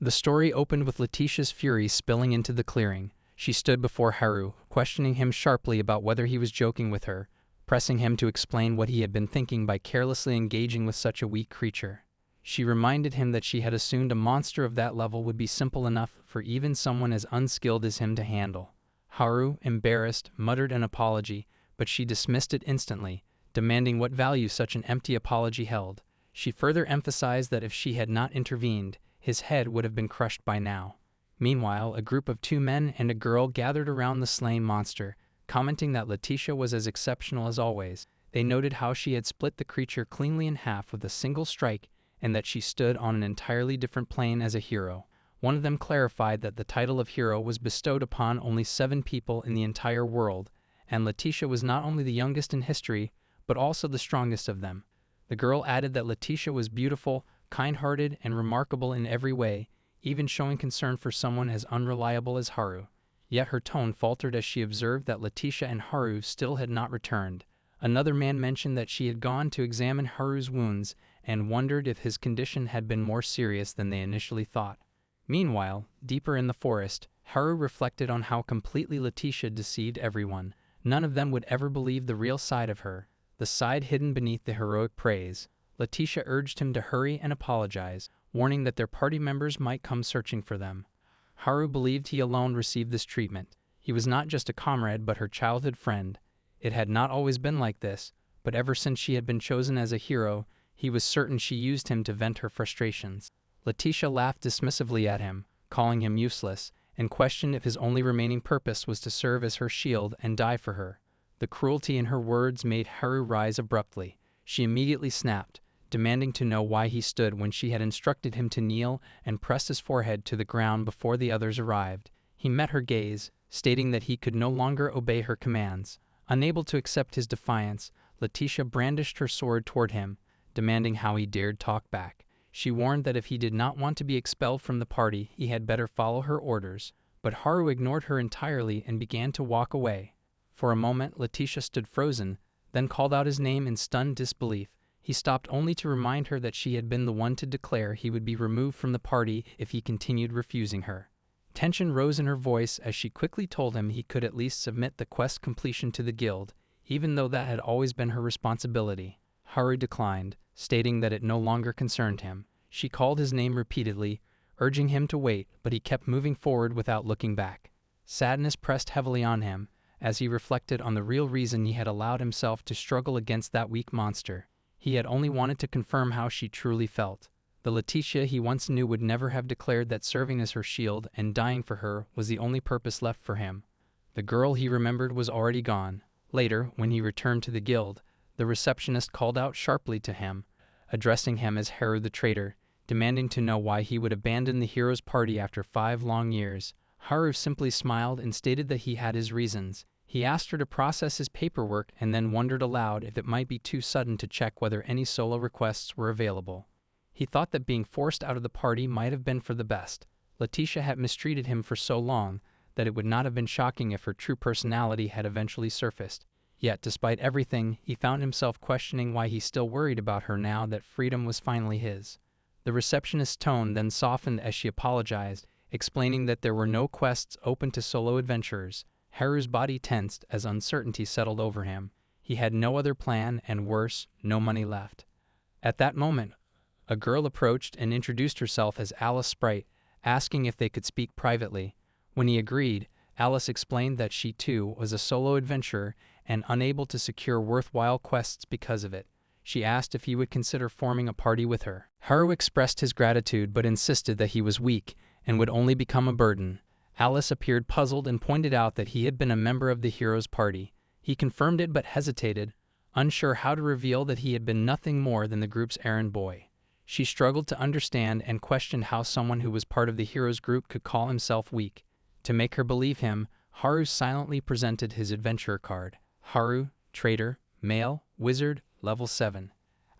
The story opened with Leticia's fury spilling into the clearing. She stood before Haru, questioning him sharply about whether he was joking with her, pressing him to explain what he had been thinking by carelessly engaging with such a weak creature. She reminded him that she had assumed a monster of that level would be simple enough for even someone as unskilled as him to handle. Haru, embarrassed, muttered an apology, but she dismissed it instantly, demanding what value such an empty apology held. She further emphasized that if she had not intervened, his head would have been crushed by now. Meanwhile, a group of 2 men and a girl gathered around the slain monster, commenting that Leticia was as exceptional as always. They noted how she had split the creature cleanly in half with a single strike, and that she stood on an entirely different plane as a hero. One of them clarified that the title of hero was bestowed upon only 7 people in the entire world, and Leticia was not only the youngest in history, but also the strongest of them. The girl added that Leticia was beautiful, kind-hearted, and remarkable in every way, even showing concern for someone as unreliable as Haru. Yet her tone faltered as she observed that Leticia and Haru still had not returned. Another man mentioned that she had gone to examine Haru's wounds and wondered if his condition had been more serious than they initially thought. Meanwhile, deeper in the forest, Haru reflected on how completely Leticia deceived everyone. None of them would ever believe the real side of her, the side hidden beneath the heroic praise. Leticia urged him to hurry and apologize, warning that their party members might come searching for them. Haru believed he alone received this treatment. He was not just a comrade but her childhood friend. It had not always been like this, but ever since she had been chosen as a hero, he was certain she used him to vent her frustrations. Leticia laughed dismissively at him, calling him useless, and questioned if his only remaining purpose was to serve as her shield and die for her. The cruelty in her words made Haru rise abruptly. She immediately snapped, demanding to know why he stood when she had instructed him to kneel and press his forehead to the ground before the others arrived. He met her gaze, stating that he could no longer obey her commands. Unable to accept his defiance, Leticia brandished her sword toward him, demanding how he dared talk back. She warned that if he did not want to be expelled from the party, he had better follow her orders. But Haru ignored her entirely and began to walk away. For a moment, Leticia stood frozen, then called out his name in stunned disbelief. He stopped only to remind her that she had been the one to declare he would be removed from the party if he continued refusing her. Tension rose in her voice as she quickly told him he could at least submit the quest completion to the guild, even though that had always been her responsibility. Haru declined, stating that it no longer concerned him. She called his name repeatedly, urging him to wait, but he kept moving forward without looking back. Sadness pressed heavily on him, as he reflected on the real reason he had allowed himself to struggle against that weak monster. He had only wanted to confirm how she truly felt. The Leticia he once knew would never have declared that serving as her shield and dying for her was the only purpose left for him. The girl he remembered was already gone. Later, when he returned to the guild, the receptionist called out sharply to him, addressing him as Haru the traitor, demanding to know why he would abandon the hero's party after 5 long years. Haru simply smiled and stated that he had his reasons. He asked her to process his paperwork and then wondered aloud if it might be too sudden to check whether any solo requests were available. He thought that being forced out of the party might have been for the best. Leticia had mistreated him for so long that it would not have been shocking if her true personality had eventually surfaced. Yet, despite everything, he found himself questioning why he still worried about her now that freedom was finally his. The receptionist's tone then softened as she apologized, explaining that there were no quests open to solo adventurers. Haru's body tensed as uncertainty settled over him. He had no other plan and, worse, no money left. At that moment, a girl approached and introduced herself as Alice Sprite, asking if they could speak privately. When he agreed, Alice explained that she too was a solo adventurer and unable to secure worthwhile quests because of it. She asked if he would consider forming a party with her. Haru expressed his gratitude but insisted that he was weak and would only become a burden. Alice appeared puzzled and pointed out that he had been a member of the hero's party. He confirmed it but hesitated, unsure how to reveal that he had been nothing more than the group's errand boy. She struggled to understand and questioned how someone who was part of the hero's group could call himself weak. To make her believe him, Haru silently presented his adventurer card. Haru, traitor, male, wizard, level 7.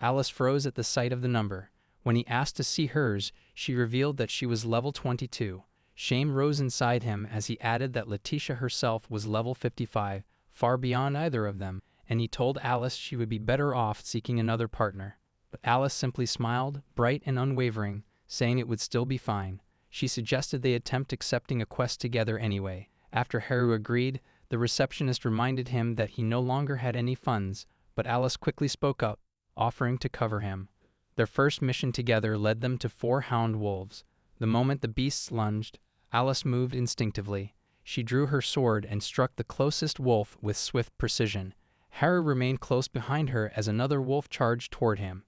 Alice froze at the sight of the number. When he asked to see hers, she revealed that she was level 22. Shame rose inside him as he added that Leticia herself was level 55, far beyond either of them, and he told Alice she would be better off seeking another partner. But Alice simply smiled, bright and unwavering, saying it would still be fine. She suggested they attempt accepting a quest together anyway. After Haru agreed, the receptionist reminded him that he no longer had any funds, but Alice quickly spoke up, offering to cover him. Their first mission together led them to 4 hound wolves. The moment the beasts lunged, Alice moved instinctively. She drew her sword and struck the closest wolf with swift precision. Haru remained close behind her as another wolf charged toward him.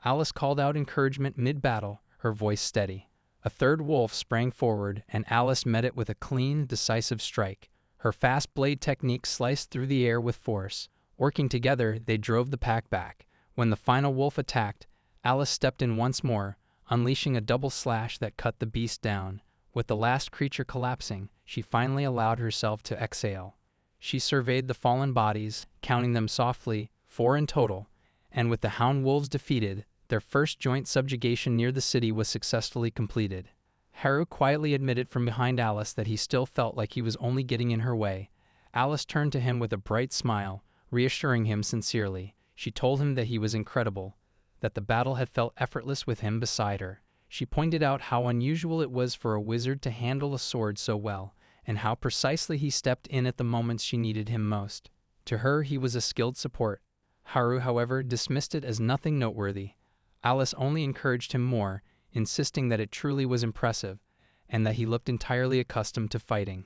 Alice called out encouragement mid-battle, her voice steady. A third wolf sprang forward, and Alice met it with a clean, decisive strike. Her fast blade technique sliced through the air with force. Working together, they drove the pack back. When the final wolf attacked, Alice stepped in once more, unleashing a double slash that cut the beast down. With the last creature collapsing, she finally allowed herself to exhale. She surveyed the fallen bodies, counting them softly, 4 in total, and with the hound wolves defeated, their first joint subjugation near the city was successfully completed. Haru quietly admitted from behind Alice that he still felt like he was only getting in her way. Alice turned to him with a bright smile, reassuring him sincerely. She told him that he was incredible, that the battle had felt effortless with him beside her. She pointed out how unusual it was for a wizard to handle a sword so well, and how precisely he stepped in at the moments she needed him most. To her, he was a skilled support. Haru, however, dismissed it as nothing noteworthy. Alice only encouraged him more, insisting that it truly was impressive, and that he looked entirely accustomed to fighting.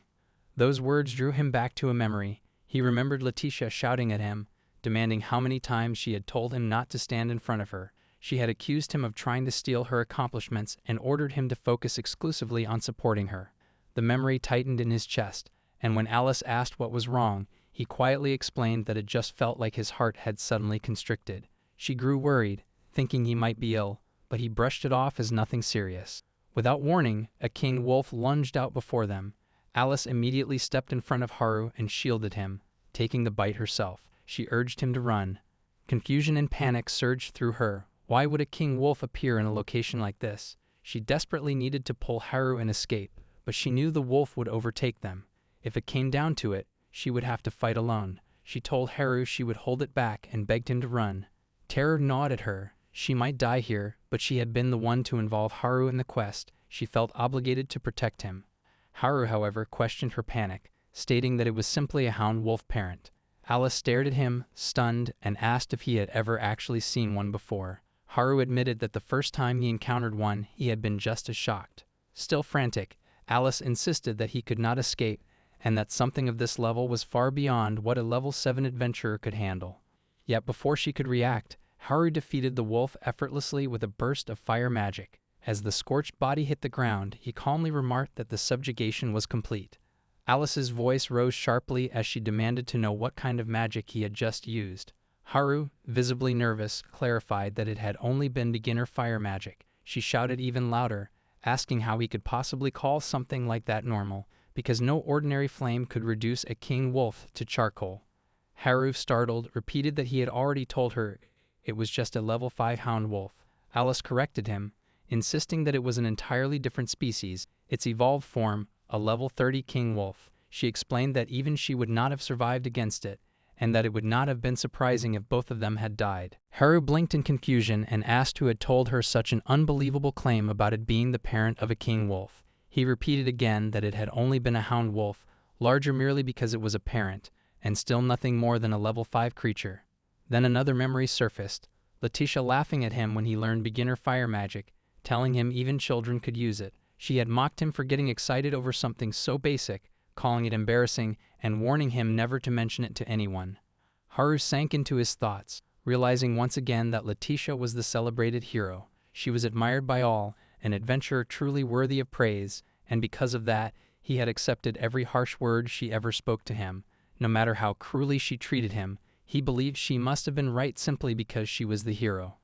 Those words drew him back to a memory. He remembered Leticia shouting at him, demanding how many times she had told him not to stand in front of her. She had accused him of trying to steal her accomplishments and ordered him to focus exclusively on supporting her. The memory tightened in his chest, and when Alice asked what was wrong, he quietly explained that it just felt like his heart had suddenly constricted. She grew worried, thinking he might be ill, but he brushed it off as nothing serious. Without warning, a king wolf lunged out before them. Alice immediately stepped in front of Haru and shielded him, taking the bite herself. She urged him to run. Confusion and panic surged through her. Why would a king wolf appear in a location like this? She desperately needed to pull Haru and escape, but she knew the wolf would overtake them. If it came down to it, she would have to fight alone. She told Haru she would hold it back and begged him to run. Terror gnawed at her. She might die here, but she had been the one to involve Haru in the quest. She felt obligated to protect him. Haru, however, questioned her panic, stating that it was simply a hound wolf parent. Alice stared at him, stunned, and asked if he had ever actually seen one before. Haru admitted that the first time he encountered one, he had been just as shocked. Still frantic, Alice insisted that he could not escape, and that something of this level was far beyond what a level 7 adventurer could handle. Yet before she could react, Haru defeated the wolf effortlessly with a burst of fire magic. As the scorched body hit the ground, he calmly remarked that the subjugation was complete. Alice's voice rose sharply as she demanded to know what kind of magic he had just used. Haru, visibly nervous, clarified that it had only been beginner fire magic. She shouted even louder, asking how he could possibly call something like that normal, because no ordinary flame could reduce a king wolf to charcoal. Haru, startled, repeated that he had already told her it was just a level 5 hound wolf. Alice corrected him, insisting that it was an entirely different species, its evolved form, a level 30 king wolf. She explained that even she would not have survived against it, and that it would not have been surprising if both of them had died. Haru blinked in confusion and asked who had told her such an unbelievable claim about it being the parent of a king wolf. He repeated again that it had only been a hound wolf, larger merely because it was a parent, and still nothing more than a level 5 creature. Then another memory surfaced, Leticia laughing at him when he learned beginner fire magic, telling him even children could use it. She had mocked him for getting excited over something so basic, calling it embarrassing, and warning him never to mention it to anyone. Haru sank into his thoughts, realizing once again that Leticia was the celebrated hero. She was admired by all, an adventurer truly worthy of praise, and because of that, he had accepted every harsh word she ever spoke to him. No matter how cruelly she treated him, he believed she must have been right simply because she was the hero.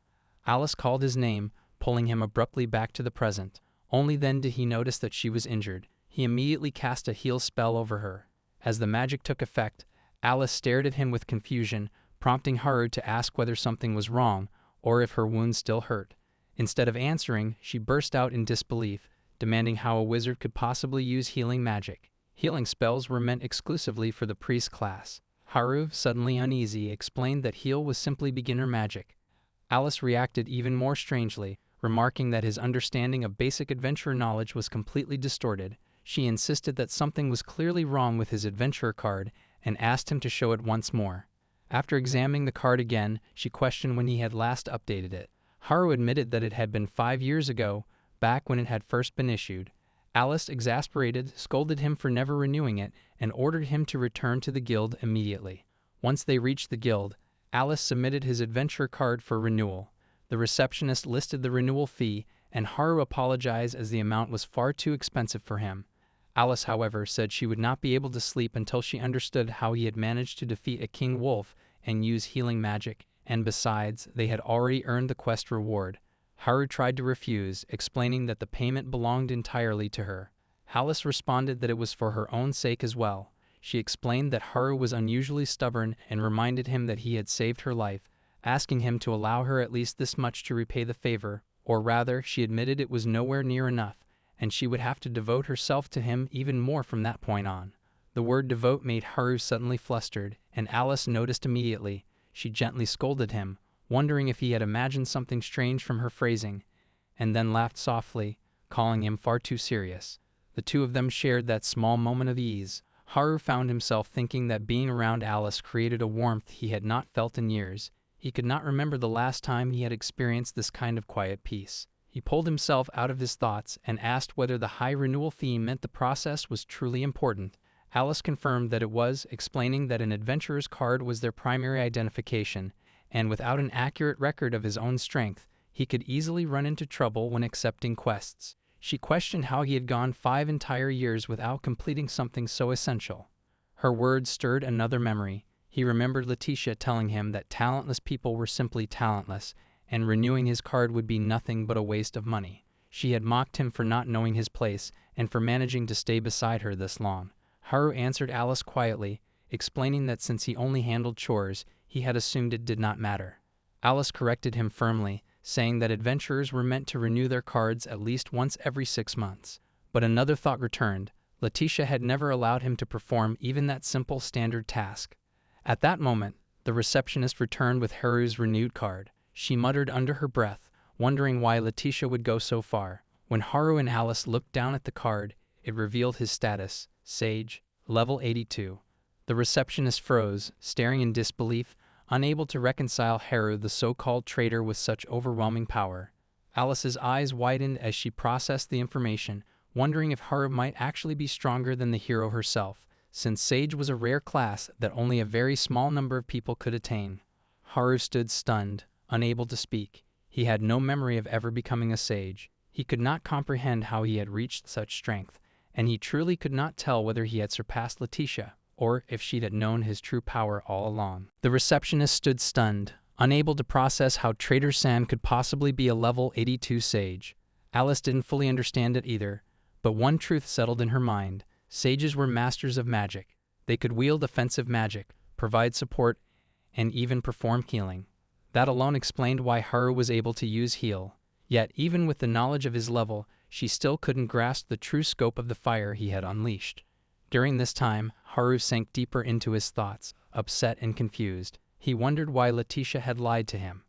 Alice called his name, pulling him abruptly back to the present. Only then did he notice that she was injured. He immediately cast a heal spell over her. As the magic took effect, Alice stared at him with confusion, prompting Haru to ask whether something was wrong, or if her wound still hurt. Instead of answering, she burst out in disbelief, demanding how a wizard could possibly use healing magic. Healing spells were meant exclusively for the priest class. Haru, suddenly uneasy, explained that heal was simply beginner magic. Alice reacted even more strangely, remarking that his understanding of basic adventurer knowledge was completely distorted. She insisted that something was clearly wrong with his adventurer card and asked him to show it once more. After examining the card again, she questioned when he had last updated it. Haru admitted that it had been 5 years ago, back when it had first been issued. Alice, exasperated, scolded him for never renewing it and ordered him to return to the guild immediately. Once they reached the guild, Alice submitted his adventurer card for renewal. The receptionist listed the renewal fee, and Haru apologized as the amount was far too expensive for him. Alice, however, said she would not be able to sleep until she understood how he had managed to defeat a king wolf and use healing magic, and besides, they had already earned the quest reward. Haru tried to refuse, explaining that the payment belonged entirely to her. Alice responded that it was for her own sake as well. She explained that Haru was unusually stubborn and reminded him that he had saved her life, asking him to allow her at least this much to repay the favor, or rather, she admitted it was nowhere near enough, and she would have to devote herself to him even more from that point on. The word devote made Haru suddenly flustered, and Alice noticed immediately. She gently scolded him, wondering if he had imagined something strange from her phrasing, and then laughed softly, calling him far too serious. The two of them shared that small moment of ease. Haru found himself thinking that being around Alice created a warmth he had not felt in years. He could not remember the last time he had experienced this kind of quiet peace. He pulled himself out of his thoughts and asked whether the high renewal fee meant the process was truly important. Alice confirmed that it was, explaining that an adventurer's card was their primary identification, and without an accurate record of his own strength, he could easily run into trouble when accepting quests. She questioned how he had gone 5 entire years without completing something so essential. Her words stirred another memory. He remembered Leticia telling him that talentless people were simply talentless, and renewing his card would be nothing but a waste of money. She had mocked him for not knowing his place and for managing to stay beside her this long. Haru answered Alice quietly, explaining that since he only handled chores, he had assumed it did not matter. Alice corrected him firmly, saying that adventurers were meant to renew their cards at least once every 6 months. But another thought returned. Leticia had never allowed him to perform even that simple standard task. At that moment, the receptionist returned with Haru's renewed card. She muttered under her breath, wondering why Leticia would go so far. When Haru and Alice looked down at the card, it revealed his status, Sage, level 82. The receptionist froze, staring in disbelief, unable to reconcile Haru, the so-called traitor, with such overwhelming power. Alice's eyes widened as she processed the information, wondering if Haru might actually be stronger than the hero herself, since Sage was a rare class that only a very small number of people could attain. Haru stood stunned, unable to speak. He had no memory of ever becoming a sage. He could not comprehend how he had reached such strength, and he truly could not tell whether he had surpassed Leticia, or if she had known his true power all along. The receptionist stood stunned, unable to process how Traitor San could possibly be a level 82 sage. Alice didn't fully understand it either, but one truth settled in her mind. Sages were masters of magic. They could wield offensive magic, provide support, and even perform healing. That alone explained why Haru was able to use heal. Yet, even with the knowledge of his level, she still couldn't grasp the true scope of the fire he had unleashed. During this time, Haru sank deeper into his thoughts, upset and confused. He wondered why Leticia had lied to him.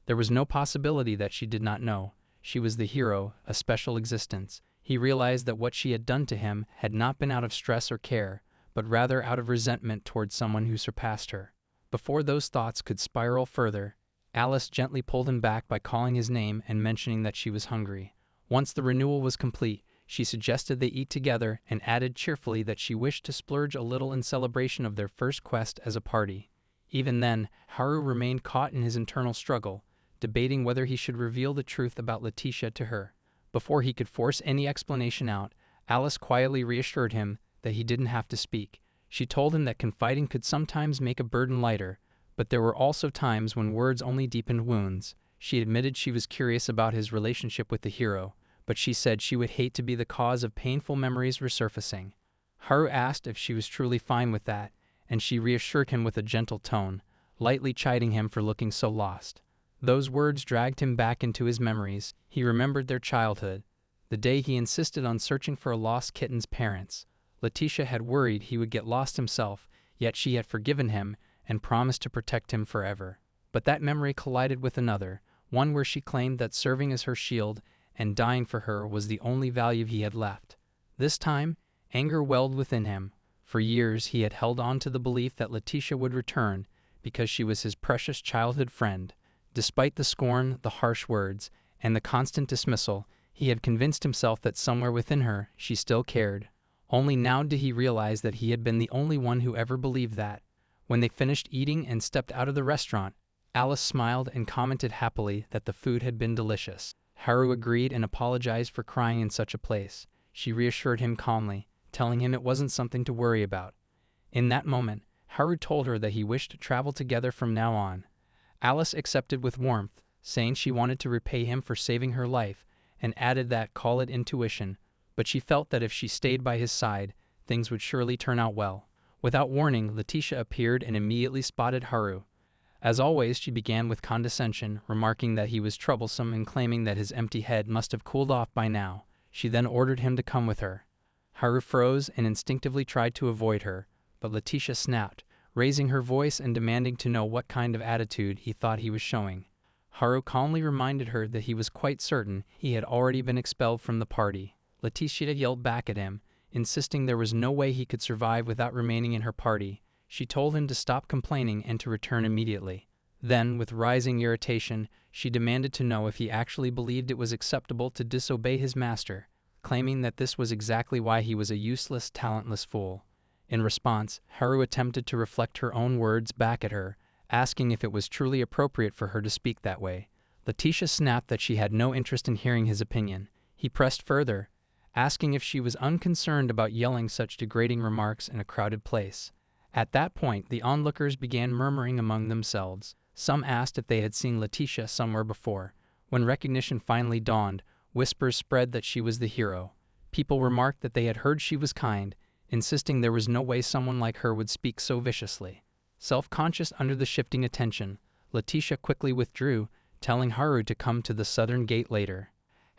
There was no possibility that she did not know. She was the hero, a special existence. He realized that what she had done to him had not been out of stress or care, but rather out of resentment towards someone who surpassed her. Before those thoughts could spiral further, Alice gently pulled him back by calling his name and mentioning that she was hungry. Once the renewal was complete, she suggested they eat together and added cheerfully that she wished to splurge a little in celebration of their first quest as a party. Even then, Haru remained caught in his internal struggle, debating whether he should reveal the truth about Leticia to her. Before he could force any explanation out, Alice quietly reassured him that he didn't have to speak. She told him that confiding could sometimes make a burden lighter, but there were also times when words only deepened wounds. She admitted she was curious about his relationship with the hero, but she said she would hate to be the cause of painful memories resurfacing. Haru asked if she was truly fine with that, and she reassured him with a gentle tone, lightly chiding him for looking so lost. Those words dragged him back into his memories. He remembered their childhood, the day he insisted on searching for a lost kitten's parents. Leticia had worried he would get lost himself, yet she had forgiven him and promised to protect him forever. But that memory collided with another, one where she claimed that serving as her shield and dying for her was the only value he had left. This time, anger welled within him. For years he had held on to the belief that Leticia would return because she was his precious childhood friend. Despite the scorn, the harsh words, and the constant dismissal, he had convinced himself that somewhere within her she still cared. Only now did he realize that he had been the only one who ever believed that. When they finished eating and stepped out of the restaurant, Alice smiled and commented happily that the food had been delicious. Haru agreed and apologized for crying in such a place. She reassured him calmly, telling him it wasn't something to worry about. In that moment, Haru told her that he wished to travel together from now on. Alice accepted with warmth, saying she wanted to repay him for saving her life, and added that call it intuition, but she felt that if she stayed by his side, things would surely turn out well. Without warning, Leticia appeared and immediately spotted Haru. As always, she began with condescension, remarking that he was troublesome and claiming that his empty head must have cooled off by now. She then ordered him to come with her. Haru froze and instinctively tried to avoid her, but Leticia snapped, raising her voice and demanding to know what kind of attitude he thought he was showing. Haru calmly reminded her that he was quite certain he had already been expelled from the party. Leticia yelled back at him, insisting there was no way he could survive without remaining in her party. She told him to stop complaining and to return immediately. Then, with rising irritation, she demanded to know if he actually believed it was acceptable to disobey his master, claiming that this was exactly why he was a useless, talentless fool. In response, Haru attempted to reflect her own words back at her, asking if it was truly appropriate for her to speak that way. Leticia snapped that she had no interest in hearing his opinion. He pressed further, asking if she was unconcerned about yelling such degrading remarks in a crowded place. At that point, the onlookers began murmuring among themselves. Some asked if they had seen Leticia somewhere before. When recognition finally dawned, whispers spread that she was the hero. People remarked that they had heard she was kind, insisting there was no way someone like her would speak so viciously. Self-conscious under the shifting attention, Leticia quickly withdrew, telling Haru to come to the southern gate later.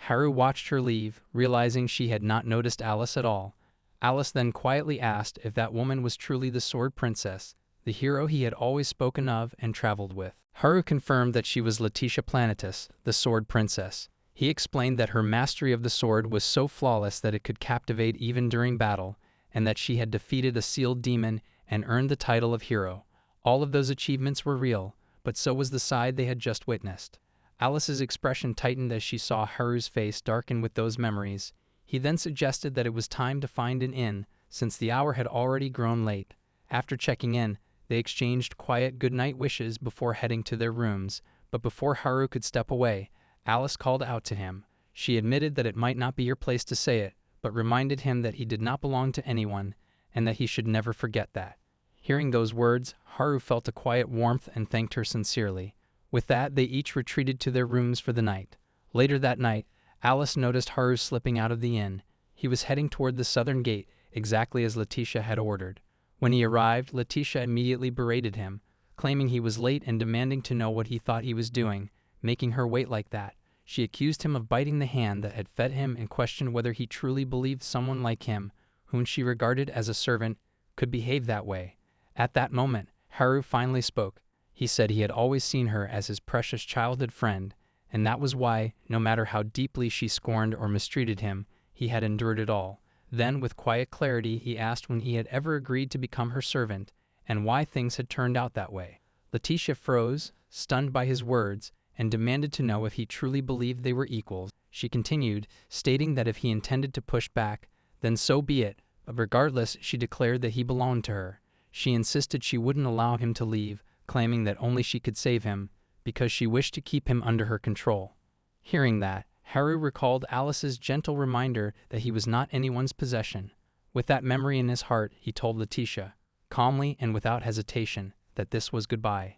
Haru watched her leave, realizing she had not noticed Alice at all. Alice then quietly asked if that woman was truly the Sword Princess, the hero he had always spoken of and traveled with. Haru confirmed that she was Leticia Planetus, the Sword Princess. He explained that her mastery of the sword was so flawless that it could captivate even during battle, and that she had defeated a sealed demon and earned the title of hero. All of those achievements were real, but so was the side they had just witnessed. Alice's expression tightened as she saw Haru's face darken with those memories. He then suggested that it was time to find an inn, since the hour had already grown late. After checking in, they exchanged quiet goodnight wishes before heading to their rooms, but before Haru could step away, Alice called out to him. She admitted that it might not be her place to say it, but reminded him that he did not belong to anyone, and that he should never forget that. Hearing those words, Haru felt a quiet warmth and thanked her sincerely. With that, they each retreated to their rooms for the night. Later that night, Alice noticed Haru slipping out of the inn. He was heading toward the southern gate, exactly as Leticia had ordered. When he arrived, Leticia immediately berated him, claiming he was late and demanding to know what he thought he was doing, making her wait like that. She accused him of biting the hand that had fed him and questioned whether he truly believed someone like him, whom she regarded as a servant, could behave that way. At that moment, Haru finally spoke. He said he had always seen her as his precious childhood friend, and that was why, no matter how deeply she scorned or mistreated him, he had endured it all. Then, with quiet clarity, he asked when he had ever agreed to become her servant, and why things had turned out that way. Leticia froze, stunned by his words, and demanded to know if he truly believed they were equals. She continued, stating that if he intended to push back, then so be it, but regardless, she declared that he belonged to her. She insisted she wouldn't allow him to leave, claiming that only she could save him, because she wished to keep him under her control. Hearing that, Haru recalled Alice's gentle reminder that he was not anyone's possession. With that memory in his heart, he told Leticia, calmly and without hesitation, that this was goodbye.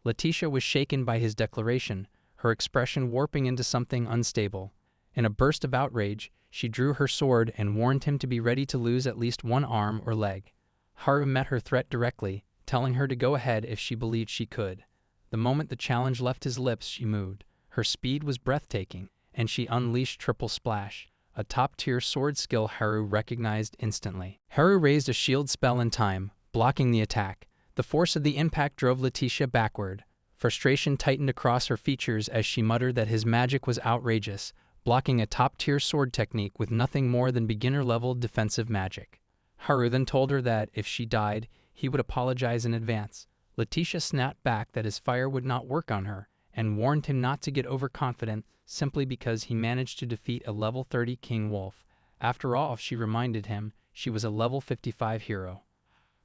Leticia was shaken by his declaration, her expression warping into something unstable. In a burst of outrage, she drew her sword and warned him to be ready to lose at least one arm or leg. Haru met her threat directly, telling her to go ahead if she believed she could. The moment the challenge left his lips, she moved. Her speed was breathtaking, and she unleashed Triple Splash, a top-tier sword skill Haru recognized instantly. Haru raised a shield spell in time, blocking the attack. The force of the impact drove Leticia backward. Frustration tightened across her features as she muttered that his magic was outrageous, blocking a top-tier sword technique with nothing more than beginner-level defensive magic. Haru then told her that, if she died, he would apologize in advance. Leticia snapped back that his fire would not work on her, and warned him not to get overconfident simply because he managed to defeat a level 30 King Wolf. After all, she reminded him, she was a level 55 hero.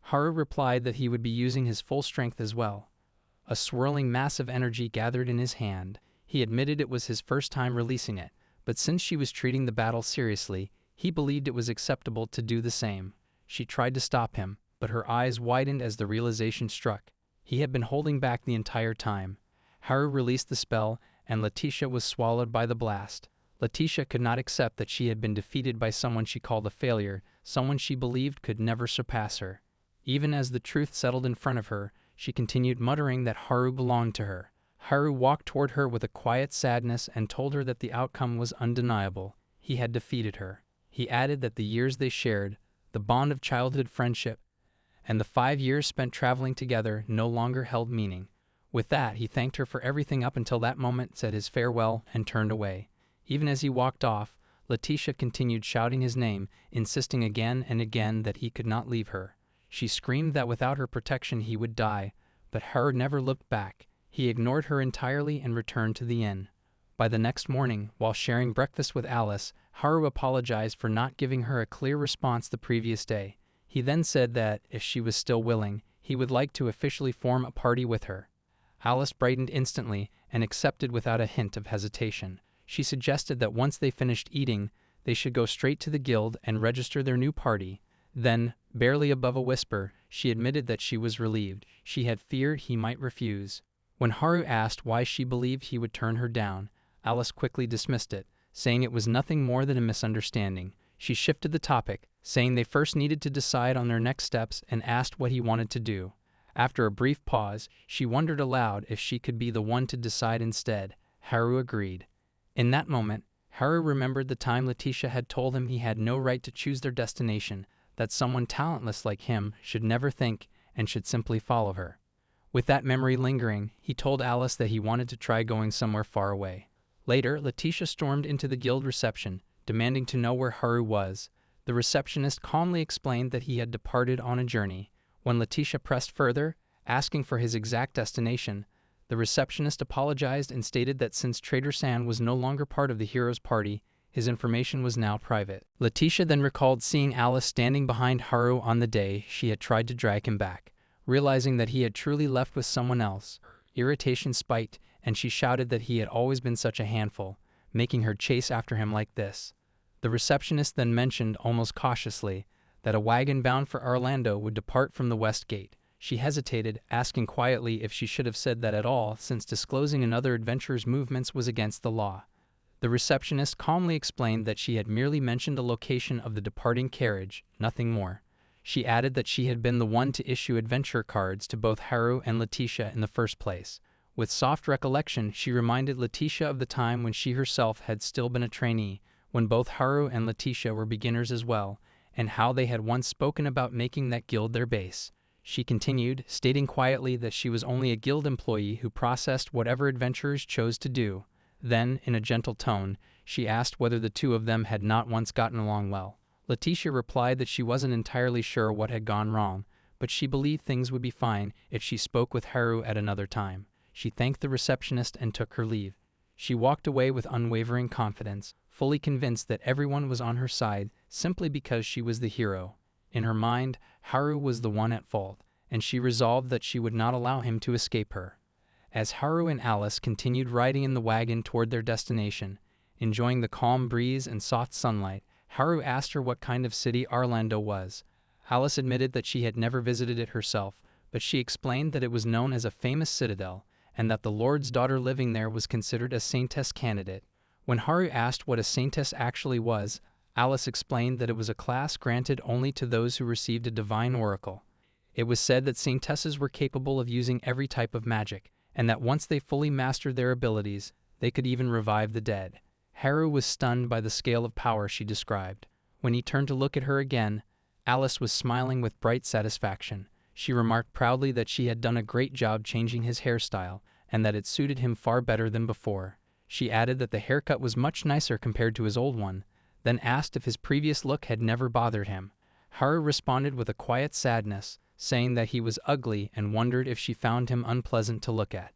Haru replied that he would be using his full strength as well. A swirling mass of energy gathered in his hand. He admitted it was his first time releasing it, but since she was treating the battle seriously, he believed it was acceptable to do the same. She tried to stop him, but her eyes widened as the realization struck. He had been holding back the entire time. Haru released the spell, and Leticia was swallowed by the blast. Leticia could not accept that she had been defeated by someone she called a failure, someone she believed could never surpass her. Even as the truth settled in front of her, she continued muttering that Haru belonged to her. Haru walked toward her with a quiet sadness and told her that the outcome was undeniable. He had defeated her. He added that the years they shared, the bond of childhood friendship, and the 5 years spent traveling together no longer held meaning. With that, he thanked her for everything up until that moment, said his farewell, and turned away. Even as he walked off, Leticia continued shouting his name, insisting again and again that he could not leave her. She screamed that without her protection he would die, but Haru never looked back. He ignored her entirely and returned to the inn. By the next morning, while sharing breakfast with Alice, Haru apologized for not giving her a clear response the previous day. He then said that, if she was still willing, he would like to officially form a party with her. Alice brightened instantly and accepted without a hint of hesitation. She suggested that once they finished eating, they should go straight to the guild and register their new party. Then, barely above a whisper, she admitted that she was relieved. She had feared he might refuse. When Haru asked why she believed he would turn her down, Alice quickly dismissed it, saying it was nothing more than a misunderstanding. She shifted the topic, saying they first needed to decide on their next steps, and asked what he wanted to do. After a brief pause, she wondered aloud if she could be the one to decide instead. Haru agreed. In that moment, Haru remembered the time Leticia had told him he had no right to choose their destination, that someone talentless like him should never think and should simply follow her. With that memory lingering, he told Alice that he wanted to try going somewhere far away. Later, Leticia stormed into the guild reception, demanding to know where Haru was. The receptionist calmly explained that he had departed on a journey. When Leticia pressed further, asking for his exact destination, the receptionist apologized and stated that since Trader San was no longer part of the hero's party, his information was now private. Leticia then recalled seeing Alice standing behind Haru on the day she had tried to drag him back. Realizing that he had truly left with someone else, irritation spiked, and she shouted that he had always been such a handful, making her chase after him like this. The receptionist then mentioned, almost cautiously, that a wagon bound for Orlando would depart from the West Gate. She hesitated, asking quietly if she should have said that at all, since disclosing another adventurer's movements was against the law. The receptionist calmly explained that she had merely mentioned the location of the departing carriage, nothing more. She added that she had been the one to issue adventure cards to both Haru and Leticia in the first place. With soft recollection, she reminded Leticia of the time when she herself had still been a trainee, when both Haru and Leticia were beginners as well, and how they had once spoken about making that guild their base. She continued, stating quietly that she was only a guild employee who processed whatever adventurers chose to do. Then, in a gentle tone, she asked whether the two of them had not once gotten along well. Leticia replied that she wasn't entirely sure what had gone wrong, but she believed things would be fine if she spoke with Haru at another time. She thanked the receptionist and took her leave. She walked away with unwavering confidence, fully convinced that everyone was on her side simply because she was the hero. In her mind, Haru was the one at fault, and she resolved that she would not allow him to escape her. As Haru and Alice continued riding in the wagon toward their destination, enjoying the calm breeze and soft sunlight, Haru asked her what kind of city Orlando was. Alice admitted that she had never visited it herself, but she explained that it was known as a famous citadel, and that the Lord's daughter living there was considered a saintess candidate. When Haru asked what a saintess actually was, Alice explained that it was a class granted only to those who received a divine oracle. It was said that saintesses were capable of using every type of magic, and that once they fully mastered their abilities, they could even revive the dead. Haru was stunned by the scale of power she described. When he turned to look at her again, Alice was smiling with bright satisfaction. She remarked proudly that she had done a great job changing his hairstyle, and that it suited him far better than before. She added that the haircut was much nicer compared to his old one, then asked if his previous look had never bothered him. Haru responded with a quiet sadness, saying that he was ugly and wondered if she found him unpleasant to look at.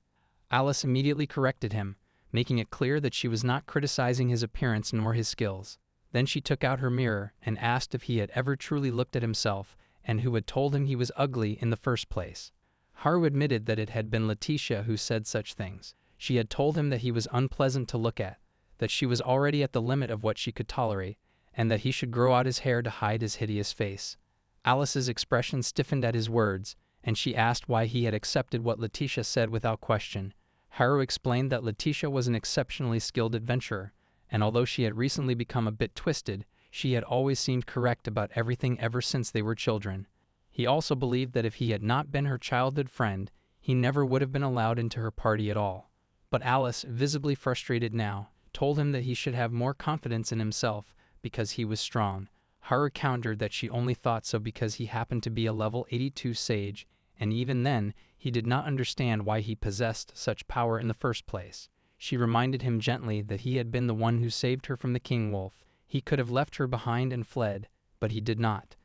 Alice immediately corrected him, making it clear that she was not criticizing his appearance nor his skills. Then she took out her mirror and asked if he had ever truly looked at himself and who had told him he was ugly in the first place. Haru admitted that it had been Leticia who said such things. She had told him that he was unpleasant to look at, that she was already at the limit of what she could tolerate, and that he should grow out his hair to hide his hideous face. Alice's expression stiffened at his words, and she asked why he had accepted what Leticia said without question. Haru explained that Leticia was an exceptionally skilled adventurer, and although she had recently become a bit twisted, she had always seemed correct about everything ever since they were children. He also believed that if he had not been her childhood friend, he never would have been allowed into her party at all. But Alice, visibly frustrated now, told him that he should have more confidence in himself because he was strong. Haru countered that she only thought so because he happened to be a level 82 sage, and even then, he did not understand why he possessed such power in the first place. She reminded him gently that he had been the one who saved her from the king wolf. He could have left her behind and fled, but he did not.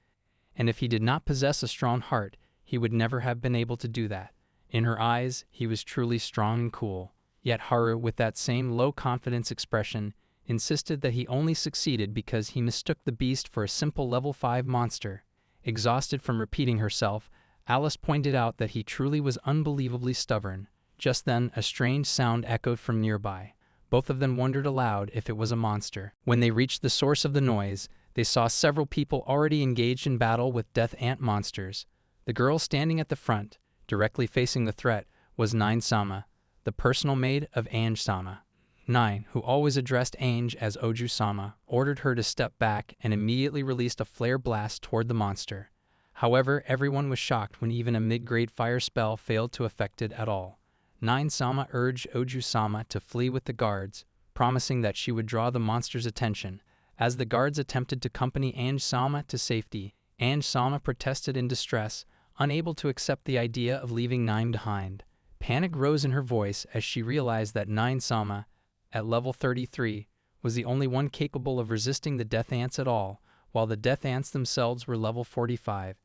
And if he did not possess a strong heart, he would never have been able to do that. In her eyes, he was truly strong and cool. Yet Haru, with that same low-confidence expression, insisted that he only succeeded because he mistook the beast for a simple level 5 monster. Exhausted from repeating herself, Alice pointed out that he truly was unbelievably stubborn. Just then, a strange sound echoed from nearby. Both of them wondered aloud if it was a monster. When they reached the source of the noise, they saw several people already engaged in battle with death ant monsters. The girl standing at the front, directly facing the threat, was Nine-sama, the personal maid of Ange-sama. Nine, who always addressed Ange as Oju-sama, ordered her to step back and immediately released a flare blast toward the monster. However, everyone was shocked when even a mid-grade fire spell failed to affect it at all. Nine-sama urged Oju-sama to flee with the guards, promising that she would draw the monster's attention. As the guards attempted to accompany Ange-sama to safety, Ange-sama protested in distress, unable to accept the idea of leaving Nine behind. Panic rose in her voice as she realized that Nine-sama, at level 33, was the only one capable of resisting the death ants at all, while the death ants themselves were level 45.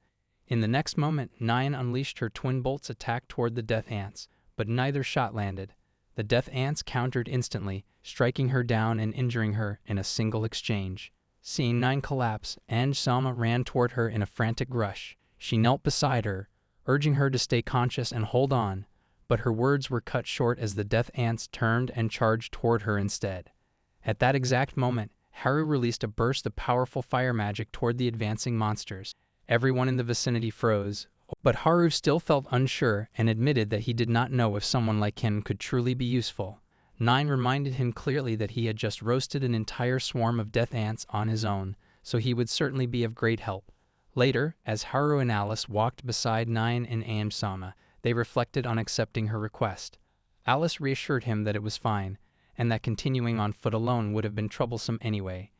In the next moment, Nine unleashed her twin bolts attack toward the death ants, but neither shot landed. The death ants countered instantly, striking her down and injuring her in a single exchange. Seeing Nine collapse, Ange-sama ran toward her in a frantic rush. She knelt beside her, urging her to stay conscious and hold on, but her words were cut short as the death ants turned and charged toward her instead. At that exact moment, Haru released a burst of powerful fire magic toward the advancing monsters. Everyone in the vicinity froze, but Haru still felt unsure and admitted that he did not know if someone like him could truly be useful. Nine reminded him clearly that he had just roasted an entire swarm of death ants on his own, so he would certainly be of great help. Later, as Haru and Alice walked beside Nine and Ange-sama, they reflected on accepting her request. Alice reassured him that it was fine, and that continuing on foot alone would have been troublesome anyway.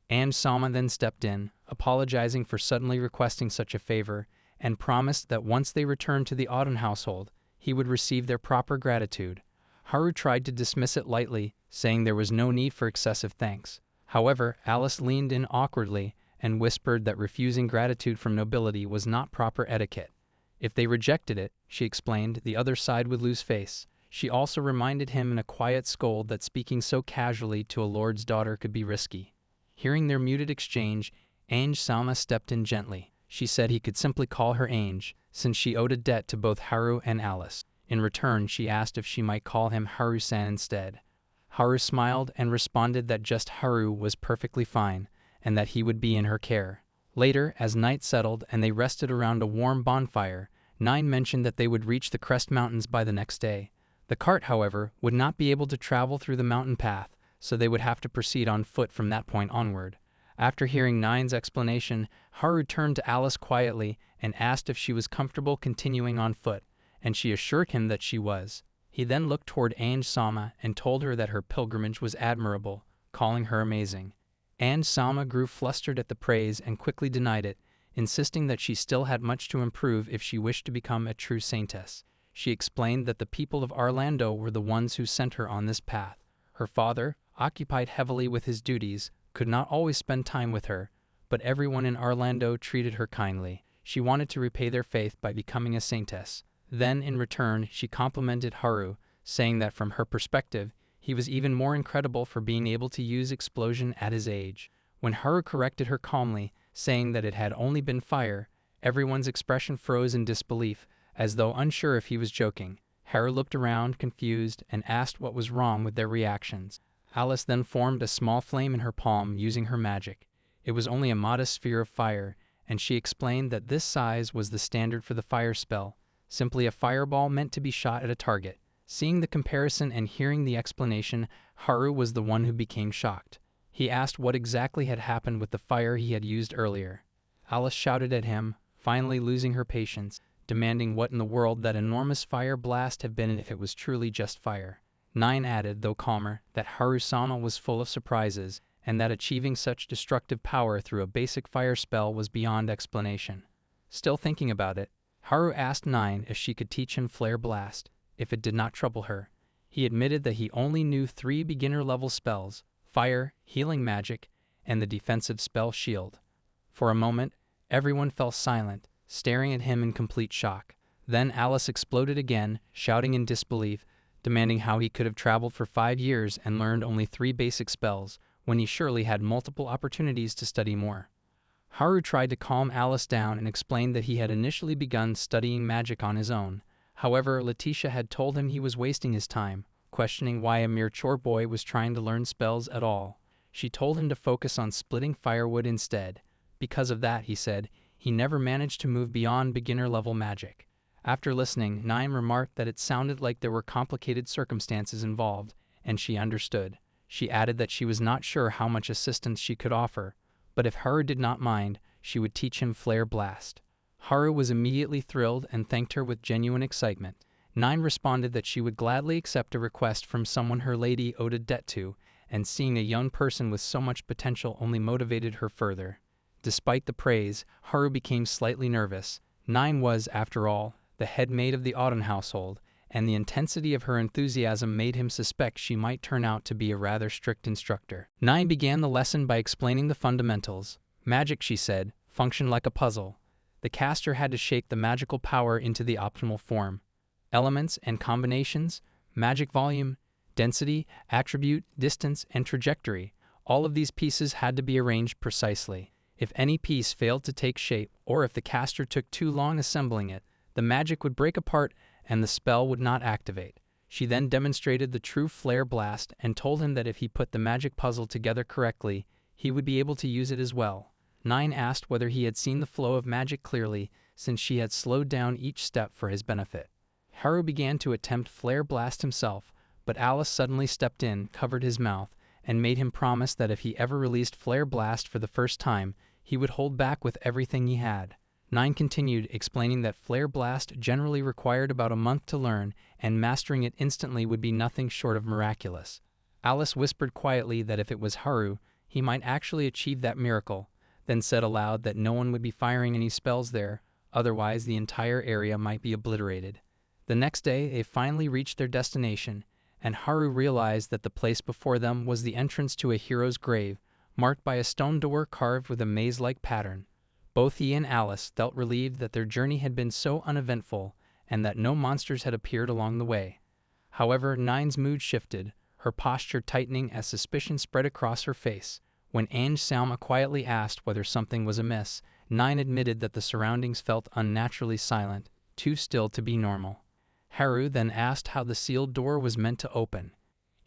Ange-sama then stepped in, apologizing for suddenly requesting such a favor, and promised that once they returned to the Auden household, he would receive their proper gratitude. Haru tried to dismiss it lightly, saying there was no need for excessive thanks. However, Alice leaned in awkwardly and whispered that refusing gratitude from nobility was not proper etiquette. If they rejected it, she explained, the other side would lose face. She also reminded him in a quiet scold that speaking so casually to a lord's daughter could be risky. Hearing their muted exchange, Ange-sama stepped in gently. She said he could simply call her Ange, since she owed a debt to both Haru and Alice. In return, she asked if she might call him Haru-san instead. Haru smiled and responded that just Haru was perfectly fine, and that he would be in her care. Later, as night settled and they rested around a warm bonfire, Nine mentioned that they would reach the Crest Mountains by the next day. The cart, however, would not be able to travel through the mountain path, so they would have to proceed on foot from that point onward. After hearing Nine's explanation, Haru turned to Alice quietly and asked if she was comfortable continuing on foot, and she assured him that she was. He then looked toward Ange-sama and told her that her pilgrimage was admirable, calling her amazing. Ange-sama grew flustered at the praise and quickly denied it, insisting that she still had much to improve if she wished to become a true saintess. She explained that the people of Orlando were the ones who sent her on this path. Her father, occupied heavily with his duties, could not always spend time with her, but everyone in Orlando treated her kindly. She wanted to repay their faith by becoming a saintess. Then, in return, she complimented Haru, saying that from her perspective, he was even more incredible for being able to use explosion at his age. When Haru corrected her calmly, saying that it had only been fire, everyone's expression froze in disbelief, as though unsure if he was joking. Haru looked around, confused, and asked what was wrong with their reactions. Alice then formed a small flame in her palm using her magic. It was only a modest sphere of fire, and she explained that this size was the standard for the fire spell, simply a fireball meant to be shot at a target. Seeing the comparison and hearing the explanation, Haru was the one who became shocked. He asked what exactly had happened with the fire he had used earlier. Alice shouted at him, finally losing her patience, demanding what in the world that enormous fire blast had been if it was truly just fire. 9 added, though calmer, that Haru-sama was full of surprises, and that achieving such destructive power through a basic fire spell was beyond explanation. Still thinking about it, Haru asked 9 if she could teach him Flare Blast, if it did not trouble her. He admitted that he only knew 3 beginner-level spells: Fire, Healing Magic, and the defensive spell Shield. For a moment, everyone fell silent, staring at him in complete shock. Then Alice exploded again, shouting in disbelief, demanding how he could have traveled for 5 years and learned only 3 basic spells, when he surely had multiple opportunities to study more. Haru tried to calm Alice down and explained that he had initially begun studying magic on his own. However, Leticia had told him he was wasting his time, questioning why a mere chore boy was trying to learn spells at all. She told him to focus on splitting firewood instead. Because of that, he said, he never managed to move beyond beginner-level magic. After listening, 9 remarked that it sounded like there were complicated circumstances involved, and she understood. She added that she was not sure how much assistance she could offer, but if Haru did not mind, she would teach him Flare Blast. Haru was immediately thrilled and thanked her with genuine excitement. 9 responded that she would gladly accept a request from someone her lady owed a debt to, and seeing a young person with so much potential only motivated her further. Despite the praise, Haru became slightly nervous. 9 was, after all, the head maid of the Auden household, and the intensity of her enthusiasm made him suspect she might turn out to be a rather strict instructor. 9 began the lesson by explaining the fundamentals. Magic, she said, functioned like a puzzle. The caster had to shape the magical power into the optimal form. Elements and combinations, magic volume, density, attribute, distance, and trajectory, all of these pieces had to be arranged precisely. If any piece failed to take shape, or if the caster took too long assembling it, the magic would break apart and the spell would not activate. She then demonstrated the true Flare Blast and told him that if he put the magic puzzle together correctly, he would be able to use it as well. 9 asked whether he had seen the flow of magic clearly, since she had slowed down each step for his benefit. Haru began to attempt Flare Blast himself, but Alice suddenly stepped in, covered his mouth, and made him promise that if he ever released Flare Blast for the first time, he would hold back with everything he had. 9 continued, explaining that Flare Blast generally required about a month to learn, and mastering it instantly would be nothing short of miraculous. Alice whispered quietly that if it was Haru, he might actually achieve that miracle, then said aloud that no one would be firing any spells there, otherwise the entire area might be obliterated. The next day, they finally reached their destination, and Haru realized that the place before them was the entrance to a hero's grave, marked by a stone door carved with a maze-like pattern. Both he and Alice felt relieved that their journey had been so uneventful and that no monsters had appeared along the way. However, 9's mood shifted, her posture tightening as suspicion spread across her face. When Salma quietly asked whether something was amiss, 9 admitted that the surroundings felt unnaturally silent, too still to be normal. Haru then asked how the sealed door was meant to open.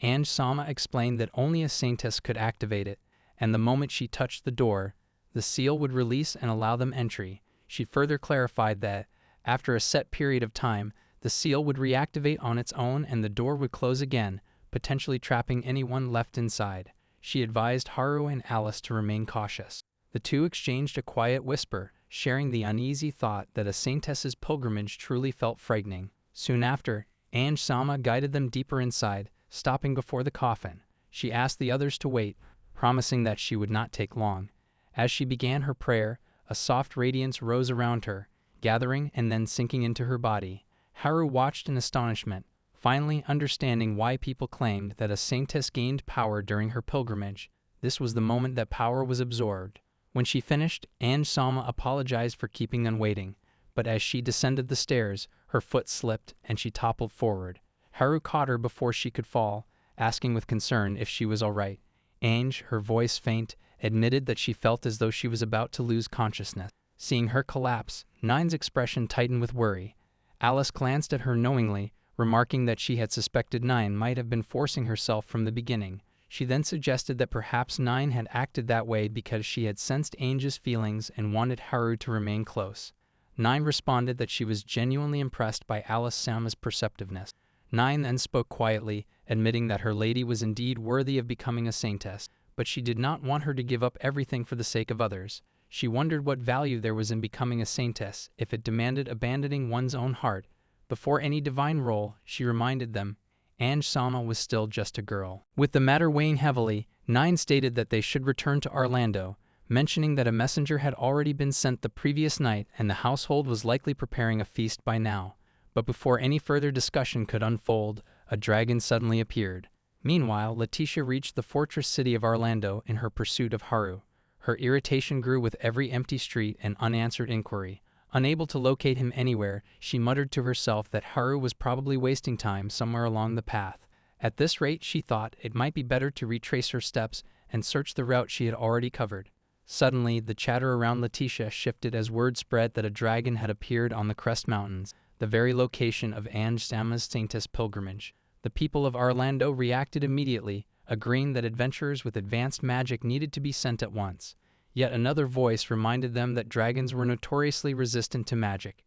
Salma explained that only a saintess could activate it, and the moment she touched the door, the seal would release and allow them entry. She further clarified that, after a set period of time, the seal would reactivate on its own and the door would close again, potentially trapping anyone left inside. She advised Haru and Alice to remain cautious. The two exchanged a quiet whisper, sharing the uneasy thought that a saintess's pilgrimage truly felt frightening. Soon after, Sama guided them deeper inside, stopping before the coffin. She asked the others to wait, promising that she would not take long. As she began her prayer, a soft radiance rose around her, gathering and then sinking into her body. Haru watched in astonishment, finally understanding why people claimed that a saintess gained power during her pilgrimage. This was the moment that power was absorbed. When she finished, Ange-sama apologized for keeping them waiting, but as she descended the stairs, her foot slipped and she toppled forward. Haru caught her before she could fall, asking with concern if she was all right. Ange, her voice faint, admitted that she felt as though she was about to lose consciousness. Seeing her collapse, Nine's expression tightened with worry. Alice glanced at her knowingly, remarking that she had suspected Nine might have been forcing herself from the beginning. She then suggested that perhaps Nine had acted that way because she had sensed Ange's feelings and wanted Haru to remain close. Nine responded that she was genuinely impressed by Alice-sama's perceptiveness. Nine then spoke quietly, admitting that her lady was indeed worthy of becoming a saintess, but she did not want her to give up everything for the sake of others. She wondered what value there was in becoming a saintess if it demanded abandoning one's own heart. Before any divine role, she reminded them, Ange-sama was still just a girl. With the matter weighing heavily, Nine stated that they should return to Orlando, mentioning that a messenger had already been sent the previous night and the household was likely preparing a feast by now. But before any further discussion could unfold, a dragon suddenly appeared. Meanwhile, Leticia reached the fortress city of Orlando in her pursuit of Haru. Her irritation grew with every empty street and unanswered inquiry. Unable to locate him anywhere, she muttered to herself that Haru was probably wasting time somewhere along the path. At this rate, she thought, it might be better to retrace her steps and search the route she had already covered. Suddenly, the chatter around Leticia shifted as word spread that a dragon had appeared on the Crest Mountains, the very location of Ange-sama's saintess pilgrimage. The people of Orlando reacted immediately, agreeing that adventurers with advanced magic needed to be sent at once. Yet another voice reminded them that dragons were notoriously resistant to magic,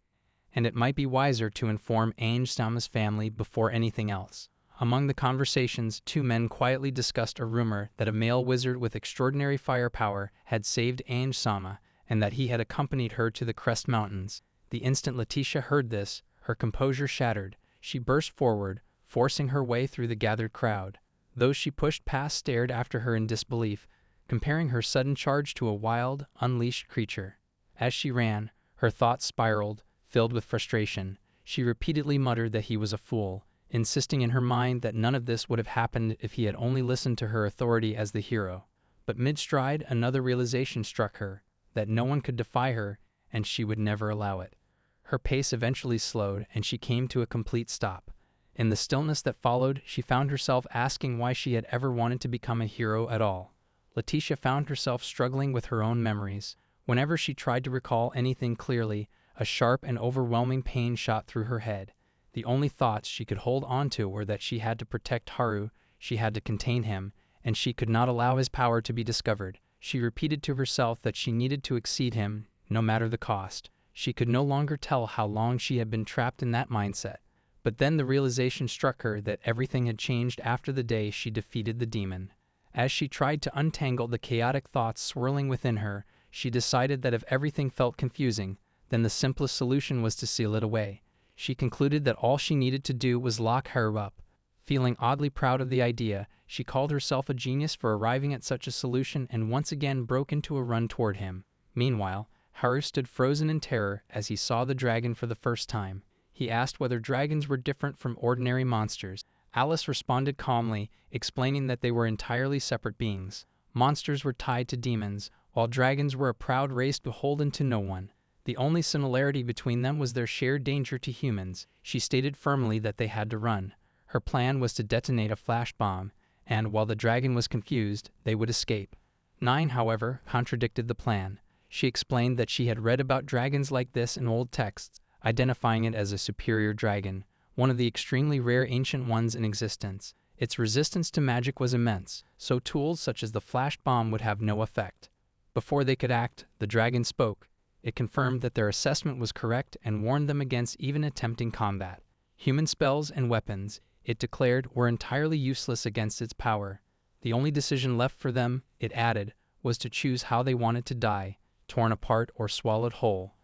and it might be wiser to inform Ange-sama's family before anything else. Among the conversations, two men quietly discussed a rumor that a male wizard with extraordinary firepower had saved Ange-sama, and that he had accompanied her to the Crest Mountains. The instant Leticia heard this, her composure shattered. She burst forward, forcing her way through the gathered crowd. Those she pushed past stared after her in disbelief, comparing her sudden charge to a wild, unleashed creature. As she ran, her thoughts spiraled, filled with frustration. She repeatedly muttered that he was a fool, insisting in her mind that none of this would have happened if he had only listened to her authority as the hero. But mid-stride, another realization struck her, that no one could defy her, and she would never allow it. Her pace eventually slowed, and she came to a complete stop. In the stillness that followed, she found herself asking why she had ever wanted to become a hero at all. Leticia found herself struggling with her own memories. Whenever she tried to recall anything clearly, a sharp and overwhelming pain shot through her head. The only thoughts she could hold on to were that she had to protect Haru, she had to contain him, and she could not allow his power to be discovered. She repeated to herself that she needed to exceed him, no matter the cost. She could no longer tell how long she had been trapped in that mindset. But then the realization struck her that everything had changed after the day she defeated the demon. As she tried to untangle the chaotic thoughts swirling within her, she decided that if everything felt confusing, then the simplest solution was to seal it away. She concluded that all she needed to do was lock Haru up. Feeling oddly proud of the idea, she called herself a genius for arriving at such a solution and once again broke into a run toward him. Meanwhile, Haru stood frozen in terror as he saw the dragon for the first time. He asked whether dragons were different from ordinary monsters. Alice responded calmly, explaining that they were entirely separate beings. Monsters were tied to demons, while dragons were a proud race beholden to no one. The only similarity between them was their shared danger to humans. She stated firmly that they had to run. Her plan was to detonate a flash bomb, and while the dragon was confused, they would escape. Nine, however, contradicted the plan. She explained that she had read about dragons like this in old texts, identifying it as a superior dragon, one of the extremely rare ancient ones in existence. Its resistance to magic was immense, so tools such as the flash bomb would have no effect. Before they could act, the dragon spoke. It confirmed that their assessment was correct and warned them against even attempting combat. Human spells and weapons, it declared, were entirely useless against its power. The only decision left for them, it added, was to choose how they wanted to die, torn apart or swallowed whole.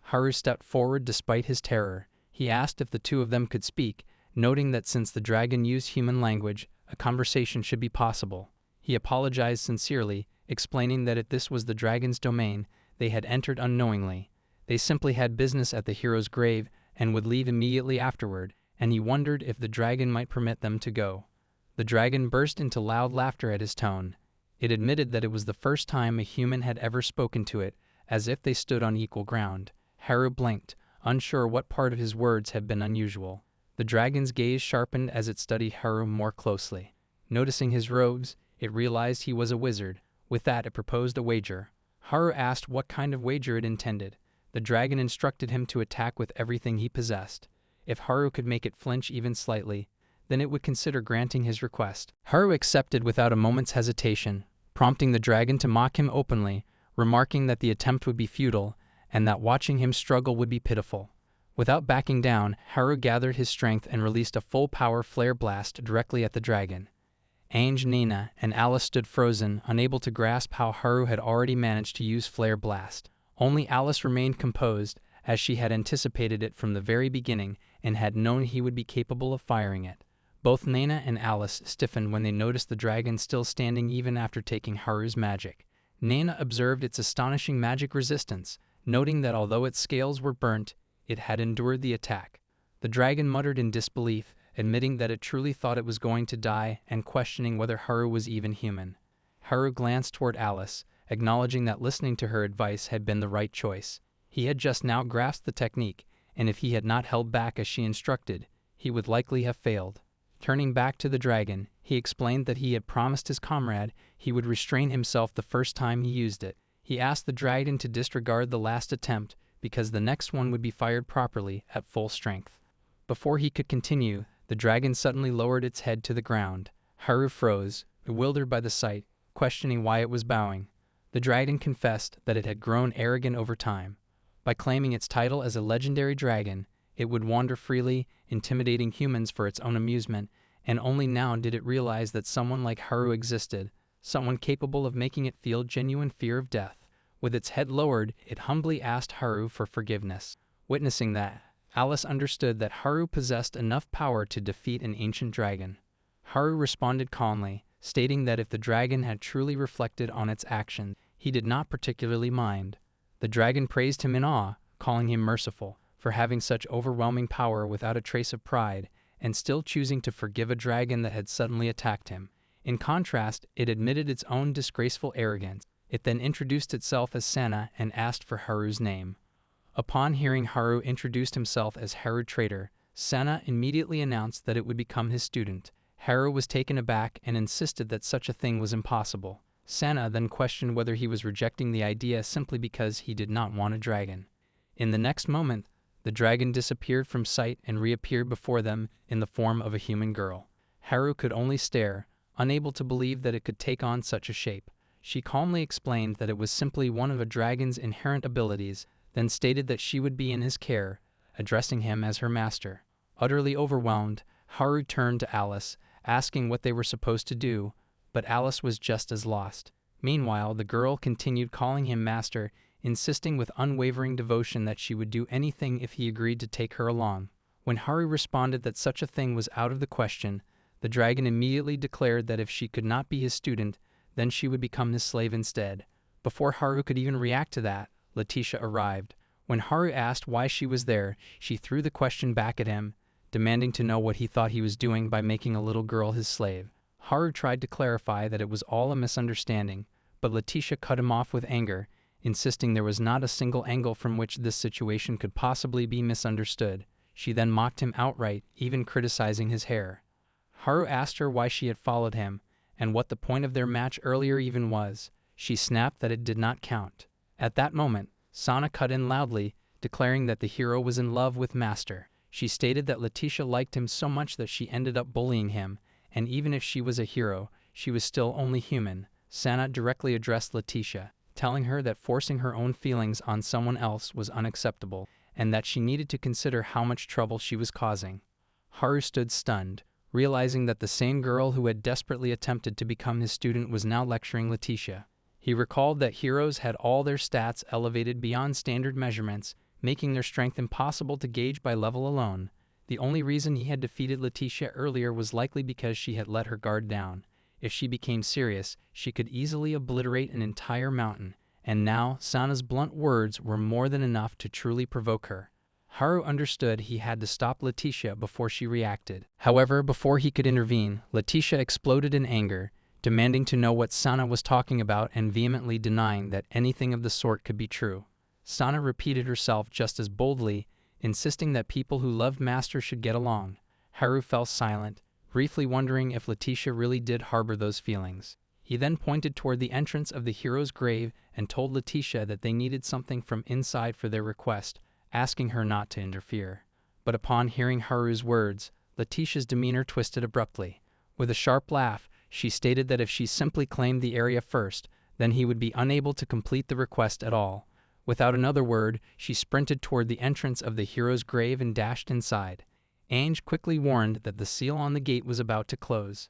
Haru stepped forward despite his terror. He asked if the two of them could speak, noting that since the dragon used human language, a conversation should be possible. He apologized sincerely, explaining that if this was the dragon's domain, they had entered unknowingly. They simply had business at the hero's grave, and would leave immediately afterward, and he wondered if the dragon might permit them to go. The dragon burst into loud laughter at his tone. It admitted that it was the first time a human had ever spoken to it, as if they stood on equal ground. Haru blinked, unsure what part of his words had been unusual. The dragon's gaze sharpened as it studied Haru more closely. Noticing his robes, it realized he was a wizard. With that, it proposed a wager. Haru asked what kind of wager it intended. The dragon instructed him to attack with everything he possessed. If Haru could make it flinch even slightly, then it would consider granting his request. Haru accepted without a moment's hesitation, prompting the dragon to mock him openly, remarking that the attempt would be futile, and that watching him struggle would be pitiful. Without backing down, Haru gathered his strength and released a full-power flare blast directly at the dragon. Ange, Nina, and Alice stood frozen, unable to grasp how Haru had already managed to use flare blast. Only Alice remained composed, as she had anticipated it from the very beginning and had known he would be capable of firing it. Both Nina and Alice stiffened when they noticed the dragon still standing even after taking Haru's magic. Nina observed its astonishing magic resistance, noting that although its scales were burnt, it had endured the attack. The dragon muttered in disbelief, admitting that it truly thought it was going to die and questioning whether Haru was even human. Haru glanced toward Alice, acknowledging that listening to her advice had been the right choice. He had just now grasped the technique, and if he had not held back as she instructed, he would likely have failed. Turning back to the dragon, he explained that he had promised his comrade he would restrain himself the first time he used it. He asked the dragon to disregard the last attempt because the next one would be fired properly at full strength. Before he could continue, the dragon suddenly lowered its head to the ground. Haru froze, bewildered by the sight, questioning why it was bowing. The dragon confessed that it had grown arrogant over time. By claiming its title as a legendary dragon, it would wander freely, intimidating humans for its own amusement, and only now did it realize that someone like Haru existed, someone capable of making it feel genuine fear of death. With its head lowered, it humbly asked Haru for forgiveness. Witnessing that, Alice understood that Haru possessed enough power to defeat an ancient dragon. Haru responded calmly, stating that if the dragon had truly reflected on its actions, he did not particularly mind. The dragon praised him in awe, calling him merciful for having such overwhelming power without a trace of pride, and still choosing to forgive a dragon that had suddenly attacked him. In contrast, it admitted its own disgraceful arrogance. It then introduced itself as Sana and asked for Haru's name. Upon hearing Haru introduced himself as Haru Traitor, Sana immediately announced that it would become his student. Haru was taken aback and insisted that such a thing was impossible. Sana then questioned whether he was rejecting the idea simply because he did not want a dragon. In the next moment, the dragon disappeared from sight and reappeared before them in the form of a human girl. Haru could only stare, unable to believe that it could take on such a shape. She calmly explained that it was simply one of a dragon's inherent abilities, then stated that she would be in his care, addressing him as her master. Utterly overwhelmed, Haru turned to Alice, asking what they were supposed to do, but Alice was just as lost. Meanwhile, the girl continued calling him master, insisting with unwavering devotion that she would do anything if he agreed to take her along. When Haru responded that such a thing was out of the question, the dragon immediately declared that if she could not be his student, then she would become his slave instead. Before Haru could even react to that, Leticia arrived. When Haru asked why she was there, she threw the question back at him, demanding to know what he thought he was doing by making a little girl his slave. Haru tried to clarify that it was all a misunderstanding, but Leticia cut him off with anger, insisting there was not a single angle from which this situation could possibly be misunderstood. She then mocked him outright, even criticizing his hair. Haru asked her why she had followed him, and what the point of their match earlier even was. She snapped that it did not count. At that moment, Sana cut in loudly, declaring that the hero was in love with Master. She stated that Leticia liked him so much that she ended up bullying him, and even if she was a hero, she was still only human. Sana directly addressed Leticia, telling her that forcing her own feelings on someone else was unacceptable, and that she needed to consider how much trouble she was causing. Haru stood stunned, realizing that the same girl who had desperately attempted to become his student was now lecturing Leticia. He recalled that heroes had all their stats elevated beyond standard measurements, making their strength impossible to gauge by level alone. The only reason he had defeated Leticia earlier was likely because she had let her guard down. If she became serious, she could easily obliterate an entire mountain, and now Sana's blunt words were more than enough to truly provoke her. Haru understood he had to stop Leticia before she reacted. However, before he could intervene, Leticia exploded in anger, demanding to know what Sana was talking about and vehemently denying that anything of the sort could be true. Sana repeated herself just as boldly, insisting that people who loved Master should get along. Haru fell silent, briefly wondering if Leticia really did harbor those feelings. He then pointed toward the entrance of the hero's grave and told Leticia that they needed something from inside for their request, asking her not to interfere. But upon hearing Haru's words, Leticia's demeanor twisted abruptly. With a sharp laugh, she stated that if she simply claimed the area first, then he would be unable to complete the request at all. Without another word, she sprinted toward the entrance of the hero's grave and dashed inside. Ange quickly warned that the seal on the gate was about to close.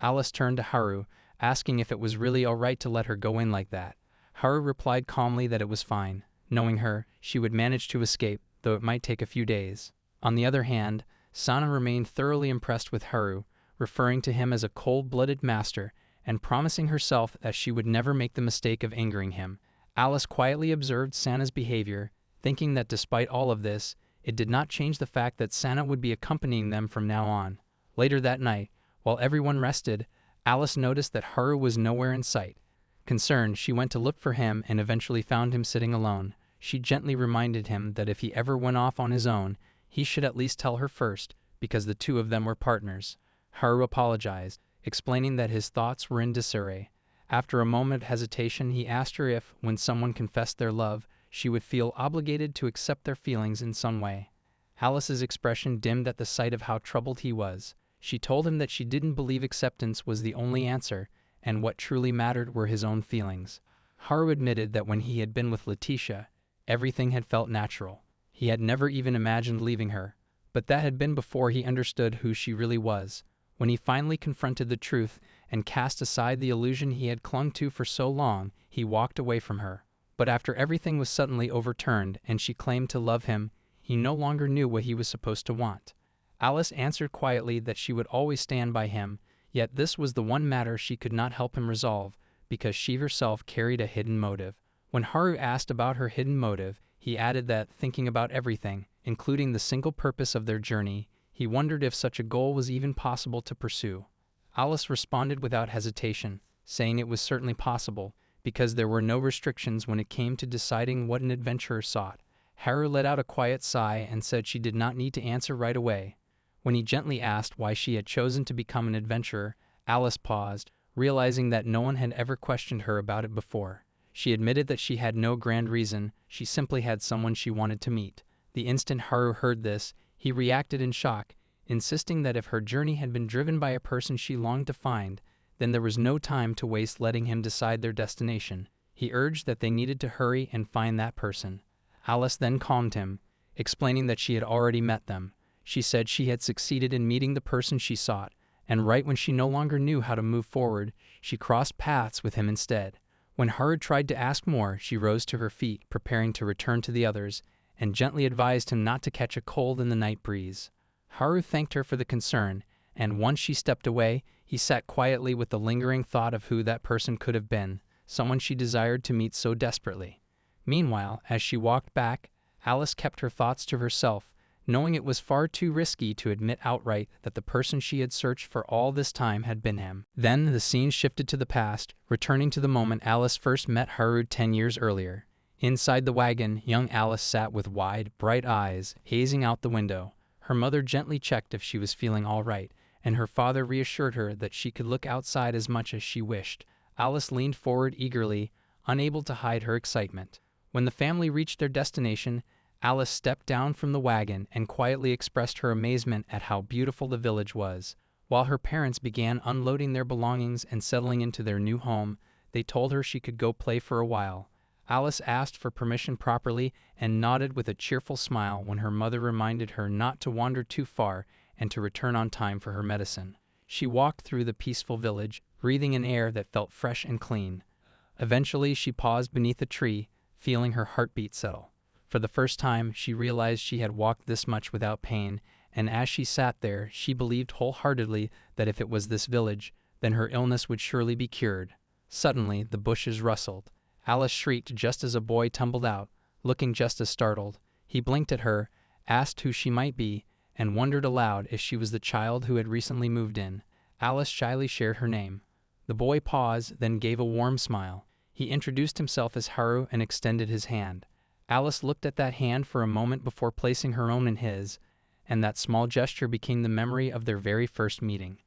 Alice turned to Haru, asking if it was really alright to let her go in like that. Haru replied calmly that it was fine. Knowing her, she would manage to escape, though it might take a few days. On the other hand, Sana remained thoroughly impressed with Haru, referring to him as a cold-blooded master, and promising herself that she would never make the mistake of angering him. Alice quietly observed Sana's behavior, thinking that despite all of this, it did not change the fact that Sana would be accompanying them from now on. Later that night, while everyone rested, Alice noticed that Haru was nowhere in sight. Concerned, she went to look for him and eventually found him sitting alone. She gently reminded him that if he ever went off on his own, he should at least tell her first, because the two of them were partners. Haru apologized, explaining that his thoughts were in disarray. After a moment of hesitation, he asked her if, when someone confessed their love, she would feel obligated to accept their feelings in some way. Alice's expression dimmed at the sight of how troubled he was. She told him that she didn't believe acceptance was the only answer, and what truly mattered were his own feelings. Haru admitted that when he had been with Leticia, everything had felt natural. He had never even imagined leaving her, but that had been before he understood who she really was. When he finally confronted the truth and cast aside the illusion he had clung to for so long, he walked away from her. But after everything was suddenly overturned and she claimed to love him, he no longer knew what he was supposed to want. Alice answered quietly that she would always stand by him, yet this was the one matter she could not help him resolve, because she herself carried a hidden motive. When Haru asked about her hidden motive, he added that, thinking about everything, including the single purpose of their journey, he wondered if such a goal was even possible to pursue. Alice responded without hesitation, saying it was certainly possible, because there were no restrictions when it came to deciding what an adventurer sought. Haru let out a quiet sigh and said she did not need to answer right away. When he gently asked why she had chosen to become an adventurer, Alice paused, realizing that no one had ever questioned her about it before. She admitted that she had no grand reason, she simply had someone she wanted to meet. The instant Haru heard this, he reacted in shock, insisting that if her journey had been driven by a person she longed to find, then there was no time to waste letting him decide their destination. He urged that they needed to hurry and find that person. Alice then calmed him, explaining that she had already met them. She said she had succeeded in meeting the person she sought, and right when she no longer knew how to move forward, she crossed paths with him instead. When Haru tried to ask more, she rose to her feet, preparing to return to the others, and gently advised him not to catch a cold in the night breeze. Haru thanked her for the concern, and once she stepped away, he sat quietly with the lingering thought of who that person could have been, someone she desired to meet so desperately. Meanwhile, as she walked back, Alice kept her thoughts to herself, knowing it was far too risky to admit outright that the person she had searched for all this time had been him. Then the scene shifted to the past, returning to the moment Alice first met Haru 10 years earlier. Inside the wagon, young Alice sat with wide, bright eyes, gazing out the window. Her mother gently checked if she was feeling all right, and her father reassured her that she could look outside as much as she wished. Alice leaned forward eagerly, unable to hide her excitement. When the family reached their destination, Alice stepped down from the wagon and quietly expressed her amazement at how beautiful the village was. While her parents began unloading their belongings and settling into their new home, they told her she could go play for a while. Alice asked for permission properly and nodded with a cheerful smile when her mother reminded her not to wander too far and to return on time for her medicine. She walked through the peaceful village, breathing an air that felt fresh and clean. Eventually, she paused beneath a tree, feeling her heartbeat settle. For the first time, she realized she had walked this much without pain, and as she sat there, she believed wholeheartedly that if it was this village, then her illness would surely be cured. Suddenly, the bushes rustled. Alice shrieked just as a boy tumbled out, looking just as startled. He blinked at her, asked who she might be, and wondered aloud if she was the child who had recently moved in. Alice shyly shared her name. The boy paused, then gave a warm smile. He introduced himself as Haru and extended his hand. Alice looked at that hand for a moment before placing her own in his, and that small gesture became the memory of their very first meeting.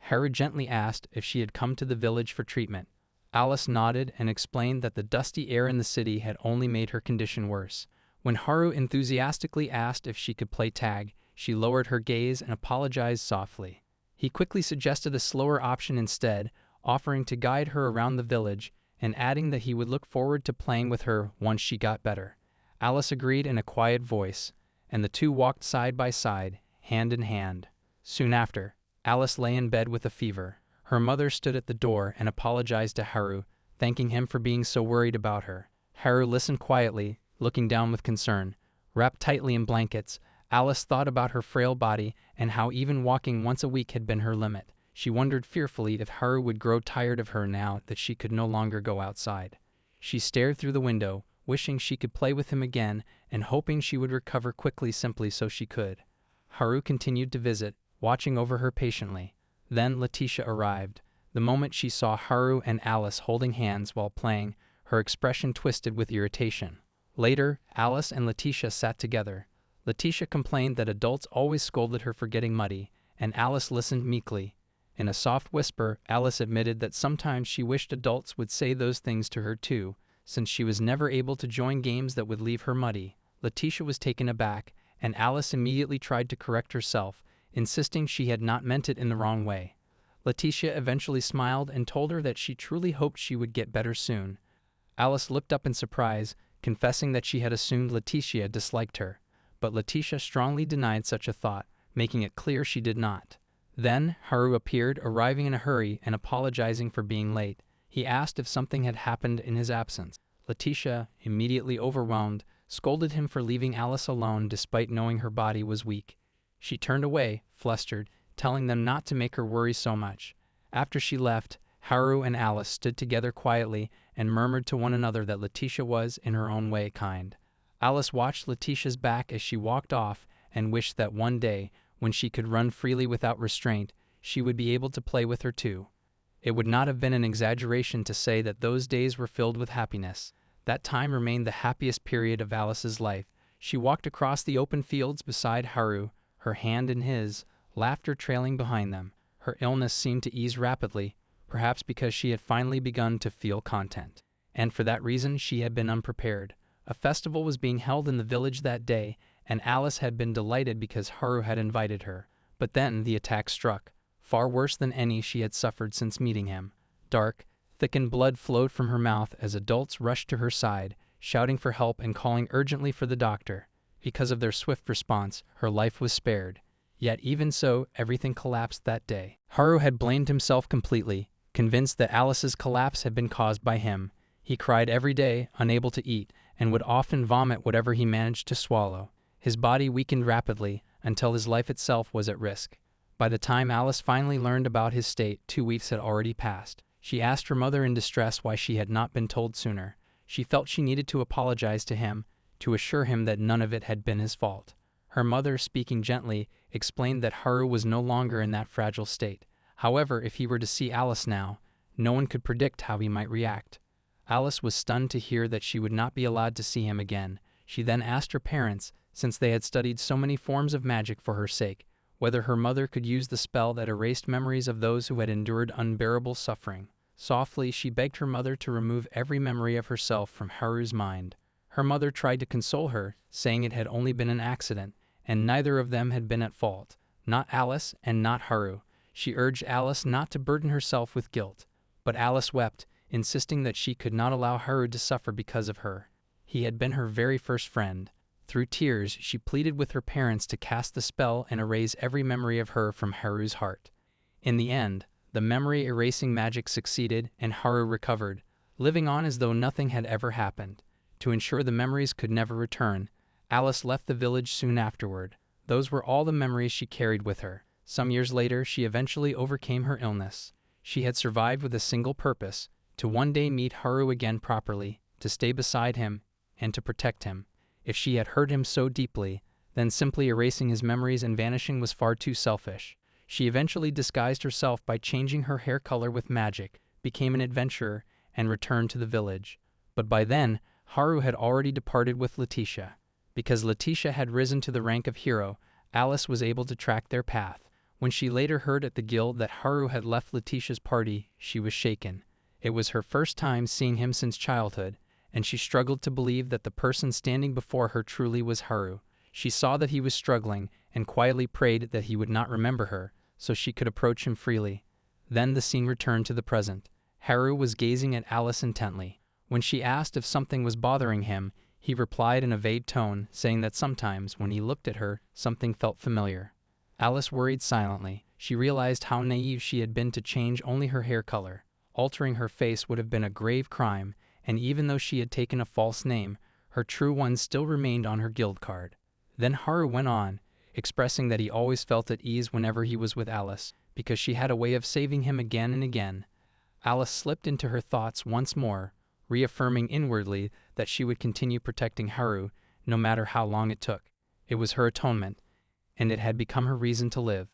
Haru gently asked if she had come to the village for treatment. Alice nodded and explained that the dusty air in the city had only made her condition worse. When Haru enthusiastically asked if she could play tag, she lowered her gaze and apologized softly. He quickly suggested a slower option instead, offering to guide her around the village and adding that he would look forward to playing with her once she got better. Alice agreed in a quiet voice, and the two walked side by side, hand in hand. Soon after, Alice lay in bed with a fever. Her mother stood at the door and apologized to Haru, thanking him for being so worried about her. Haru listened quietly, looking down with concern. Wrapped tightly in blankets, Alice thought about her frail body and how even walking once a week had been her limit. She wondered fearfully if Haru would grow tired of her now that she could no longer go outside. She stared through the window, wishing she could play with him again and hoping she would recover quickly simply so she could. Haru continued to visit, watching over her patiently. Then Leticia arrived. The moment she saw Haru and Alice holding hands while playing, her expression twisted with irritation. Later, Alice and Leticia sat together. Leticia complained that adults always scolded her for getting muddy, and Alice listened meekly. In a soft whisper, Alice admitted that sometimes she wished adults would say those things to her too, since she was never able to join games that would leave her muddy. Leticia was taken aback, and Alice immediately tried to correct herself, insisting she had not meant it in the wrong way. Leticia eventually smiled and told her that she truly hoped she would get better soon. Alice looked up in surprise, confessing that she had assumed Leticia disliked her, but Leticia strongly denied such a thought, making it clear she did not. Then Haru appeared, arriving in a hurry and apologizing for being late. He asked if something had happened in his absence. Leticia, immediately overwhelmed, scolded him for leaving Alice alone despite knowing her body was weak. She turned away, flustered, telling them not to make her worry so much. After she left, Haru and Alice stood together quietly and murmured to one another that Leticia was, in her own way, kind. Alice watched Leticia's back as she walked off and wished that one day, when she could run freely without restraint, she would be able to play with her too. It would not have been an exaggeration to say that those days were filled with happiness. That time remained the happiest period of Alice's life. She walked across the open fields beside Haru, her hand in his, laughter trailing behind them. Her illness seemed to ease rapidly, perhaps because she had finally begun to feel content. And for that reason she had been unprepared. A festival was being held in the village that day, and Alice had been delighted because Haru had invited her. But then the attack struck, far worse than any she had suffered since meeting him. Dark, thickened blood flowed from her mouth as adults rushed to her side, shouting for help and calling urgently for the doctor. Because of their swift response, her life was spared. Yet even so, everything collapsed that day. Haru had blamed himself completely, convinced that Alice's collapse had been caused by him. He cried every day, unable to eat, and would often vomit whatever he managed to swallow. His body weakened rapidly until his life itself was at risk. By the time Alice finally learned about his state, 2 weeks had already passed. She asked her mother in distress why she had not been told sooner. She felt she needed to apologize to him, to assure him that none of it had been his fault. Her mother, speaking gently, explained that Haru was no longer in that fragile state. However, if he were to see Alice now, no one could predict how he might react. Alice was stunned to hear that she would not be allowed to see him again. She then asked her parents, since they had studied so many forms of magic for her sake, whether her mother could use the spell that erased memories of those who had endured unbearable suffering. Softly, she begged her mother to remove every memory of herself from Haru's mind. Her mother tried to console her, saying it had only been an accident, and neither of them had been at fault, not Alice and not Haru. She urged Alice not to burden herself with guilt, but Alice wept, insisting that she could not allow Haru to suffer because of her. He had been her very first friend. Through tears, she pleaded with her parents to cast the spell and erase every memory of her from Haru's heart. In the end, the memory-erasing magic succeeded and Haru recovered, living on as though nothing had ever happened. To ensure the memories could never return, Alice left the village soon afterward. Those were all the memories she carried with her. Some years later, she eventually overcame her illness. She had survived with a single purpose: to one day meet Haru again properly, to stay beside him, and to protect him. If she had hurt him so deeply, then simply erasing his memories and vanishing was far too selfish. She eventually disguised herself by changing her hair color with magic, became an adventurer, and returned to the village. But by then, Haru had already departed with Leticia. Because Leticia had risen to the rank of hero, Alice was able to track their path. When she later heard at the guild that Haru had left Leticia's party, she was shaken. It was her first time seeing him since childhood, and she struggled to believe that the person standing before her truly was Haru. She saw that he was struggling, and quietly prayed that he would not remember her, so she could approach him freely. Then the scene returned to the present. Haru was gazing at Alice intently. When she asked if something was bothering him, he replied in a vague tone, saying that sometimes, when he looked at her, something felt familiar. Alice worried silently. She realized how naive she had been to change only her hair color. Altering her face would have been a grave crime, and even though she had taken a false name, her true one still remained on her guild card. Then Haru went on, expressing that he always felt at ease whenever he was with Alice, because she had a way of saving him again and again. Alice slipped into her thoughts once more, reaffirming inwardly that she would continue protecting Haru, no matter how long it took. It was her atonement, and it had become her reason to live.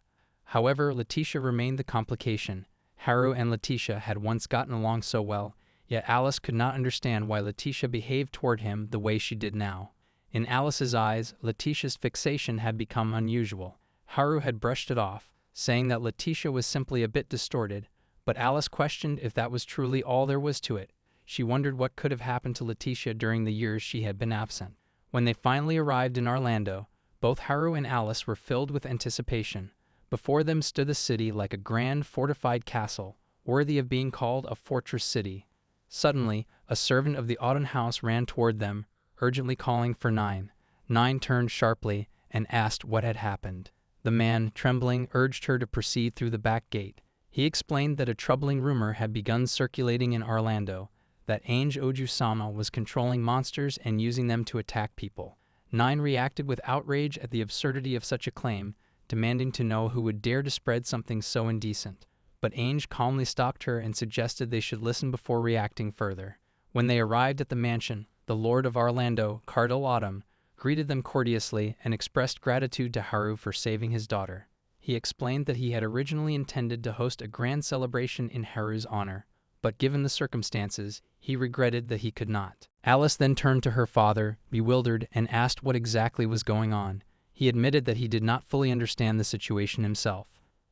However, Leticia remained the complication. Haru and Leticia had once gotten along so well, yet Alice could not understand why Leticia behaved toward him the way she did now. In Alice's eyes, Leticia's fixation had become unusual. Haru had brushed it off, saying that Leticia was simply a bit distorted, but Alice questioned if that was truly all there was to it. She wondered what could have happened to Leticia during the years she had been absent. When they finally arrived in Orlando, both Haru and Alice were filled with anticipation. Before them stood the city like a grand fortified castle, worthy of being called a fortress city. Suddenly, a servant of the Auden house ran toward them, urgently calling for Nine. Nine turned sharply and asked what had happened. The man, trembling, urged her to proceed through the back gate. He explained that a troubling rumor had begun circulating in Orlando, that Ainge Oju-sama was controlling monsters and using them to attack people. Nine reacted with outrage at the absurdity of such a claim, demanding to know who would dare to spread something so indecent. But Ainge calmly stopped her and suggested they should listen before reacting further. When they arrived at the mansion, the Lord of Orlando, Cardinal Autumn, greeted them courteously and expressed gratitude to Haru for saving his daughter. He explained that he had originally intended to host a grand celebration in Haru's honor, but given the circumstances, he regretted that he could not. Alice then turned to her father, bewildered, and asked what exactly was going on. He admitted that he did not fully understand the situation himself.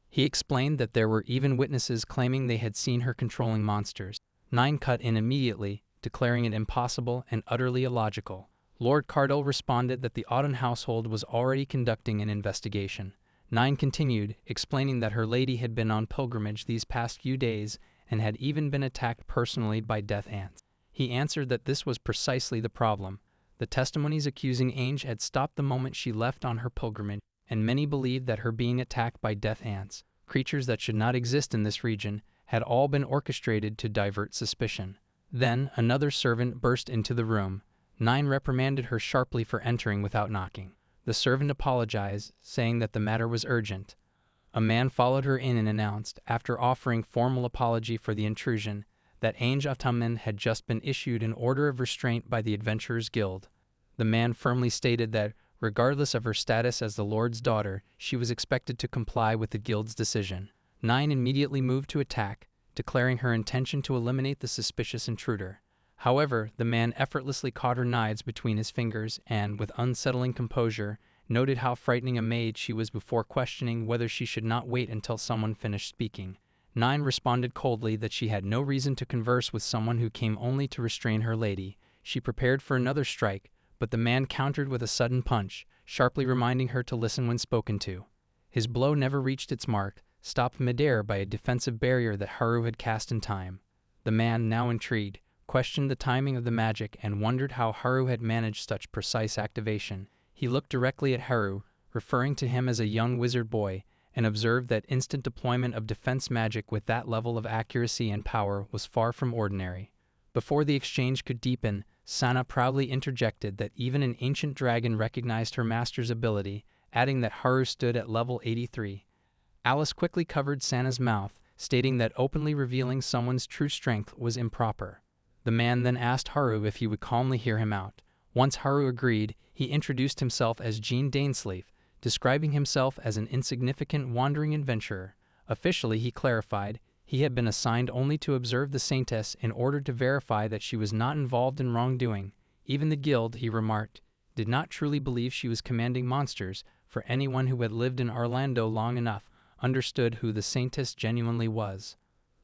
He explained that there were even witnesses claiming they had seen her controlling monsters. Nine cut in immediately, declaring it impossible and utterly illogical. Lord Cardinal responded that the Auden household was already conducting an investigation. Nine continued, explaining that her lady had been on pilgrimage these past few days and had even been attacked personally by death ants. He answered that this was precisely the problem. The testimonies accusing Ainge had stopped the moment she left on her pilgrimage, and many believed that her being attacked by death ants, creatures that should not exist in this region, had all been orchestrated to divert suspicion. Then another servant burst into the room. Nine reprimanded her sharply for entering without knocking. The servant apologized, saying that the matter was urgent. A man followed her in and announced, after offering formal apology for the intrusion, that Ainge Ataman had just been issued an order of restraint by the Adventurers Guild. The man firmly stated that, regardless of her status as the Lord's daughter, she was expected to comply with the Guild's decision. Nine immediately moved to attack, declaring her intention to eliminate the suspicious intruder. However, the man effortlessly caught her knives between his fingers and, with unsettling composure, noted how frightening a maid she was before questioning whether she should not wait until someone finished speaking. Nine responded coldly that she had no reason to converse with someone who came only to restrain her lady. She prepared for another strike, but the man countered with a sudden punch, sharply reminding her to listen when spoken to. His blow never reached its mark, stopped midair by a defensive barrier that Haru had cast in time. The man, now intrigued, questioned the timing of the magic and wondered how Haru had managed such precise activation. He looked directly at Haru, referring to him as a young wizard boy, and observed that instant deployment of defense magic with that level of accuracy and power was far from ordinary. Before the exchange could deepen, Sana proudly interjected that even an ancient dragon recognized her master's ability, adding that Haru stood at level 83. Alice quickly covered Sana's mouth, stating that openly revealing someone's true strength was improper. The man then asked Haru if he would calmly hear him out. Once Haru agreed, He introduced himself as Jean Dainsleif, describing himself as an insignificant wandering adventurer. Officially, he clarified, he had been assigned only to observe the Saintess in order to verify that she was not involved in wrongdoing. Even the guild, he remarked, did not truly believe she was commanding monsters, for anyone who had lived in Orlando long enough understood who the Saintess genuinely was.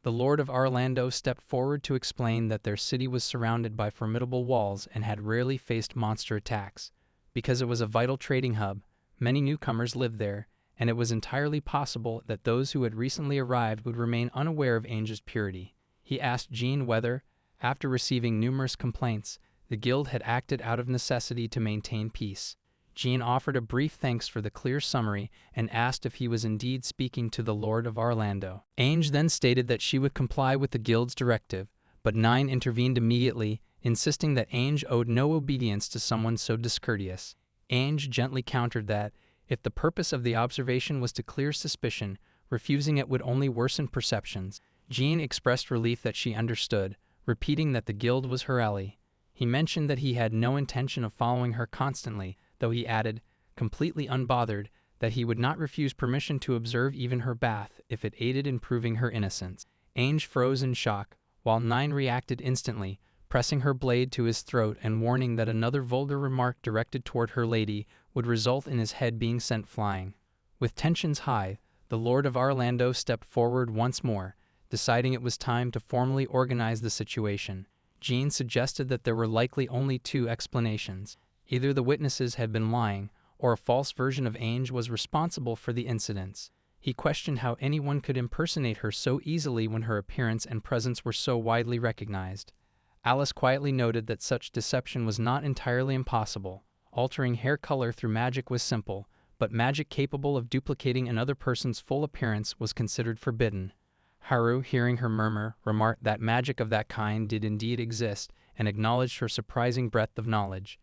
The Lord of Orlando stepped forward to explain that their city was surrounded by formidable walls and had rarely faced monster attacks. Because it was a vital trading hub, many newcomers lived there, and it was entirely possible that those who had recently arrived would remain unaware of Ainge's purity. He asked Jean whether, after receiving numerous complaints, the guild had acted out of necessity to maintain peace. Jean offered a brief thanks for the clear summary and asked if he was indeed speaking to the Lord of Orlando. Ainge then stated that she would comply with the guild's directive, but Nine intervened immediately, insisting that Ainge owed no obedience to someone so discourteous. Ainge gently countered that, if the purpose of the observation was to clear suspicion, refusing it would only worsen perceptions. Jean expressed relief that she understood, repeating that the guild was her ally. He mentioned that he had no intention of following her constantly, though he added, completely unbothered, that he would not refuse permission to observe even her bath if it aided in proving her innocence. Ainge froze in shock, while Nine reacted instantly, pressing her blade to his throat and warning that another vulgar remark directed toward her lady would result in his head being sent flying. With tensions high, the Lord of Orlando stepped forward once more, deciding it was time to formally organize the situation. Jean suggested that there were likely only two explanations. Either the witnesses had been lying, or a false version of Ainge was responsible for the incidents. He questioned how anyone could impersonate her so easily when her appearance and presence were so widely recognized. Alice quietly noted that such deception was not entirely impossible. Altering hair color through magic was simple, but magic capable of duplicating another person's full appearance was considered forbidden. Haru, hearing her murmur, remarked that magic of that kind did indeed exist and acknowledged her surprising breadth of knowledge.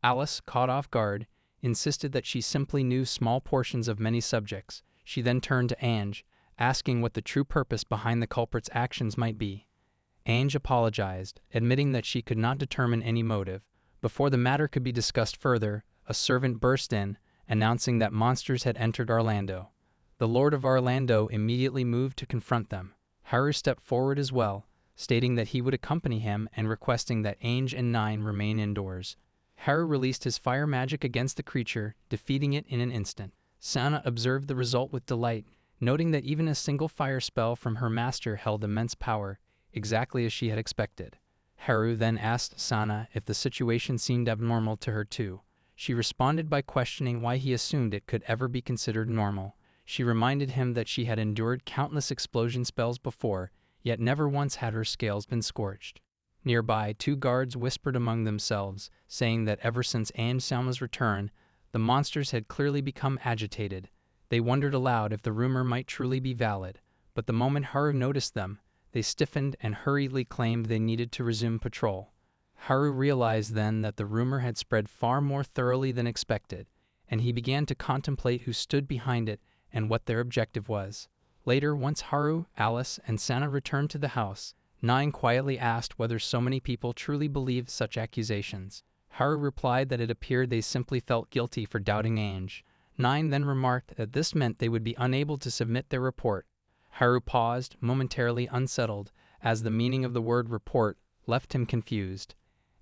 Alice, caught off guard, insisted that she simply knew small portions of many subjects. She then turned to Ainge, asking what the true purpose behind the culprit's actions might be. Ainge apologized, admitting that she could not determine any motive. Before the matter could be discussed further, a servant burst in, announcing that monsters had entered Orlando. The Lord of Orlando immediately moved to confront them. Haru stepped forward as well, stating that he would accompany him and requesting that Ainge and Nine remain indoors. Haru released his fire magic against the creature, defeating it in an instant. Sana observed the result with delight, noting that even a single fire spell from her master held immense power, exactly as she had expected. Haru then asked Sana if the situation seemed abnormal to her too. She responded by questioning why he assumed it could ever be considered normal. She reminded him that she had endured countless explosion spells before, yet never once had her scales been scorched. Nearby, two guards whispered among themselves, saying that ever since Ainge-sama's return, the monsters had clearly become agitated. They wondered aloud if the rumor might truly be valid, but the moment Haru noticed them, they stiffened and hurriedly claimed they needed to resume patrol. Haru realized then that the rumor had spread far more thoroughly than expected, and he began to contemplate who stood behind it and what their objective was. Later, once Haru, Alice, and Sana returned to the house, Nine quietly asked whether so many people truly believed such accusations. Haru replied that it appeared they simply felt guilty for doubting Ainge. Nine then remarked that this meant they would be unable to submit their report. Haru paused, momentarily unsettled, as the meaning of the word report left him confused.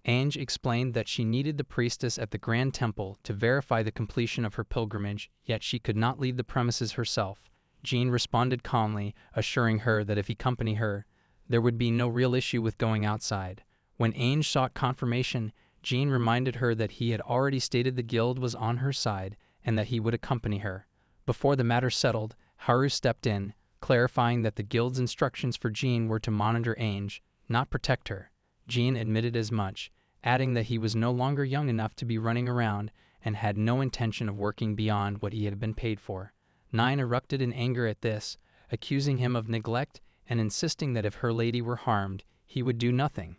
Ainge explained that she needed the priestess at the Grand Temple to verify the completion of her pilgrimage, yet she could not leave the premises herself. Jean responded calmly, assuring her that if he accompanied her, there would be no real issue with going outside. When Ainge sought confirmation, Jean reminded her that he had already stated the guild was on her side and that he would accompany her. Before the matter settled, Haru stepped in, clarifying that the guild's instructions for Jean were to monitor Ainge, not protect her. Jean admitted as much, adding that he was no longer young enough to be running around and had no intention of working beyond what he had been paid for. Nine erupted in anger at this, accusing him of neglect and insisting that if her lady were harmed, he would do nothing.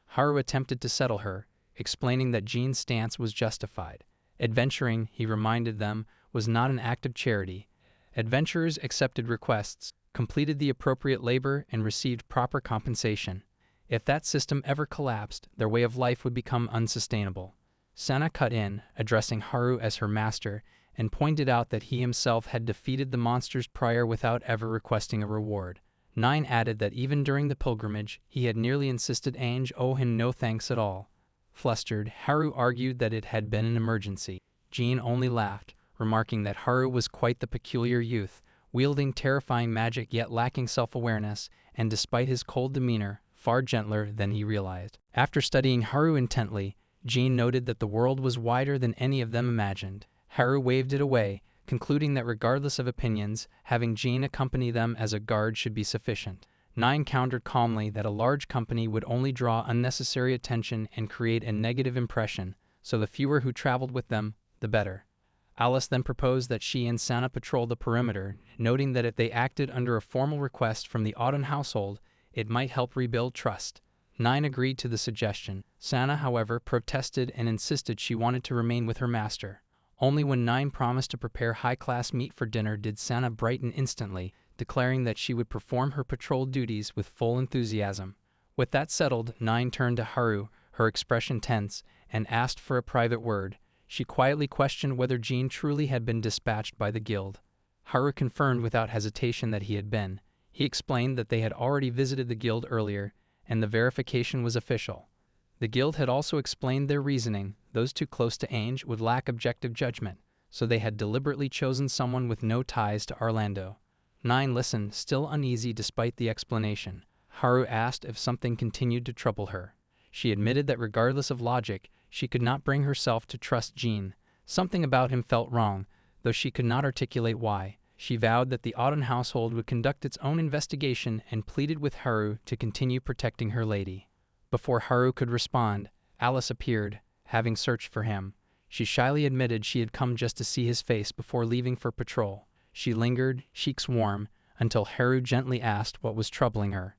Haru attempted to settle her, explaining that Jean's stance was justified. Adventuring, he reminded them, was not an act of charity. Adventurers accepted requests, completed the appropriate labor, and received proper compensation. If that system ever collapsed, their way of life would become unsustainable. Sana cut in, addressing Haru as her master, and pointed out that he himself had defeated the monsters prior without ever requesting a reward. 9 added that even during the pilgrimage, he had nearly insisted Ainge owe him no thanks at all. Flustered, Haru argued that it had been an emergency. Jean only laughed, remarking that Haru was quite the peculiar youth, wielding terrifying magic yet lacking self-awareness, and despite his cold demeanor, far gentler than he realized. After studying Haru intently, Jean noted that the world was wider than any of them imagined. Haru waved it away, concluding that regardless of opinions, having Jean accompany them as a guard should be sufficient. 9 countered calmly that a large company would only draw unnecessary attention and create a negative impression, so the fewer who traveled with them, the better. Alice then proposed that she and Sana patrol the perimeter, noting that if they acted under a formal request from the Auden household, it might help rebuild trust. 9 agreed to the suggestion. Sana, however, protested and insisted she wanted to remain with her master. Only when 9 promised to prepare high-class meat for dinner did Sana brighten instantly, declaring that she would perform her patrol duties with full enthusiasm. With that settled, 9 turned to Haru, her expression tense, and asked for a private word. She quietly questioned whether Jean truly had been dispatched by the guild. Haru confirmed without hesitation that he had been. He explained that they had already visited the guild earlier, and the verification was official. The guild had also explained their reasoning. Those too close to Ainge would lack objective judgment, so they had deliberately chosen someone with no ties to Orlando. 9 listened, still uneasy despite the explanation. Haru asked if something continued to trouble her. She admitted that regardless of logic, she could not bring herself to trust Jean. Something about him felt wrong, though she could not articulate why. She vowed that the Auden household would conduct its own investigation and pleaded with Haru to continue protecting her lady. Before Haru could respond, Alice appeared, having searched for him. She shyly admitted she had come just to see his face before leaving for patrol. She lingered, cheeks warm, until Haru gently asked what was troubling her.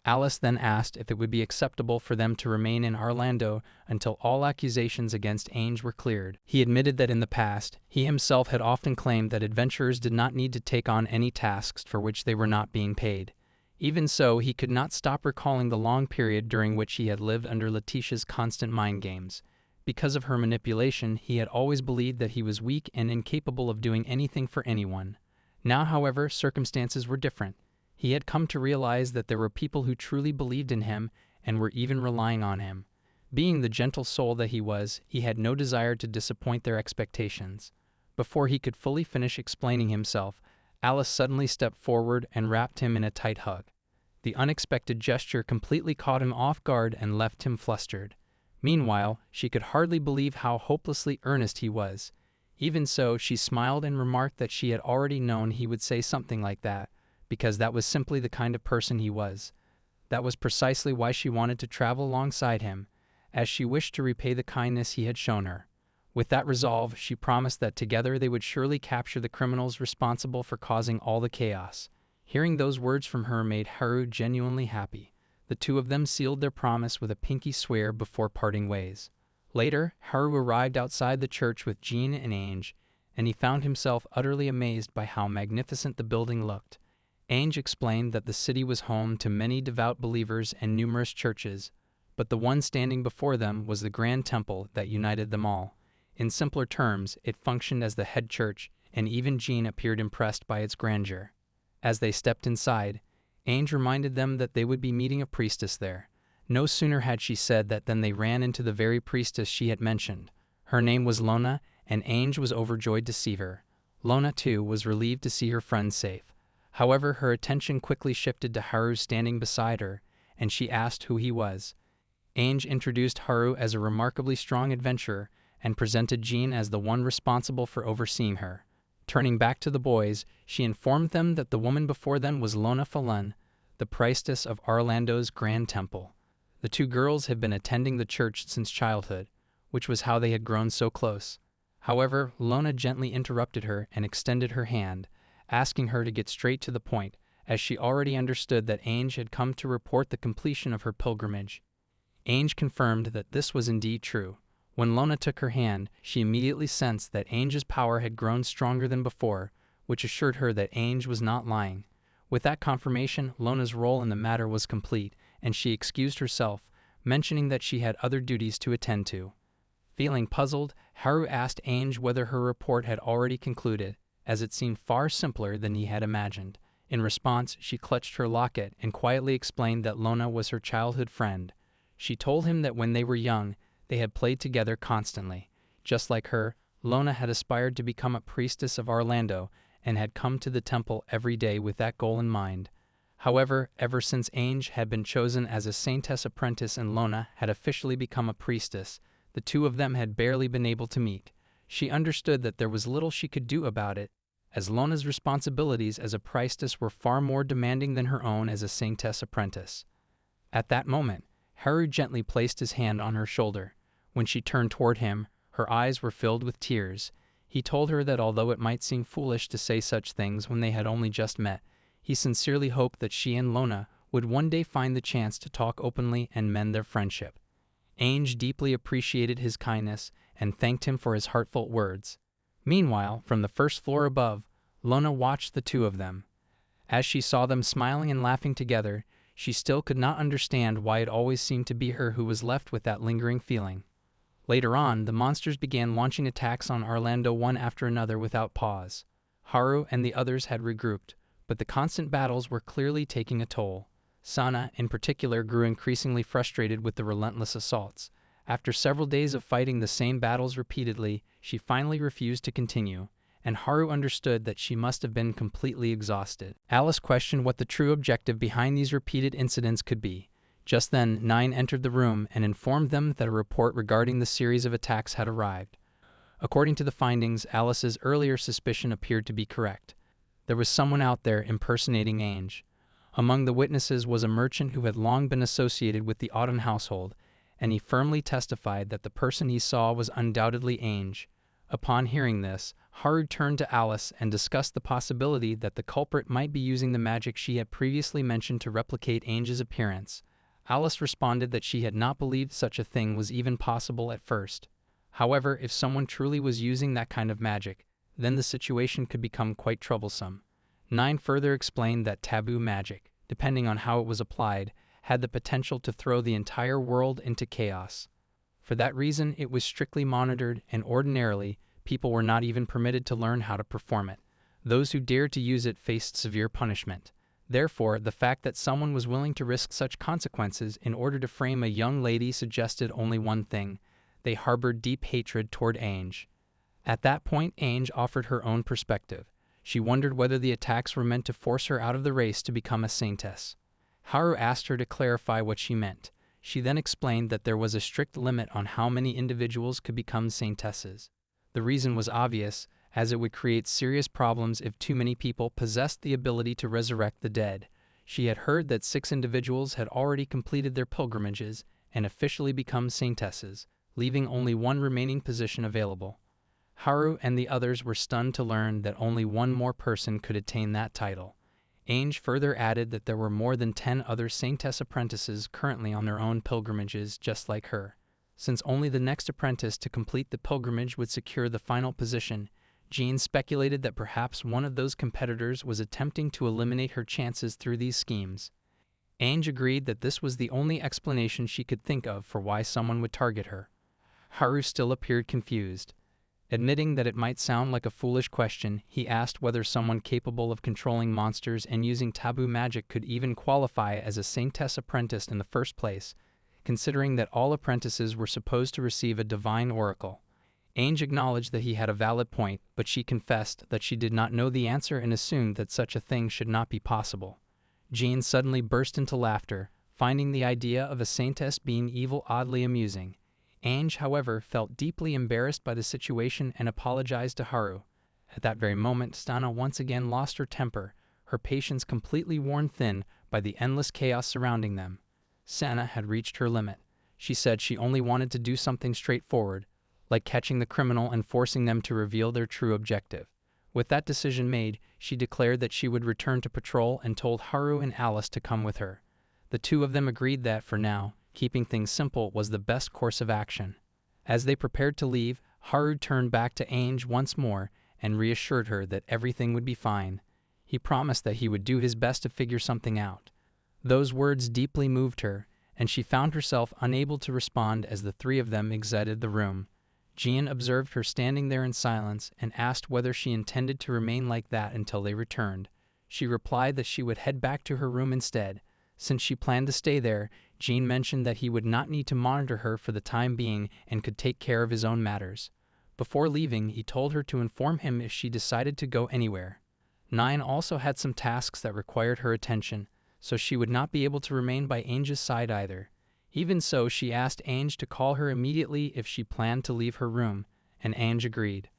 Alice then asked if it would be acceptable for them to remain in Orlando until all accusations against Ainge were cleared. He admitted that in the past, he himself had often claimed that adventurers did not need to take on any tasks for which they were not being paid. Even so, he could not stop recalling the long period during which he had lived under Leticia's constant mind games. Because of her manipulation, he had always believed that he was weak and incapable of doing anything for anyone. Now, however, circumstances were different. He had come to realize that there were people who truly believed in him and were even relying on him. Being the gentle soul that he was, he had no desire to disappoint their expectations. Before he could fully finish explaining himself, Alice suddenly stepped forward and wrapped him in a tight hug. The unexpected gesture completely caught him off guard and left him flustered. Meanwhile, she could hardly believe how hopelessly earnest he was. Even so, she smiled and remarked that she had already known he would say something like that, because that was simply the kind of person he was. That was precisely why she wanted to travel alongside him, as she wished to repay the kindness he had shown her. With that resolve, she promised that together they would surely capture the criminals responsible for causing all the chaos. Hearing those words from her made Haru genuinely happy. The two of them sealed their promise with a pinky swear before parting ways. Later, Haru arrived outside the church with Jean and Ainge, and he found himself utterly amazed by how magnificent the building looked. Ainge explained that the city was home to many devout believers and numerous churches, but the one standing before them was the grand temple that united them all. In simpler terms, it functioned as the head church, and even Jean appeared impressed by its grandeur. As they stepped inside, Ainge reminded them that they would be meeting a priestess there. No sooner had she said that than they ran into the very priestess she had mentioned. Her name was Lona, and Ainge was overjoyed to see her. Lona, too, was relieved to see her friend safe. However, her attention quickly shifted to Haru standing beside her, and she asked who he was. Ainge introduced Haru as a remarkably strong adventurer and presented Jean as the one responsible for overseeing her. Turning back to the boys, she informed them that the woman before them was Lona Falun, the priestess of Orlando's Grand Temple. The two girls had been attending the church since childhood, which was how they had grown so close. However, Lona gently interrupted her and extended her hand, asking her to get straight to the point, as she already understood that Ainge had come to report the completion of her pilgrimage. Ainge confirmed that this was indeed true. When Lona took her hand, she immediately sensed that Ainge's power had grown stronger than before, which assured her that Ainge was not lying. With that confirmation, Lona's role in the matter was complete, and she excused herself, mentioning that she had other duties to attend to. Feeling puzzled, Haru asked Ainge whether her report had already concluded, as it seemed far simpler than he had imagined. In response, she clutched her locket and quietly explained that Lona was her childhood friend. She told him that when they were young, they had played together constantly. Just like her, Lona had aspired to become a priestess of Orlando and had come to the temple every day with that goal in mind. However, ever since Ainge had been chosen as a saintess apprentice and Lona had officially become a priestess, the two of them had barely been able to meet. She understood that there was little she could do about it, as Lona's responsibilities as a priestess were far more demanding than her own as a saintess apprentice. At that moment, Haru gently placed his hand on her shoulder. When she turned toward him, her eyes were filled with tears. He told her that although it might seem foolish to say such things when they had only just met, he sincerely hoped that she and Lona would one day find the chance to talk openly and mend their friendship. Ainge deeply appreciated his kindness and thanked him for his heartfelt words. Meanwhile, from the first floor above, Lona watched the two of them. As she saw them smiling and laughing together, she still could not understand why it always seemed to be her who was left with that lingering feeling. Later on, the monsters began launching attacks on Orlando one after another without pause. Haru and the others had regrouped, but the constant battles were clearly taking a toll. Sana, in particular, grew increasingly frustrated with the relentless assaults. After several days of fighting the same battles repeatedly, she finally refused to continue, and Haru understood that she must have been completely exhausted. Alice questioned what the true objective behind these repeated incidents could be. Just then, Nine entered the room and informed them that a report regarding the series of attacks had arrived. According to the findings, Alice's earlier suspicion appeared to be correct. There was someone out there impersonating Ainge. Among the witnesses was a merchant who had long been associated with the Auden household, and he firmly testified that the person he saw was undoubtedly Ainge. Upon hearing this, Haru turned to Alice and discussed the possibility that the culprit might be using the magic she had previously mentioned to replicate Ainge's appearance. Alice responded that she had not believed such a thing was even possible at first. However, if someone truly was using that kind of magic, then the situation could become quite troublesome. Nine further explained that taboo magic, depending on how it was applied, had the potential to throw the entire world into chaos. For that reason, it was strictly monitored, and ordinarily, people were not even permitted to learn how to perform it. Those who dared to use it faced severe punishment. Therefore, the fact that someone was willing to risk such consequences in order to frame a young lady suggested only one thing: they harbored deep hatred toward Ainge. At that point, Ainge offered her own perspective. She wondered whether the attacks were meant to force her out of the race to become a saintess. Haru asked her to clarify what she meant. She then explained that there was a strict limit on how many individuals could become saintesses. The reason was obvious, as it would create serious problems if too many people possessed the ability to resurrect the dead. She had heard that 6 individuals had already completed their pilgrimages and officially become saintesses, leaving only one remaining position available. Haru and the others were stunned to learn that only one more person could attain that title. Ainge further added that there were more than 10 other saintess apprentices currently on their own pilgrimages just like her. Since only the next apprentice to complete the pilgrimage would secure the final position, Jean speculated that perhaps one of those competitors was attempting to eliminate her chances through these schemes. Ainge agreed that this was the only explanation she could think of for why someone would target her. Haru still appeared confused. Admitting that it might sound like a foolish question, he asked whether someone capable of controlling monsters and using taboo magic could even qualify as a saintess apprentice in the first place, considering that all apprentices were supposed to receive a divine oracle. Ainge acknowledged that he had a valid point, but she confessed that she did not know the answer and assumed that such a thing should not be possible. Jean suddenly burst into laughter, finding the idea of a saintess being evil oddly amusing. Ainge, however, felt deeply embarrassed by the situation and apologized to Haru. At that very moment, Stana once again lost her temper, her patience completely worn thin by the endless chaos surrounding them. Sana had reached her limit. She said she only wanted to do something straightforward, like catching the criminal and forcing them to reveal their true objective. With that decision made, she declared that she would return to patrol and told Haru and Alice to come with her. The two of them agreed that, for now, keeping things simple was the best course of action. As they prepared to leave, Haru turned back to Ainge once more and reassured her that everything would be fine. He promised that he would do his best to figure something out. Those words deeply moved her, and she found herself unable to respond as the three of them exited the room. Jean observed her standing there in silence and asked whether she intended to remain like that until they returned. She replied that she would head back to her room instead. Since she planned to stay there, Jean mentioned that he would not need to monitor her for the time being and could take care of his own matters. Before leaving, he told her to inform him if she decided to go anywhere. Nine also had some tasks that required her attention, so she would not be able to remain by Ange's side either. Even so, she asked Ange to call her immediately if she planned to leave her room, and Ange agreed.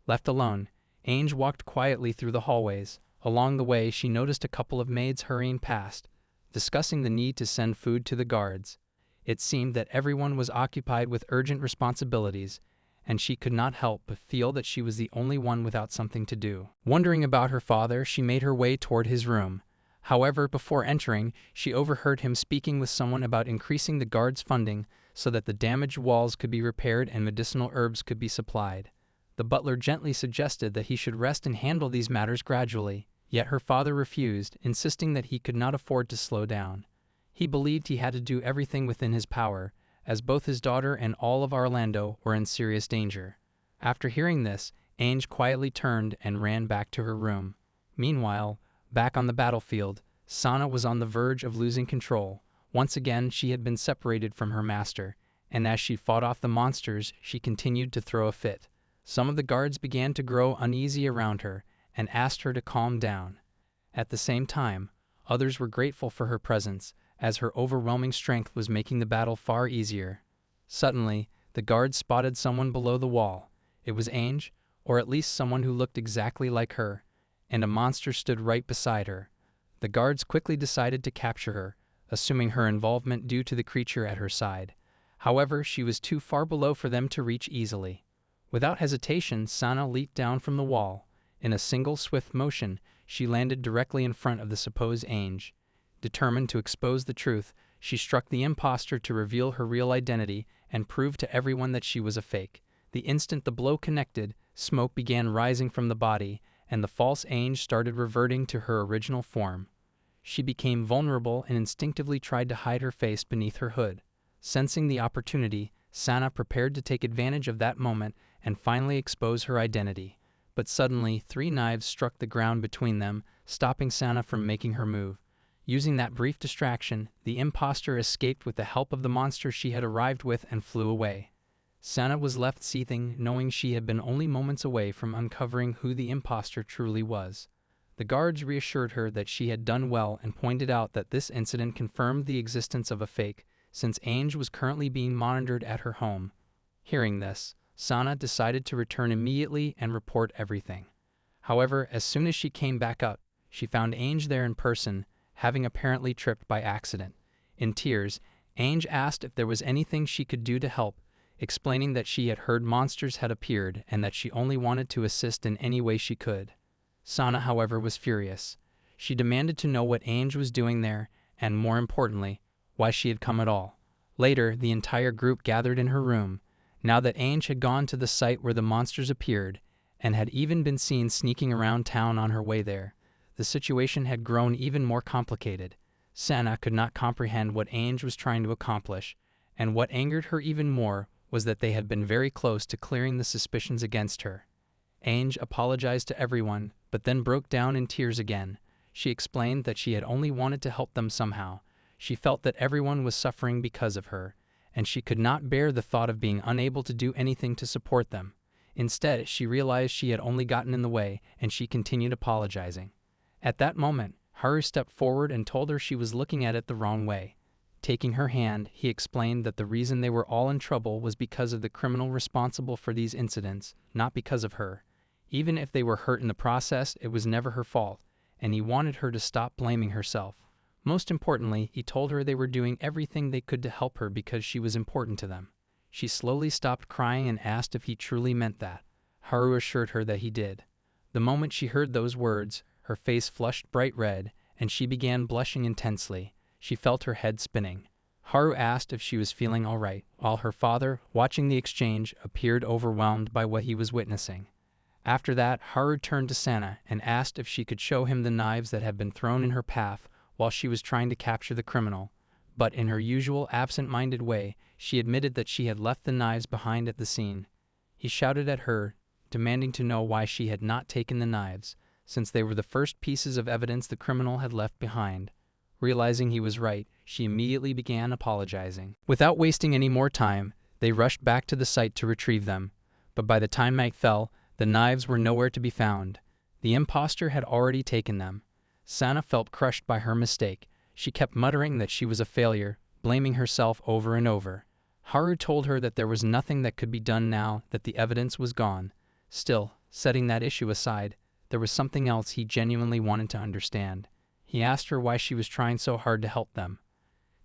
Left alone, Ange walked quietly through the hallways. Along the way, she noticed a couple of maids hurrying past, discussing the need to send food to the guards. It seemed that everyone was occupied with urgent responsibilities, and she could not help but feel that she was the only one without something to do. Wondering about her father, she made her way toward his room. However, before entering, she overheard him speaking with someone about increasing the guards' funding so that the damaged walls could be repaired and medicinal herbs could be supplied. The butler gently suggested that he should rest and handle these matters gradually, yet her father refused, insisting that he could not afford to slow down. He believed he had to do everything within his power, as both his daughter and all of Orlando were in serious danger. After hearing this, Ange quietly turned and ran back to her room. Meanwhile, back on the battlefield, Sana was on the verge of losing control. Once again, she had been separated from her master, and as she fought off the monsters, she continued to throw a fit. Some of the guards began to grow uneasy around her and asked her to calm down. At the same time, others were grateful for her presence, as her overwhelming strength was making the battle far easier. Suddenly, the guards spotted someone below the wall. It was Ange, or at least someone who looked exactly like her, and a monster stood right beside her. The guards quickly decided to capture her, assuming her involvement due to the creature at her side. However, she was too far below for them to reach easily. Without hesitation, Sana leaped down from the wall. In a single swift motion, she landed directly in front of the supposed Ange. Determined to expose the truth, she struck the impostor to reveal her real identity and prove to everyone that she was a fake. The instant the blow connected, smoke began rising from the body, and the false Ange started reverting to her original form. She became vulnerable and instinctively tried to hide her face beneath her hood. Sensing the opportunity, Sana prepared to take advantage of that moment and finally expose her identity. But suddenly, 3 knives struck the ground between them, stopping Sana from making her move. Using that brief distraction, the impostor escaped with the help of the monster she had arrived with and flew away. Sana was left seething, knowing she had been only moments away from uncovering who the impostor truly was. The guards reassured her that she had done well and pointed out that this incident confirmed the existence of a fake, since Ange was currently being monitored at her home. Hearing this, Sana decided to return immediately and report everything. However, as soon as she came back up, she found Ange there in person, having apparently tripped by accident. In tears, Ange asked if there was anything she could do to help, explaining that she had heard monsters had appeared and that she only wanted to assist in any way she could. Sana, however, was furious. She demanded to know what Ange was doing there, and more importantly, why she had come at all. Later, the entire group gathered in her room. Now that Ange had gone to the site where the monsters appeared, and had even been seen sneaking around town on her way there, the situation had grown even more complicated. Sana could not comprehend what Ange was trying to accomplish, and what angered her even more was that they had been very close to clearing the suspicions against her. Ange apologized to everyone, but then broke down in tears again. She explained that she had only wanted to help them somehow. She felt that everyone was suffering because of her, and she could not bear the thought of being unable to do anything to support them. Instead, she realized she had only gotten in the way, and she continued apologizing. At that moment, Haru stepped forward and told her she was looking at it the wrong way. Taking her hand, he explained that the reason they were all in trouble was because of the criminal responsible for these incidents, not because of her. Even if they were hurt in the process, it was never her fault, and he wanted her to stop blaming herself. Most importantly, he told her they were doing everything they could to help her because she was important to them. She slowly stopped crying and asked if he truly meant that. Haru assured her that he did. The moment she heard those words, her face flushed bright red, and she began blushing intensely. She felt her head spinning. Haru asked if she was feeling all right, while her father, watching the exchange, appeared overwhelmed by what he was witnessing. After that, Haru turned to Sana and asked if she could show him the knives that had been thrown in her path while she was trying to capture the criminal. But in her usual absent-minded way, she admitted that she had left the knives behind at the scene. He shouted at her, demanding to know why she had not taken the knives, since they were the first pieces of evidence the criminal had left behind. Realizing he was right, she immediately began apologizing. Without wasting any more time, they rushed back to the site to retrieve them, but by the time night fell, the knives were nowhere to be found. The impostor had already taken them. Sana felt crushed by her mistake. She kept muttering that she was a failure, blaming herself over and over. Haru told her that there was nothing that could be done now that the evidence was gone. Still, setting that issue aside, there was something else he genuinely wanted to understand. He asked her why she was trying so hard to help them.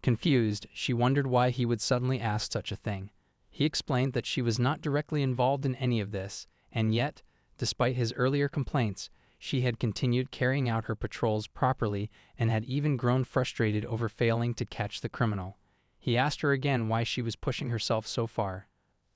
Confused, she wondered why he would suddenly ask such a thing. He explained that she was not directly involved in any of this, and yet, despite his earlier complaints, she had continued carrying out her patrols properly and had even grown frustrated over failing to catch the criminal. He asked her again why she was pushing herself so far.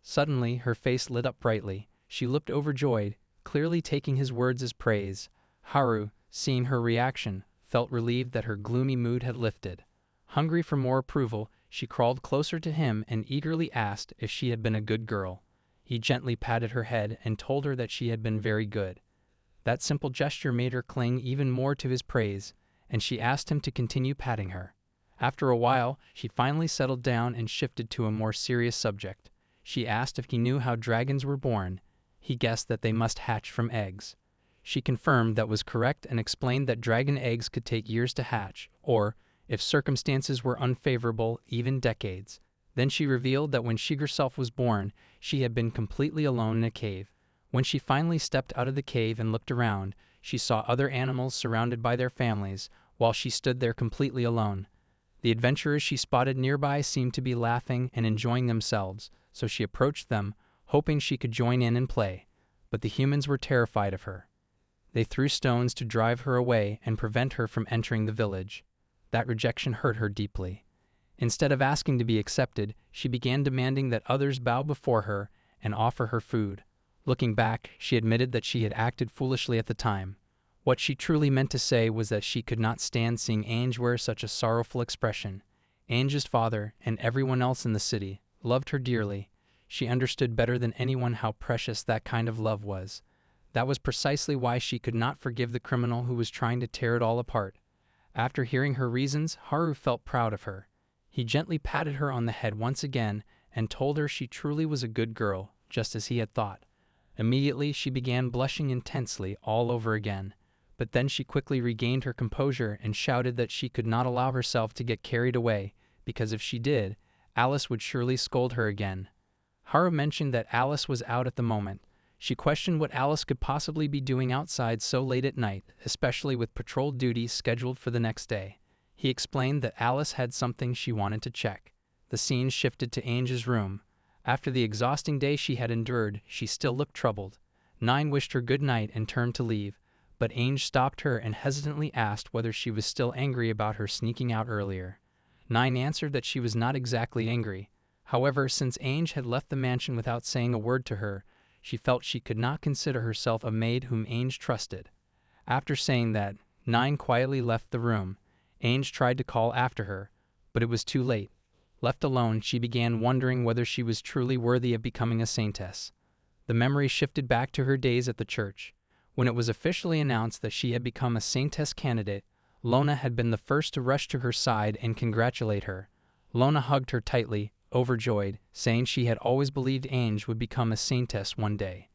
Suddenly, her face lit up brightly. She looked overjoyed, clearly taking his words as praise. Haru, seeing her reaction, felt relieved that her gloomy mood had lifted. Hungry for more approval, she crawled closer to him and eagerly asked if she had been a good girl. He gently patted her head and told her that she had been very good. That simple gesture made her cling even more to his praise, and she asked him to continue patting her. After a while, she finally settled down and shifted to a more serious subject. She asked if he knew how dragons were born. He guessed that they must hatch from eggs. She confirmed that was correct and explained that dragon eggs could take years to hatch, or, if circumstances were unfavorable, even decades. Then she revealed that when she herself was born, she had been completely alone in a cave. When she finally stepped out of the cave and looked around, she saw other animals surrounded by their families, while she stood there completely alone. The adventurers she spotted nearby seemed to be laughing and enjoying themselves, so she approached them, hoping she could join in and play. But the humans were terrified of her. They threw stones to drive her away and prevent her from entering the village. That rejection hurt her deeply. Instead of asking to be accepted, she began demanding that others bow before her and offer her food. Looking back, she admitted that she had acted foolishly at the time. What she truly meant to say was that she could not stand seeing Ange wear such a sorrowful expression. Ange's father, and everyone else in the city, loved her dearly. She understood better than anyone how precious that kind of love was. That was precisely why she could not forgive the criminal who was trying to tear it all apart. After hearing her reasons, Haru felt proud of her. He gently patted her on the head once again and told her she truly was a good girl, just as he had thought. Immediately, she began blushing intensely all over again. But then she quickly regained her composure and shouted that she could not allow herself to get carried away, because if she did, Alice would surely scold her again. Haru mentioned that Alice was out at the moment. She questioned what Alice could possibly be doing outside so late at night, especially with patrol duties scheduled for the next day. He explained that Alice had something she wanted to check. The scene shifted to Ange's room. After the exhausting day she had endured, she still looked troubled. Nine wished her good night and turned to leave, but Ange stopped her and hesitantly asked whether she was still angry about her sneaking out earlier. Nine answered that she was not exactly angry. However, since Ange had left the mansion without saying a word to her, she felt she could not consider herself a maid whom Ange trusted. After saying that, Nine quietly left the room. Ange tried to call after her, but it was too late. Left alone, she began wondering whether she was truly worthy of becoming a saintess. The memory shifted back to her days at the church. When it was officially announced that she had become a saintess candidate, Lona had been the first to rush to her side and congratulate her. Lona hugged her tightly, overjoyed, saying she had always believed Ange would become a saintess one day.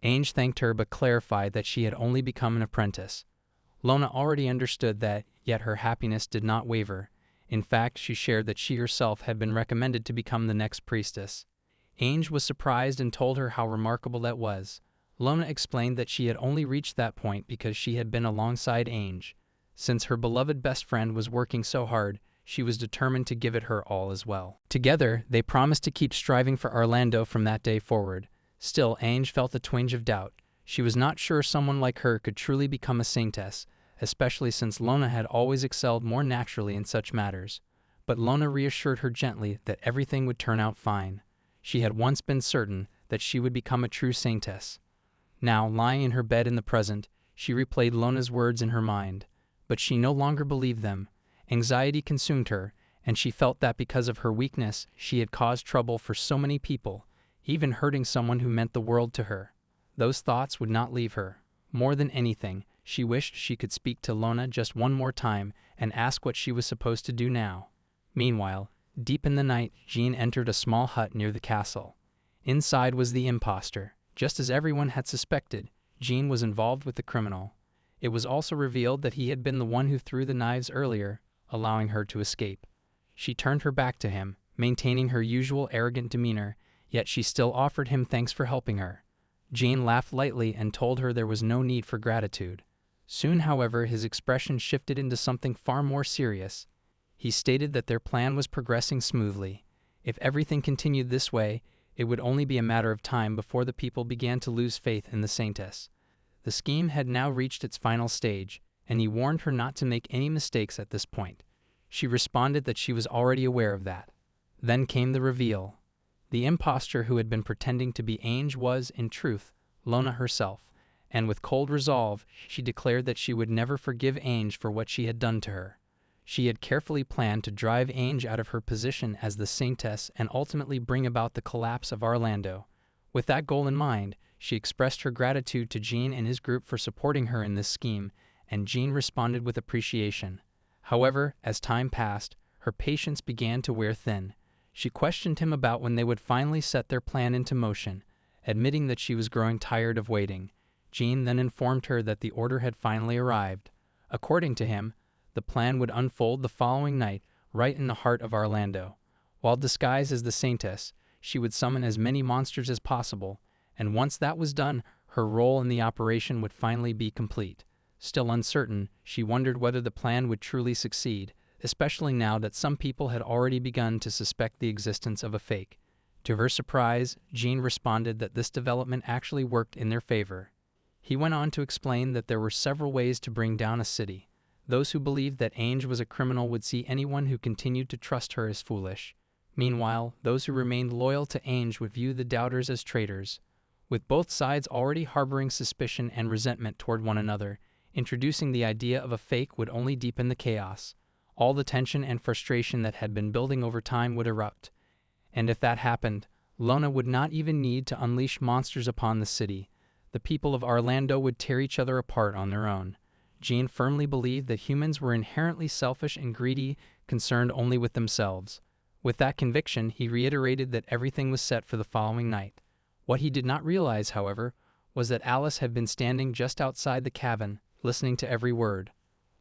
Ange thanked her but clarified that she had only become an apprentice. Lona already understood that, yet her happiness did not waver. In fact, she shared that she herself had been recommended to become the next priestess. Ange was surprised and told her how remarkable that was. Lona explained that she had only reached that point because she had been alongside Ange. Since her beloved best friend was working so hard, she was determined to give it her all as well. Together, they promised to keep striving for Orlando from that day forward. Still, Ange felt a twinge of doubt. She was not sure someone like her could truly become a saintess, especially since Lona had always excelled more naturally in such matters. But Lona reassured her gently that everything would turn out fine. She had once been certain that she would become a true saintess. Now, lying in her bed in the present, she replayed Lona's words in her mind. But she no longer believed them. Anxiety consumed her, and she felt that because of her weakness, she had caused trouble for so many people. even hurting someone who meant the world to her. Those thoughts would not leave her. More than anything, she wished she could speak to Lona just one more time and ask what she was supposed to do now. Meanwhile, deep in the night, Jean entered a small hut near the castle. Inside was the impostor. Just as everyone had suspected, Jean was involved with the criminal. It was also revealed that he had been the one who threw the knives earlier, allowing her to escape. She turned her back to him, maintaining her usual arrogant demeanor, yet she still offered him thanks for helping her. Jean laughed lightly and told her there was no need for gratitude. Soon, however, his expression shifted into something far more serious. He stated that their plan was progressing smoothly. If everything continued this way, it would only be a matter of time before the people began to lose faith in the Saintess. The scheme had now reached its final stage, and he warned her not to make any mistakes at this point. She responded that she was already aware of that. Then came the reveal. The impostor who had been pretending to be Ange was, in truth, Lona herself, and with cold resolve, she declared that she would never forgive Ange for what she had done to her. She had carefully planned to drive Ange out of her position as the Saintess and ultimately bring about the collapse of Orlando. With that goal in mind, she expressed her gratitude to Jean and his group for supporting her in this scheme, and Jean responded with appreciation. However, as time passed, her patience began to wear thin. She questioned him about when they would finally set their plan into motion, admitting that she was growing tired of waiting. Jean then informed her that the order had finally arrived. According to him, the plan would unfold the following night, right in the heart of Orlando. While disguised as the Saintess, she would summon as many monsters as possible, and once that was done, her role in the operation would finally be complete. Still uncertain, she wondered whether the plan would truly succeed, especially now that some people had already begun to suspect the existence of a fake. To her surprise, Jean responded that this development actually worked in their favor. He went on to explain that there were several ways to bring down a city. Those who believed that Ange was a criminal would see anyone who continued to trust her as foolish. Meanwhile, those who remained loyal to Ange would view the doubters as traitors. With both sides already harboring suspicion and resentment toward one another, introducing the idea of a fake would only deepen the chaos. All the tension and frustration that had been building over time would erupt. And if that happened, Lona would not even need to unleash monsters upon the city. The people of Orlando would tear each other apart on their own. Jean firmly believed that humans were inherently selfish and greedy, concerned only with themselves. With that conviction, he reiterated that everything was set for the following night. What he did not realize, however, was that Alice had been standing just outside the cabin, listening to every word.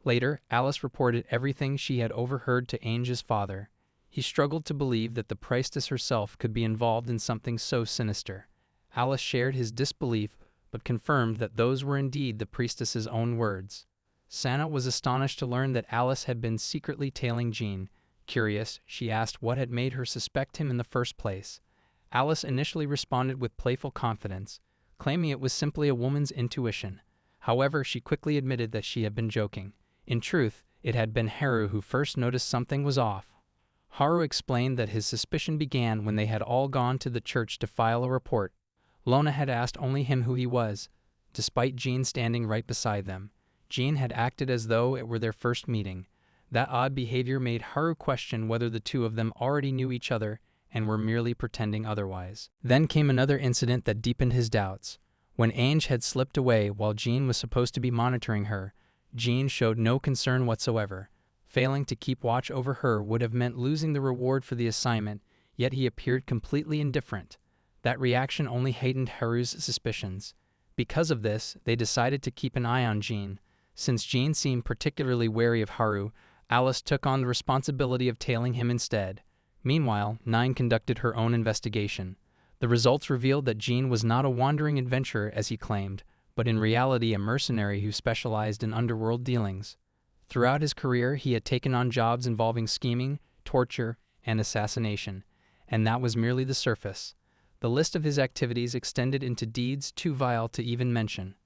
Later, Alice reported everything she had overheard to Ange's father. He struggled to believe that the Priestess herself could be involved in something so sinister. Alice shared his disbelief, but confirmed that those were indeed the Priestess's own words. Sana was astonished to learn that Alice had been secretly tailing Jean. Curious, she asked what had made her suspect him in the first place. Alice initially responded with playful confidence, claiming it was simply a woman's intuition. However, she quickly admitted that she had been joking. In truth, it had been Haru who first noticed something was off. Haru explained that his suspicion began when they had all gone to the church to file a report. Lona had asked only him who he was, despite Jean standing right beside them. Jean had acted as though it were their first meeting. That odd behavior made Haru question whether the two of them already knew each other and were merely pretending otherwise. Then came another incident that deepened his doubts. When Ange had slipped away while Jean was supposed to be monitoring her, Jean showed no concern whatsoever. Failing to keep watch over her would have meant losing the reward for the assignment, yet he appeared completely indifferent. That reaction only heightened Haru's suspicions. Because of this, they decided to keep an eye on Jean. Since Jean seemed particularly wary of Haru, Alice took on the responsibility of tailing him instead. Meanwhile, Nine conducted her own investigation. The results revealed that Jean was not a wandering adventurer as he claimed, but in reality a mercenary who specialized in underworld dealings. Throughout his career, he had taken on jobs involving scheming, torture, and assassination, and that was merely the surface. The list of his activities extended into deeds too vile to even mention.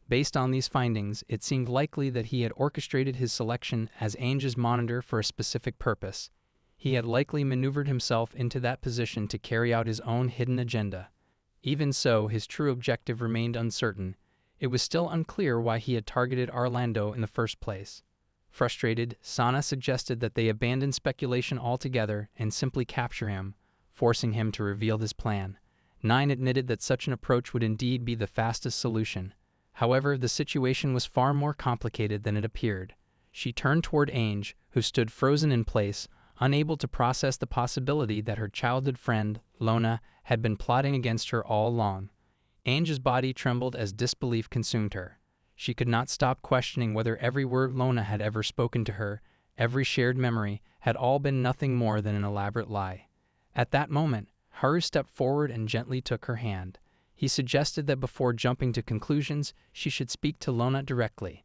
Based on these findings, it seemed likely that he had orchestrated his selection as Ange's monitor for a specific purpose. He had likely maneuvered himself into that position to carry out his own hidden agenda. Even so, his true objective remained uncertain. It was still unclear why he had targeted Orlando in the first place. Frustrated, Sana suggested that they abandon speculation altogether and simply capture him, forcing him to reveal his plan. 9 admitted that such an approach would indeed be the fastest solution. However, the situation was far more complicated than it appeared. She turned toward Ainge, who stood frozen in place, unable to process the possibility that her childhood friend, Lona, had been plotting against her all along. Ainge's body trembled as disbelief consumed her. She could not stop questioning whether every word Lona had ever spoken to her, every shared memory, had all been nothing more than an elaborate lie. At that moment, Haru stepped forward and gently took her hand. He suggested that before jumping to conclusions, she should speak to Lona directly.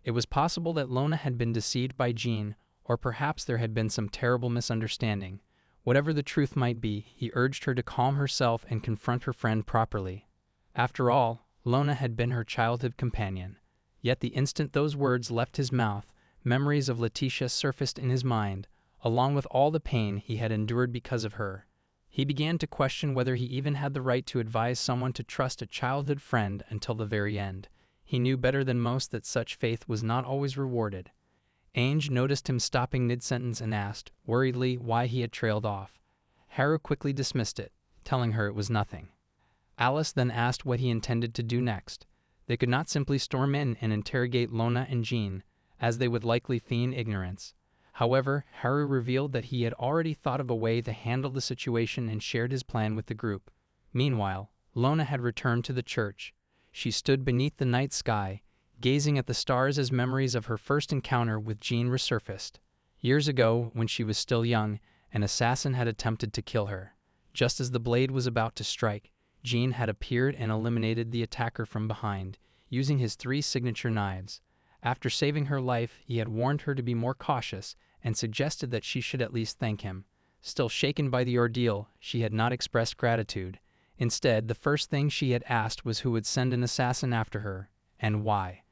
It was possible that Lona had been deceived by Jean, or perhaps there had been some terrible misunderstanding. Whatever the truth might be, he urged her to calm herself and confront her friend properly. After all, Lona had been her childhood companion. Yet the instant those words left his mouth, memories of Leticia surfaced in his mind, along with all the pain he had endured because of her. He began to question whether he even had the right to advise someone to trust a childhood friend until the very end. He knew better than most that such faith was not always rewarded. Ainge noticed him stopping mid-sentence and asked, worriedly, why he had trailed off. Haru quickly dismissed it, telling her it was nothing. Alice then asked what he intended to do next. They could not simply storm in and interrogate Lona and Jean, as they would likely feign ignorance. However, Haru revealed that he had already thought of a way to handle the situation and shared his plan with the group. Meanwhile, Lona had returned to the church. She stood beneath the night sky, gazing at the stars as memories of her first encounter with Jean resurfaced. Years ago, when she was still young, an assassin had attempted to kill her. Just as the blade was about to strike, Jean had appeared and eliminated the attacker from behind, using his 3 signature knives. After saving her life, he had warned her to be more cautious and suggested that she should at least thank him. Still shaken by the ordeal, she had not expressed gratitude. Instead, the first thing she had asked was who would send an assassin after her, and why.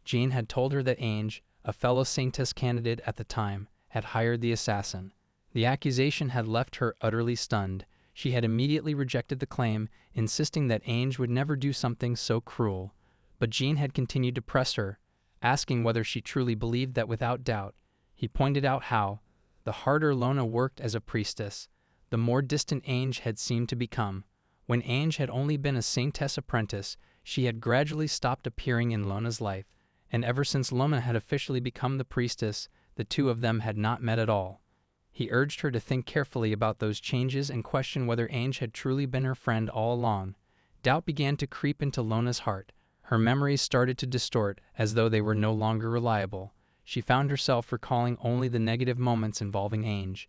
Jean had told her that Ainge, a fellow Saintess candidate at the time, had hired the assassin. The accusation had left her utterly stunned. She had immediately rejected the claim, insisting that Ainge would never do something so cruel. But Jean had continued to press her, asking whether she truly believed that without doubt. He pointed out how, the harder Lona worked as a priestess, the more distant Ainge had seemed to become. When Ainge had only been a Saintess apprentice, she had gradually stopped appearing in Lona's life, and ever since Lona had officially become the priestess, the two of them had not met at all. He urged her to think carefully about those changes and question whether Ainge had truly been her friend all along. Doubt began to creep into Lona's heart. Her memories started to distort, as though they were no longer reliable. She found herself recalling only the negative moments involving Ainge.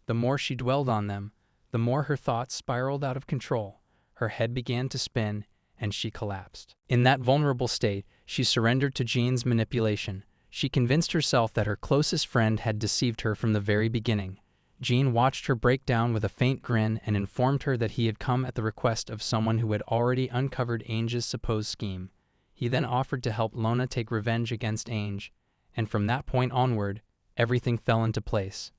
The more she dwelled on them, the more her thoughts spiraled out of control. Her head began to spin, and she collapsed. In that vulnerable state, she surrendered to Jean's manipulation. She convinced herself that her closest friend had deceived her from the very beginning. Jean watched her break down with a faint grin and informed her that he had come at the request of someone who had already uncovered Ainge's supposed scheme. He then offered to help Lona take revenge against Ainge, and from that point onward, everything fell into place.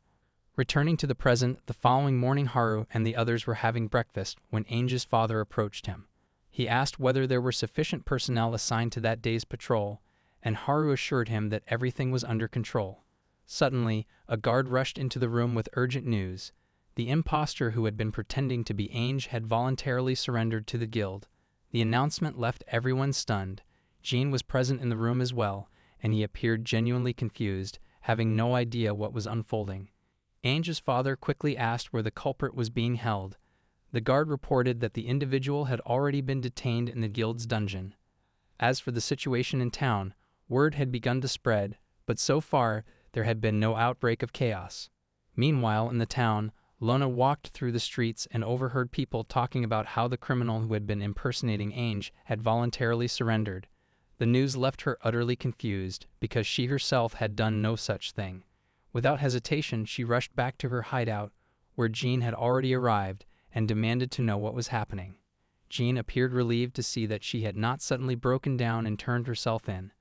Returning to the present, the following morning Haru and the others were having breakfast when Ainge's father approached him. He asked whether there were sufficient personnel assigned to that day's patrol, and Haru assured him that everything was under control. Suddenly, a guard rushed into the room with urgent news. The impostor who had been pretending to be Ainge had voluntarily surrendered to the guild. The announcement left everyone stunned. Jean was present in the room as well, and he appeared genuinely confused, having no idea what was unfolding. Ainge's father quickly asked where the culprit was being held. The guard reported that the individual had already been detained in the guild's dungeon. As for the situation in town, word had begun to spread, but so far there had been no outbreak of chaos. Meanwhile, in the town, Lona walked through the streets and overheard people talking about how the criminal who had been impersonating Ainge had voluntarily surrendered. The news left her utterly confused, because she herself had done no such thing. Without hesitation, she rushed back to her hideout, where Jean had already arrived, and demanded to know what was happening. Jean appeared relieved to see that she had not suddenly broken down and turned herself in.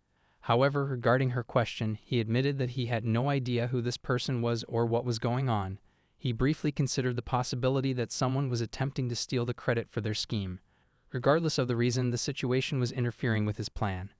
However, regarding her question, he admitted that he had no idea who this person was or what was going on. He briefly considered the possibility that someone was attempting to steal the credit for their scheme. Regardless of the reason, the situation was interfering with his plan.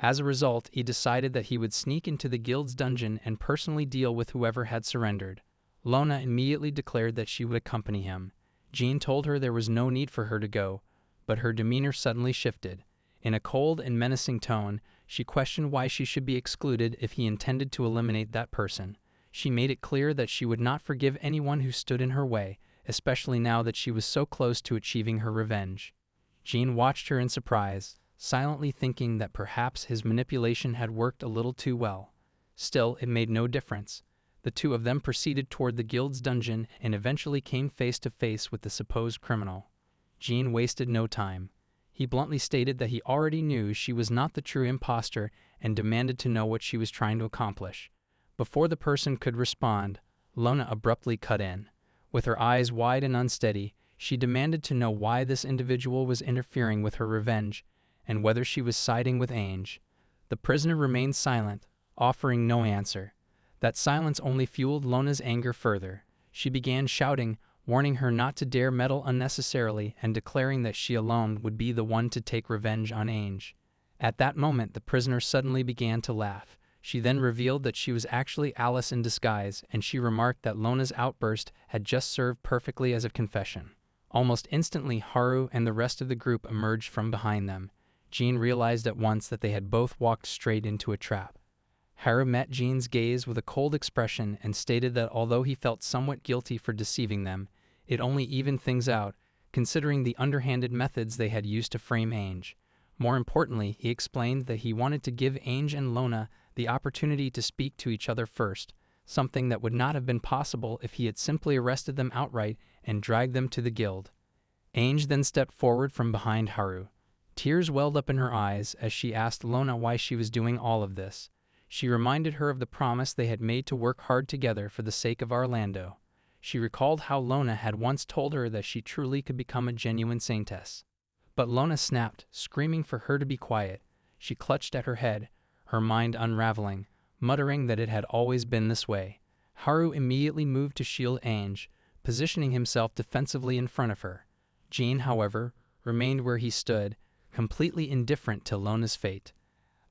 As a result, he decided that he would sneak into the guild's dungeon and personally deal with whoever had surrendered. Lona immediately declared that she would accompany him. Jean told her there was no need for her to go, but her demeanor suddenly shifted. In a cold and menacing tone, she questioned why she should be excluded if he intended to eliminate that person. She made it clear that she would not forgive anyone who stood in her way, especially now that she was so close to achieving her revenge. Jean watched her in surprise, silently thinking that perhaps his manipulation had worked a little too well. Still, it made no difference. The two of them proceeded toward the guild's dungeon and eventually came face to face with the supposed criminal. Jean wasted no time. He bluntly stated that he already knew she was not the true impostor and demanded to know what she was trying to accomplish. Before the person could respond, Lona abruptly cut in. With her eyes wide and unsteady, she demanded to know why this individual was interfering with her revenge and whether she was siding with Ainge. The prisoner remained silent, offering no answer. That silence only fueled Lona's anger further. She began shouting, warning her not to dare meddle unnecessarily and declaring that she alone would be the one to take revenge on Ainge. At that moment, the prisoner suddenly began to laugh. She then revealed that she was actually Alice in disguise, and she remarked that Lona's outburst had just served perfectly as a confession. Almost instantly, Haru and the rest of the group emerged from behind them. Jean realized at once that they had both walked straight into a trap. Haru met Jean's gaze with a cold expression and stated that although he felt somewhat guilty for deceiving them, it only evened things out, considering the underhanded methods they had used to frame Ainge. More importantly, he explained that he wanted to give Ainge and Lona the opportunity to speak to each other first, something that would not have been possible if he had simply arrested them outright and dragged them to the guild. Ainge then stepped forward from behind Haru. Tears welled up in her eyes as she asked Lona why she was doing all of this. She reminded her of the promise they had made to work hard together for the sake of Orlando. She recalled how Lona had once told her that she truly could become a genuine saintess. But Lona snapped, screaming for her to be quiet. She clutched at her head, her mind unraveling, muttering that it had always been this way. Haru immediately moved to shield Ainge, positioning himself defensively in front of her. Jean, however, remained where he stood, completely indifferent to Lona's fate.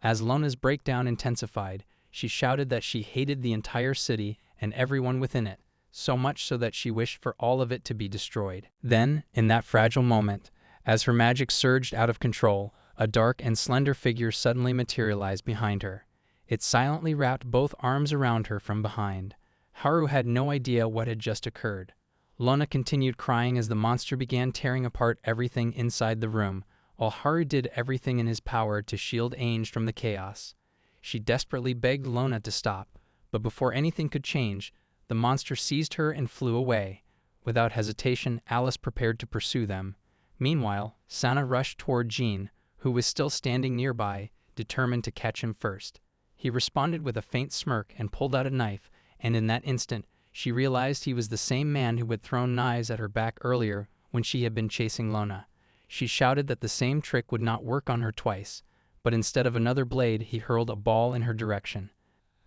As Lona's breakdown intensified, she shouted that she hated the entire city and everyone within it, so much so that she wished for all of it to be destroyed. Then, in that fragile moment, as her magic surged out of control, a dark and slender figure suddenly materialized behind her. It silently wrapped both arms around her from behind. Haru had no idea what had just occurred. Lona continued crying as the monster began tearing apart everything inside the room, while Haru did everything in his power to shield Ainge from the chaos. She desperately begged Lona to stop, but before anything could change, the monster seized her and flew away. Without hesitation, Alice prepared to pursue them. Meanwhile, Sana rushed toward Jean, who was still standing nearby, determined to catch him first. He responded with a faint smirk and pulled out a knife, and in that instant, she realized he was the same man who had thrown knives at her back earlier when she had been chasing Lona. She shouted that the same trick would not work on her twice, but instead of another blade, he hurled a ball in her direction.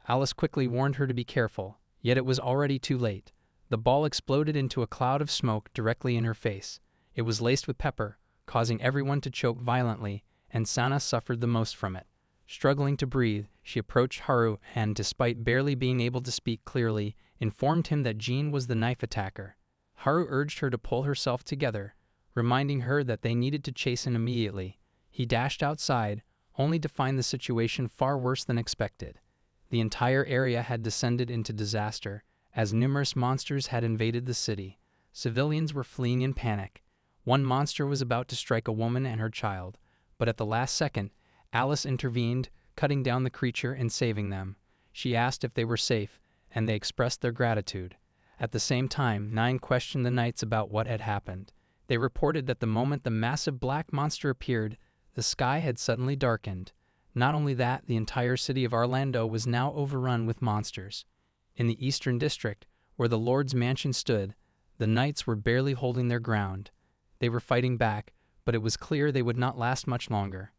Alice quickly warned her to be careful, yet it was already too late. The ball exploded into a cloud of smoke directly in her face. It was laced with pepper, causing everyone to choke violently, and Sana suffered the most from it. Struggling to breathe, she approached Haru and, despite barely being able to speak clearly, informed him that Jean was the knife attacker. Haru urged her to pull herself together, reminding her that they needed to chase him immediately. He dashed outside, only to find the situation far worse than expected. The entire area had descended into disaster, as numerous monsters had invaded the city. Civilians were fleeing in panic. One monster was about to strike a woman and her child, but at the last second, Alice intervened, cutting down the creature and saving them. She asked if they were safe, and they expressed their gratitude. At the same time, 9 questioned the knights about what had happened. They reported that the moment the massive black monster appeared, the sky had suddenly darkened. Not only that, the entire city of Orlando was now overrun with monsters. In the Eastern District, where the Lord's mansion stood, the knights were barely holding their ground. They were fighting back, but it was clear they would not last much longer.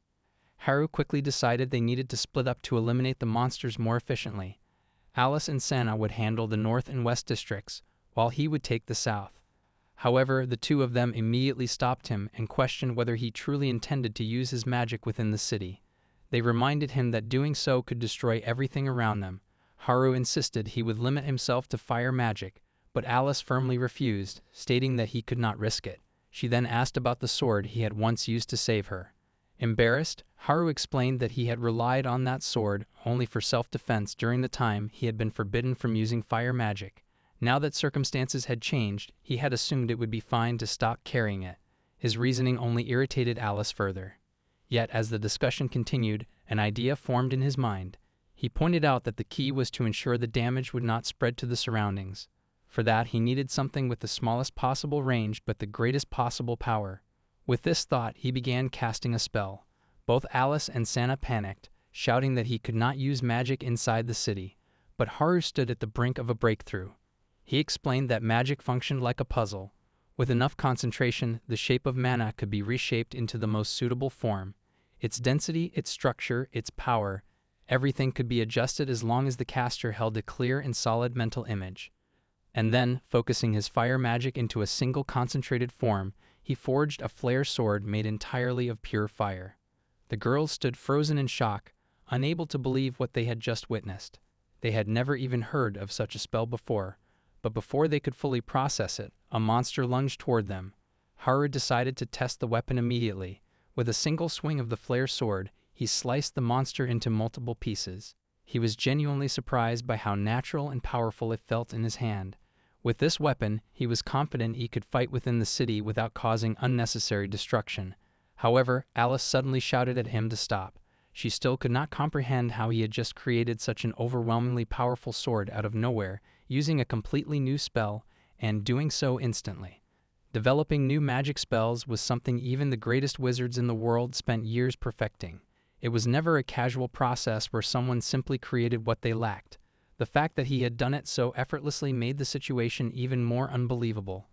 Haru quickly decided they needed to split up to eliminate the monsters more efficiently. Alice and Sana would handle the North and West districts, while he would take the South. However, the two of them immediately stopped him and questioned whether he truly intended to use his magic within the city. They reminded him that doing so could destroy everything around them. Haru insisted he would limit himself to fire magic, but Alice firmly refused, stating that he could not risk it. She then asked about the sword he had once used to save her. Embarrassed, Haru explained that he had relied on that sword only for self-defense during the time he had been forbidden from using fire magic. Now that circumstances had changed, he had assumed it would be fine to stop carrying it. His reasoning only irritated Alice further. Yet as the discussion continued, an idea formed in his mind. He pointed out that the key was to ensure the damage would not spread to the surroundings. For that, he needed something with the smallest possible range but the greatest possible power. With this thought, he began casting a spell. Both Alice and Sana panicked, shouting that he could not use magic inside the city. But Haru stood at the brink of a breakthrough. He explained that magic functioned like a puzzle. With enough concentration, the shape of mana could be reshaped into the most suitable form. Its density, its structure, its power, everything could be adjusted as long as the caster held a clear and solid mental image. And then, focusing his fire magic into a single concentrated form, he forged a flare sword made entirely of pure fire. The girls stood frozen in shock, unable to believe what they had just witnessed. They had never even heard of such a spell before, but before they could fully process it, a monster lunged toward them. Haru decided to test the weapon immediately. With a single swing of the flare sword, he sliced the monster into multiple pieces. He was genuinely surprised by how natural and powerful it felt in his hand. With this weapon, he was confident he could fight within the city without causing unnecessary destruction. However, Alice suddenly shouted at him to stop. She still could not comprehend how he had just created such an overwhelmingly powerful sword out of nowhere, using a completely new spell, and doing so instantly. Developing new magic spells was something even the greatest wizards in the world spent years perfecting. It was never a casual process where someone simply created what they lacked. The fact that he had done it so effortlessly made the situation even more unbelievable.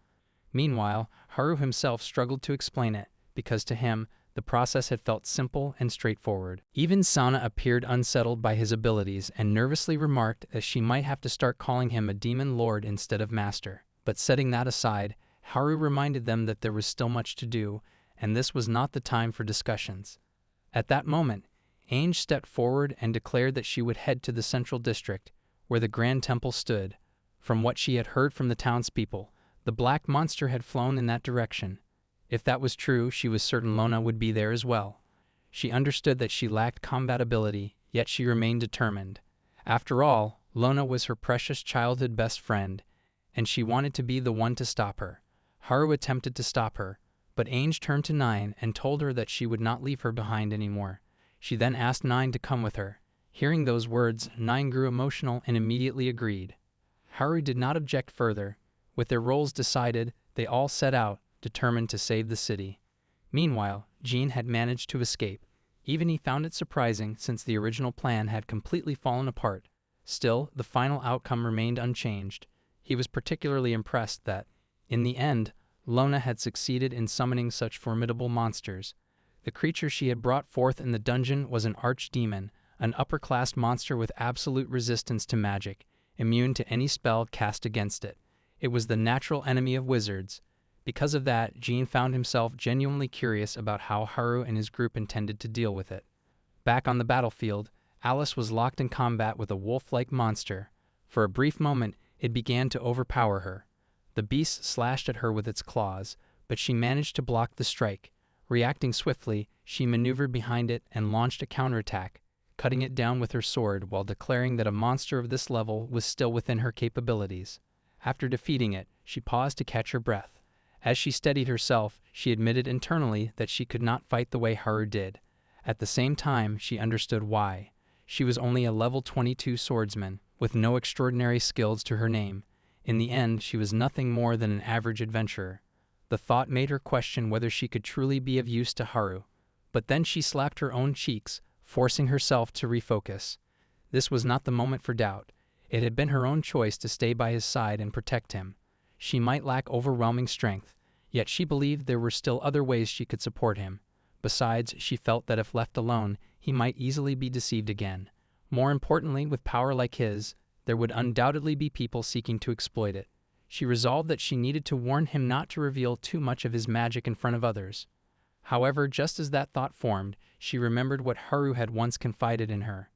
Meanwhile, Haru himself struggled to explain it, because to him, the process had felt simple and straightforward. Even Sana appeared unsettled by his abilities and nervously remarked that she might have to start calling him a demon lord instead of master. But setting that aside, Haru reminded them that there was still much to do, and this was not the time for discussions. At that moment, Ainge stepped forward and declared that she would head to the central district, where the Grand Temple stood. From what she had heard from the townspeople, the black monster had flown in that direction. If that was true, she was certain Lona would be there as well. She understood that she lacked combat ability, yet she remained determined. After all, Lona was her precious childhood best friend, and she wanted to be the one to stop her. Haru attempted to stop her, but Ainge turned to Nine and told her that she would not leave her behind anymore. She then asked Nine to come with her. Hearing those words, Nine grew emotional and immediately agreed. Haru did not object further. With their roles decided, they all set out, determined to save the city. Meanwhile, Jean had managed to escape. Even he found it surprising since the original plan had completely fallen apart. Still, the final outcome remained unchanged. He was particularly impressed that, in the end, Lona had succeeded in summoning such formidable monsters. The creature she had brought forth in the dungeon was an archdemon, an upper-class monster with absolute resistance to magic, immune to any spell cast against it. It was the natural enemy of wizards. Because of that, Jean found himself genuinely curious about how Haru and his group intended to deal with it. Back on the battlefield, Alice was locked in combat with a wolf-like monster. For a brief moment, it began to overpower her. The beast slashed at her with its claws, but she managed to block the strike. Reacting swiftly, she maneuvered behind it and launched a counterattack, cutting it down with her sword while declaring that a monster of this level was still within her capabilities. After defeating it, she paused to catch her breath. As she steadied herself, she admitted internally that she could not fight the way Haru did. At the same time, she understood why. She was only a level 22 swordsman, with no extraordinary skills to her name. In the end, she was nothing more than an average adventurer. The thought made her question whether she could truly be of use to Haru. But then she slapped her own cheeks, forcing herself to refocus. This was not the moment for doubt. It had been her own choice to stay by his side and protect him. She might lack overwhelming strength, yet she believed there were still other ways she could support him. Besides, she felt that if left alone, he might easily be deceived again. More importantly, with power like his, there would undoubtedly be people seeking to exploit it. She resolved that she needed to warn him not to reveal too much of his magic in front of others. However, just as that thought formed, she remembered what Haru had once confided in her.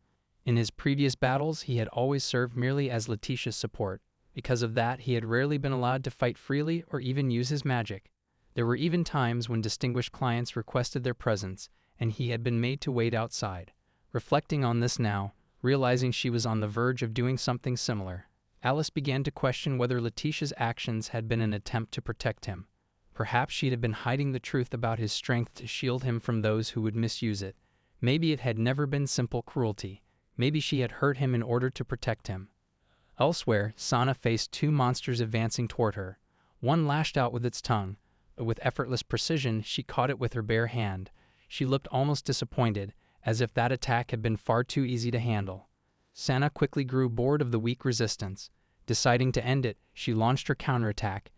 In his previous battles, he had always served merely as Leticia's support. Because of that, he had rarely been allowed to fight freely or even use his magic. There were even times when distinguished clients requested their presence, and he had been made to wait outside. Reflecting on this now, realizing she was on the verge of doing something similar, Alice began to question whether Leticia's actions had been an attempt to protect him. Perhaps she had been hiding the truth about his strength to shield him from those who would misuse it. Maybe it had never been simple cruelty. Maybe she had hurt him in order to protect him. Elsewhere, Sana faced two monsters advancing toward her. One lashed out with its tongue, but with effortless precision she caught it with her bare hand. She looked almost disappointed, as if that attack had been far too easy to handle. Sana quickly grew bored of the weak resistance. Deciding to end it, she launched her counterattack,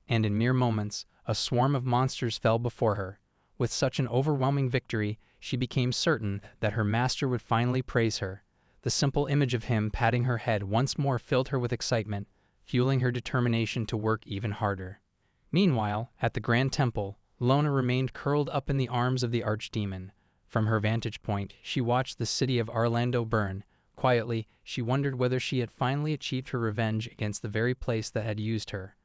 and in mere moments, a swarm of monsters fell before her. With such an overwhelming victory, she became certain that her master would finally praise her. The simple image of him patting her head once more filled her with excitement, fueling her determination to work even harder. Meanwhile, at the Grand Temple, Lona remained curled up in the arms of the archdemon. From her vantage point, she watched the city of Orlando burn. Quietly, she wondered whether she had finally achieved her revenge against the very place that had used her.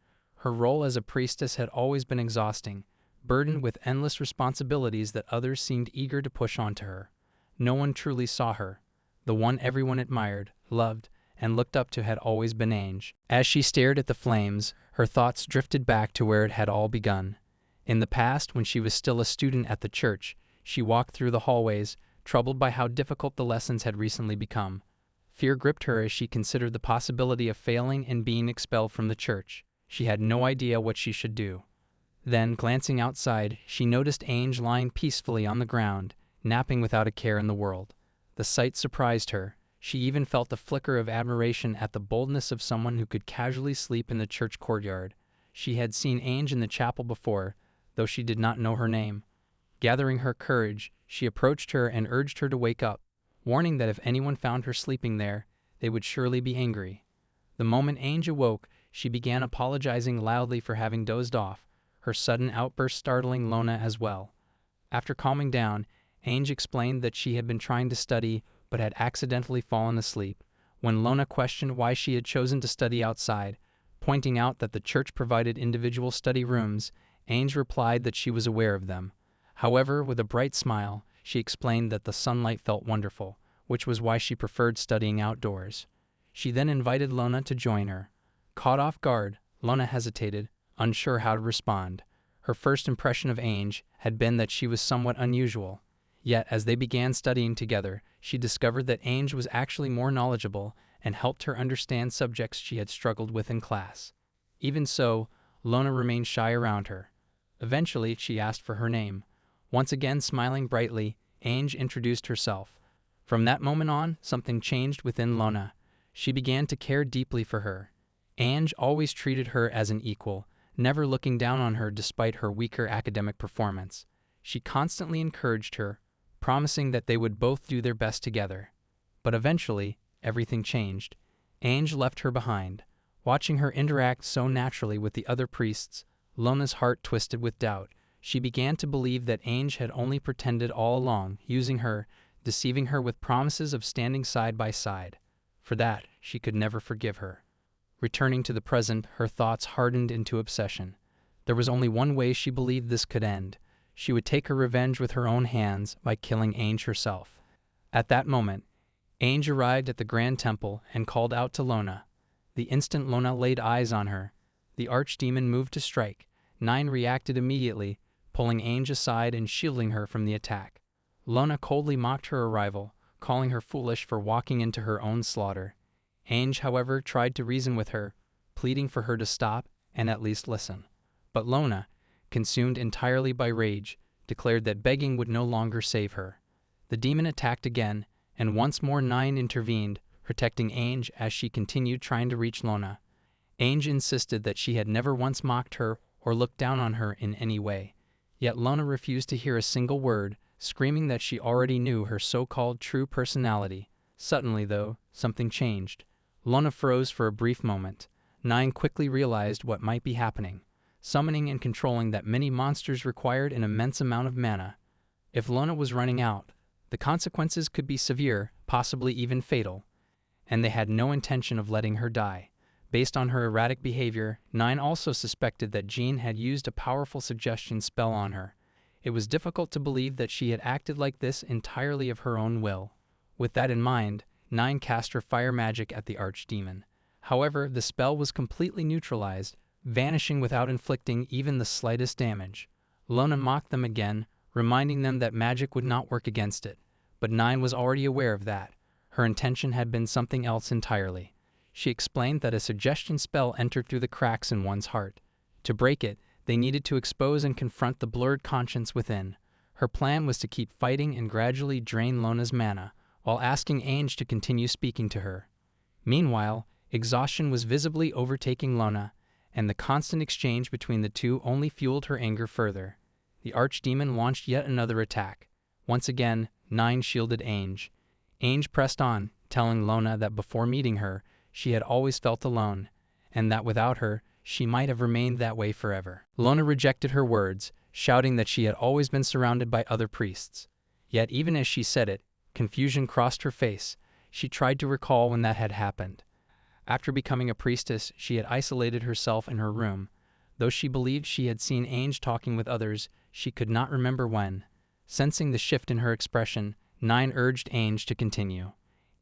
Her role as a priestess had always been exhausting, burdened with endless responsibilities that others seemed eager to push onto her. No one truly saw her. The one everyone admired, loved, and looked up to had always been Ange. As she stared at the flames, her thoughts drifted back to where it had all begun. In the past, when she was still a student at the church, she walked through the hallways, troubled by how difficult the lessons had recently become. Fear gripped her as she considered the possibility of failing and being expelled from the church. She had no idea what she should do. Then, glancing outside, she noticed Ange lying peacefully on the ground, napping without a care in the world. The sight surprised her. She even felt a flicker of admiration at the boldness of someone who could casually sleep in the church courtyard. She had seen Ange in the chapel before, though she did not know her name. Gathering her courage, she approached her and urged her to wake up, warning that if anyone found her sleeping there, they would surely be angry. The moment Ange awoke, she began apologizing loudly for having dozed off, her sudden outburst startling Lona as well. After calming down, Ange explained that she had been trying to study but had accidentally fallen asleep. When Lona questioned why she had chosen to study outside, pointing out that the church provided individual study rooms, Ange replied that she was aware of them. However, with a bright smile, she explained that the sunlight felt wonderful, which was why she preferred studying outdoors. She then invited Lona to join her. Caught off guard, Lona hesitated, unsure how to respond. Her first impression of Ange had been that she was somewhat unusual. Yet, as they began studying together, she discovered that Ange was actually more knowledgeable and helped her understand subjects she had struggled with in class. Even so, Lona remained shy around her. Eventually, she asked for her name. Once again smiling brightly, Ange introduced herself. From that moment on, something changed within Lona. She began to care deeply for her. Ange always treated her as an equal, never looking down on her despite her weaker academic performance. She constantly encouraged her, promising that they would both do their best together. But eventually, everything changed. Ange left her behind. Watching her interact so naturally with the other priests, Lona's heart twisted with doubt. She began to believe that Ange had only pretended all along, using her, deceiving her with promises of standing side by side. For that, she could never forgive her. Returning to the present, her thoughts hardened into obsession. There was only one way she believed this could end. She would take her revenge with her own hands by killing Ange herself. At that moment, Ange arrived at the Grand Temple and called out to Lona. The instant Lona laid eyes on her, the archdemon moved to strike. Nine reacted immediately, pulling Ange aside and shielding her from the attack. Lona coldly mocked her arrival, calling her foolish for walking into her own slaughter. Ange, however, tried to reason with her, pleading for her to stop and at least listen. But Lona, consumed entirely by rage, declared that begging would no longer save her. The demon attacked again, and once more Nine intervened, protecting Ange as she continued trying to reach Lona. Ange insisted that she had never once mocked her or looked down on her in any way. Yet Lona refused to hear a single word, screaming that she already knew her so-called true personality. Suddenly, though, something changed. Lona froze for a brief moment. Nine quickly realized what might be happening. Summoning and controlling that many monsters required an immense amount of mana. If Lona was running out, the consequences could be severe, possibly even fatal. And they had no intention of letting her die. Based on her erratic behavior, 9 also suspected that Jean had used a powerful suggestion spell on her. It was difficult to believe that she had acted like this entirely of her own will. With that in mind, 9 cast her fire magic at the archdemon. However, the spell was completely neutralized, vanishing without inflicting even the slightest damage. Lona mocked them again, reminding them that magic would not work against it. But 9 was already aware of that. Her intention had been something else entirely. She explained that a suggestion spell entered through the cracks in one's heart. To break it, they needed to expose and confront the blurred conscience within. Her plan was to keep fighting and gradually drain Lona's mana, while asking Ange to continue speaking to her. Meanwhile, exhaustion was visibly overtaking Lona, and the constant exchange between the two only fueled her anger further. The archdemon launched yet another attack. Once again, 9 shielded Ange. Ange pressed on, telling Lona that before meeting her, she had always felt alone, and that without her, she might have remained that way forever. Lona rejected her words, shouting that she had always been surrounded by other priests. Yet even as she said it, confusion crossed her face. She tried to recall when that had happened. After becoming a priestess, she had isolated herself in her room. Though she believed she had seen Ange talking with others, she could not remember when. Sensing the shift in her expression, 9 urged Ange to continue.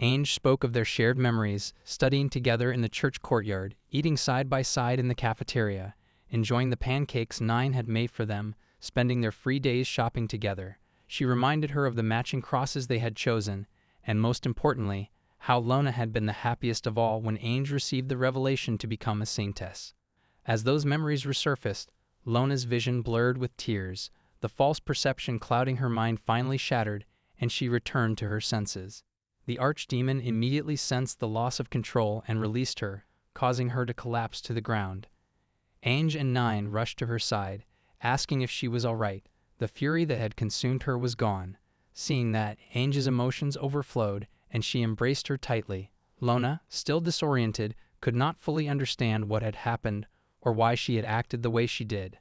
Ange spoke of their shared memories, studying together in the church courtyard, eating side by side in the cafeteria, enjoying the pancakes 9 had made for them, spending their free days shopping together. She reminded her of the matching crosses they had chosen, and most importantly, how Lona had been the happiest of all when Ange received the revelation to become a saintess. As those memories resurfaced, Lona's vision blurred with tears, the false perception clouding her mind finally shattered, and she returned to her senses. The archdemon immediately sensed the loss of control and released her, causing her to collapse to the ground. Ange and 9 rushed to her side, asking if she was all right. The fury that had consumed her was gone. Seeing that, Ange's emotions overflowed, and she embraced her tightly. Lona, still disoriented, could not fully understand what had happened or why she had acted the way she did.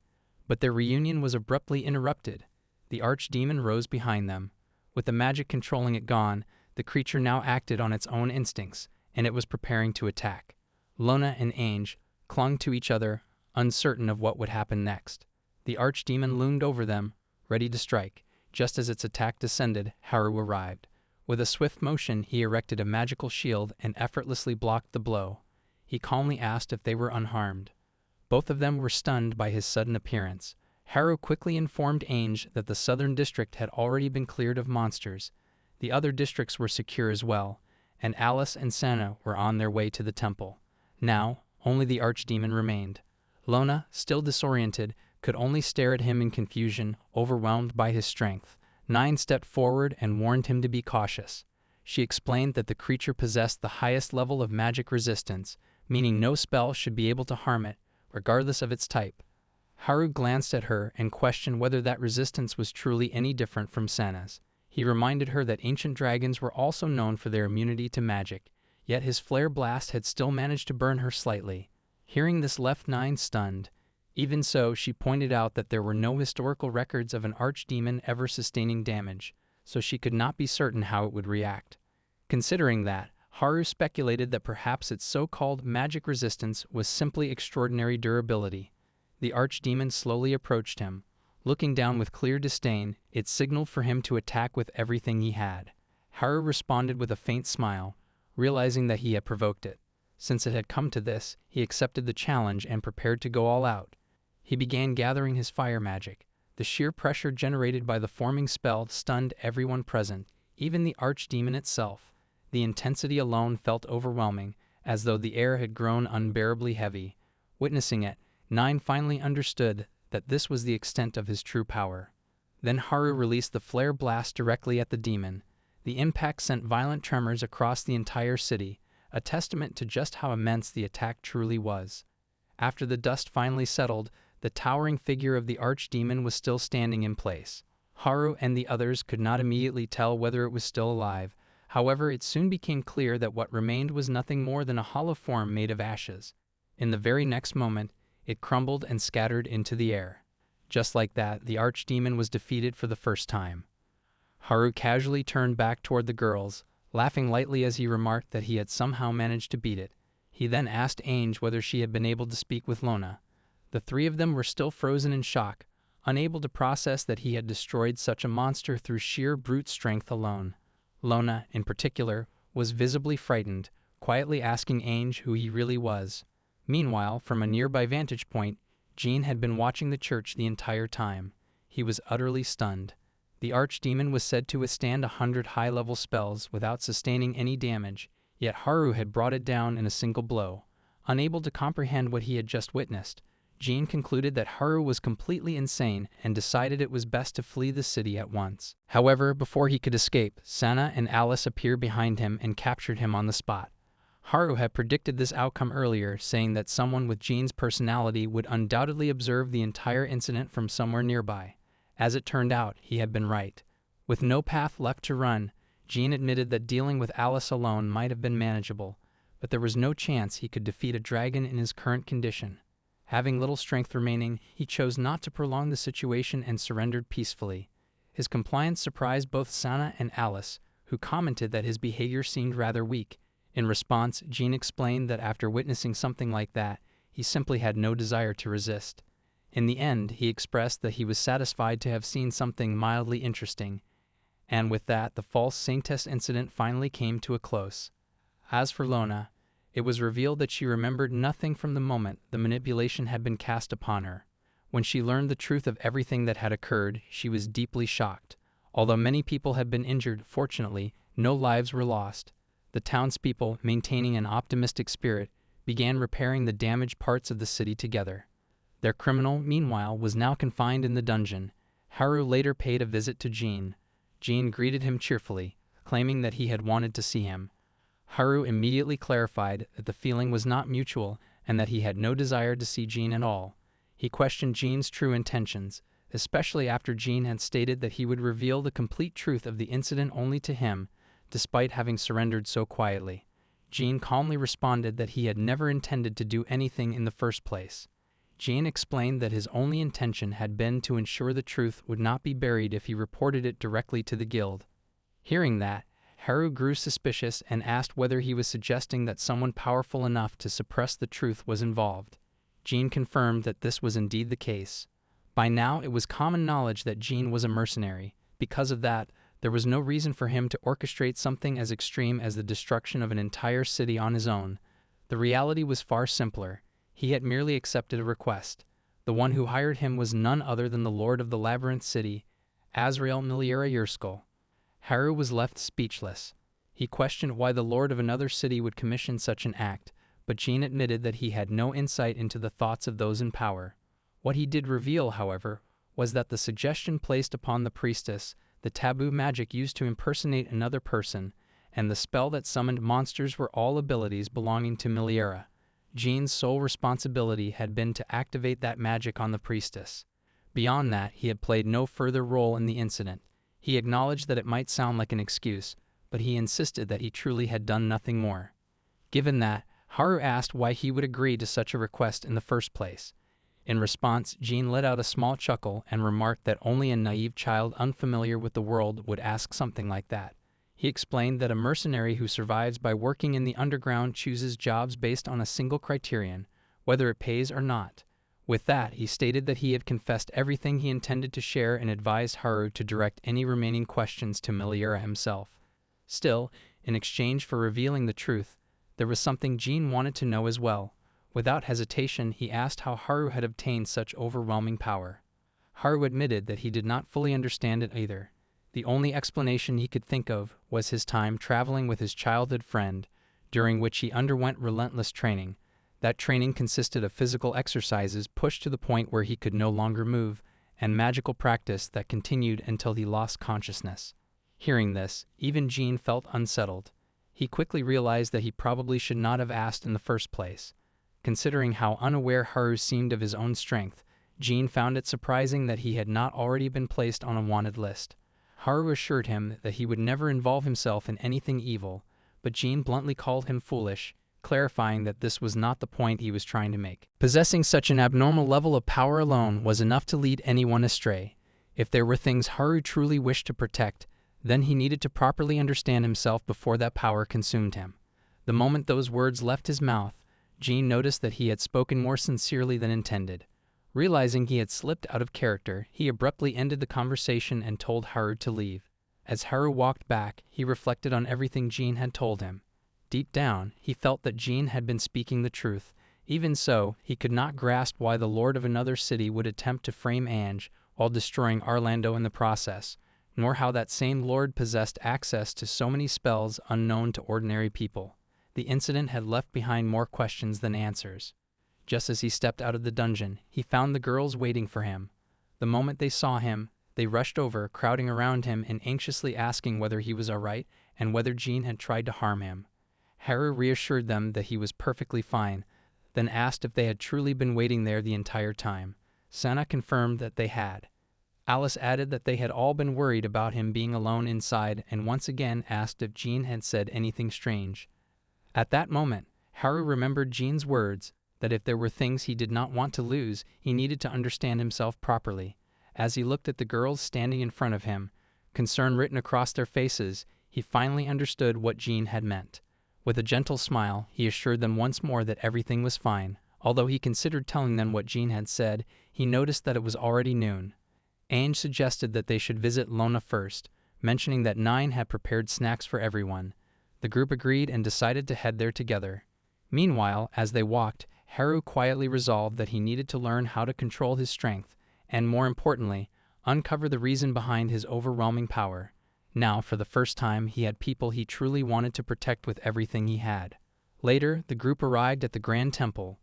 But their reunion was abruptly interrupted. The archdemon rose behind them. With the magic controlling it gone, the creature now acted on its own instincts, and it was preparing to attack. Lona and Ange clung to each other, uncertain of what would happen next. The archdemon loomed over them, ready to strike. Just as its attack descended, Haru arrived. With a swift motion, he erected a magical shield and effortlessly blocked the blow. He calmly asked if they were unharmed. Both of them were stunned by his sudden appearance. Haru quickly informed Ange that the southern district had already been cleared of monsters. The other districts were secure as well, and Alice and Sana were on their way to the temple. Now, only the archdemon remained. Lona, still disoriented, could only stare at him in confusion, overwhelmed by his strength. 9 stepped forward and warned him to be cautious. She explained that the creature possessed the highest level of magic resistance, meaning no spell should be able to harm it, regardless of its type. Haru glanced at her and questioned whether that resistance was truly any different from Sana's. He reminded her that ancient dragons were also known for their immunity to magic, yet his flare blast had still managed to burn her slightly. Hearing this left 9 stunned. Even so, she pointed out that there were no historical records of an archdemon ever sustaining damage, so she could not be certain how it would react. Considering that, Haru speculated that perhaps its so-called magic resistance was simply extraordinary durability. The archdemon slowly approached him. Looking down with clear disdain, it signaled for him to attack with everything he had. Haru responded with a faint smile, realizing that he had provoked it. Since it had come to this, he accepted the challenge and prepared to go all out. He began gathering his fire magic. The sheer pressure generated by the forming spell stunned everyone present, even the archdemon itself. The intensity alone felt overwhelming, as though the air had grown unbearably heavy. Witnessing it, 9 finally understood that this was the extent of his true power. Then Haru released the flare blast directly at the demon. The impact sent violent tremors across the entire city, a testament to just how immense the attack truly was. After the dust finally settled, the towering figure of the archdemon was still standing in place. Haru and the others could not immediately tell whether it was still alive. However, it soon became clear that what remained was nothing more than a hollow form made of ashes. In the very next moment, it crumbled and scattered into the air. Just like that, the archdemon was defeated for the first time. Haru casually turned back toward the girls, laughing lightly as he remarked that he had somehow managed to beat it. He then asked Ainge whether she had been able to speak with Lona. The three of them were still frozen in shock, unable to process that he had destroyed such a monster through sheer brute strength alone. Lona, in particular, was visibly frightened, quietly asking Ainge who he really was. Meanwhile, from a nearby vantage point, Jean had been watching the church the entire time. He was utterly stunned. The archdemon was said to withstand 100 high-level spells without sustaining any damage, yet Haru had brought it down in a single blow. Unable to comprehend what he had just witnessed, Jean concluded that Haru was completely insane and decided it was best to flee the city at once. However, before he could escape, Sana and Alice appeared behind him and captured him on the spot. Haru had predicted this outcome earlier, saying that someone with Jean's personality would undoubtedly observe the entire incident from somewhere nearby. As it turned out, he had been right. With no path left to run, Jean admitted that dealing with Alice alone might have been manageable, but there was no chance he could defeat a dragon in his current condition. Having little strength remaining, he chose not to prolong the situation and surrendered peacefully. His compliance surprised both Sana and Alice, who commented that his behavior seemed rather weak. In response, Jean explained that after witnessing something like that, he simply had no desire to resist. In the end, he expressed that he was satisfied to have seen something mildly interesting, and with that, the false saintess incident finally came to a close. As for Lona, it was revealed that she remembered nothing from the moment the manipulation had been cast upon her. When she learned the truth of everything that had occurred, she was deeply shocked. Although many people had been injured, fortunately, no lives were lost. The townspeople, maintaining an optimistic spirit, began repairing the damaged parts of the city together. Their criminal, meanwhile, was now confined in the dungeon. Haru later paid a visit to Jean. Jean greeted him cheerfully, claiming that he had wanted to see him. Haru immediately clarified that the feeling was not mutual and that he had no desire to see Jean at all. He questioned Jean's true intentions, especially after Jean had stated that he would reveal the complete truth of the incident only to him, despite having surrendered so quietly. Jean calmly responded that he had never intended to do anything in the first place. Jean explained that his only intention had been to ensure the truth would not be buried if he reported it directly to the guild. Hearing that, Haru grew suspicious and asked whether he was suggesting that someone powerful enough to suppress the truth was involved. Jean confirmed that this was indeed the case. By now, it was common knowledge that Jean was a mercenary. Because of that, there was no reason for him to orchestrate something as extreme as the destruction of an entire city on his own. The reality was far simpler. He had merely accepted a request. The one who hired him was none other than the Lord of the Labyrinth City, Azrael Miliera Yerskal. Haru was left speechless. He questioned why the Lord of another city would commission such an act, but Jean admitted that he had no insight into the thoughts of those in power. What he did reveal, however, was that the suggestion placed upon the priestess, the taboo magic used to impersonate another person, and the spell that summoned monsters were all abilities belonging to Miliera. Jean's sole responsibility had been to activate that magic on the priestess. Beyond that, he had played no further role in the incident. He acknowledged that it might sound like an excuse, but he insisted that he truly had done nothing more. Given that, Haru asked why he would agree to such a request in the first place. In response, Jean let out a small chuckle and remarked that only a naive child unfamiliar with the world would ask something like that. He explained that a mercenary who survives by working in the underground chooses jobs based on a single criterion, whether it pays or not. With that, he stated that he had confessed everything he intended to share and advised Haru to direct any remaining questions to Miliera himself. Still, in exchange for revealing the truth, there was something Jean wanted to know as well. Without hesitation, he asked how Haru had obtained such overwhelming power. Haru admitted that he did not fully understand it either. The only explanation he could think of was his time traveling with his childhood friend, during which he underwent relentless training. That training consisted of physical exercises pushed to the point where he could no longer move, and magical practice that continued until he lost consciousness. Hearing this, even Jean felt unsettled. He quickly realized that he probably should not have asked in the first place. Considering how unaware Haru seemed of his own strength, Jean found it surprising that he had not already been placed on a wanted list. Haru assured him that he would never involve himself in anything evil, but Jean bluntly called him foolish, clarifying that this was not the point he was trying to make. Possessing such an abnormal level of power alone was enough to lead anyone astray. If there were things Haru truly wished to protect, then he needed to properly understand himself before that power consumed him. The moment those words left his mouth, Jean noticed that he had spoken more sincerely than intended. Realizing he had slipped out of character, he abruptly ended the conversation and told Haru to leave. As Haru walked back, he reflected on everything Jean had told him. Deep down, he felt that Jean had been speaking the truth. Even so, he could not grasp why the lord of another city would attempt to frame Ange while destroying Orlando in the process, nor how that same lord possessed access to so many spells unknown to ordinary people. The incident had left behind more questions than answers. Just as he stepped out of the dungeon, he found the girls waiting for him. The moment they saw him, they rushed over, crowding around him and anxiously asking whether he was all right and whether Jean had tried to harm him. Haru reassured them that he was perfectly fine, then asked if they had truly been waiting there the entire time. Sana confirmed that they had. Alice added that they had all been worried about him being alone inside and once again asked if Jean had said anything strange. At that moment, Haru remembered Jean's words that if there were things he did not want to lose, he needed to understand himself properly. As he looked at the girls standing in front of him, concern written across their faces, he finally understood what Jean had meant. With a gentle smile, he assured them once more that everything was fine. Although he considered telling them what Jean had said, he noticed that it was already noon. Ange suggested that they should visit Lona first, mentioning that Nine had prepared snacks for everyone. The group agreed and decided to head there together. Meanwhile, as they walked, Haru quietly resolved that he needed to learn how to control his strength, and more importantly, uncover the reason behind his overwhelming power. Now, for the first time, he had people he truly wanted to protect with everything he had. Later, the group arrived at the Grand Temple.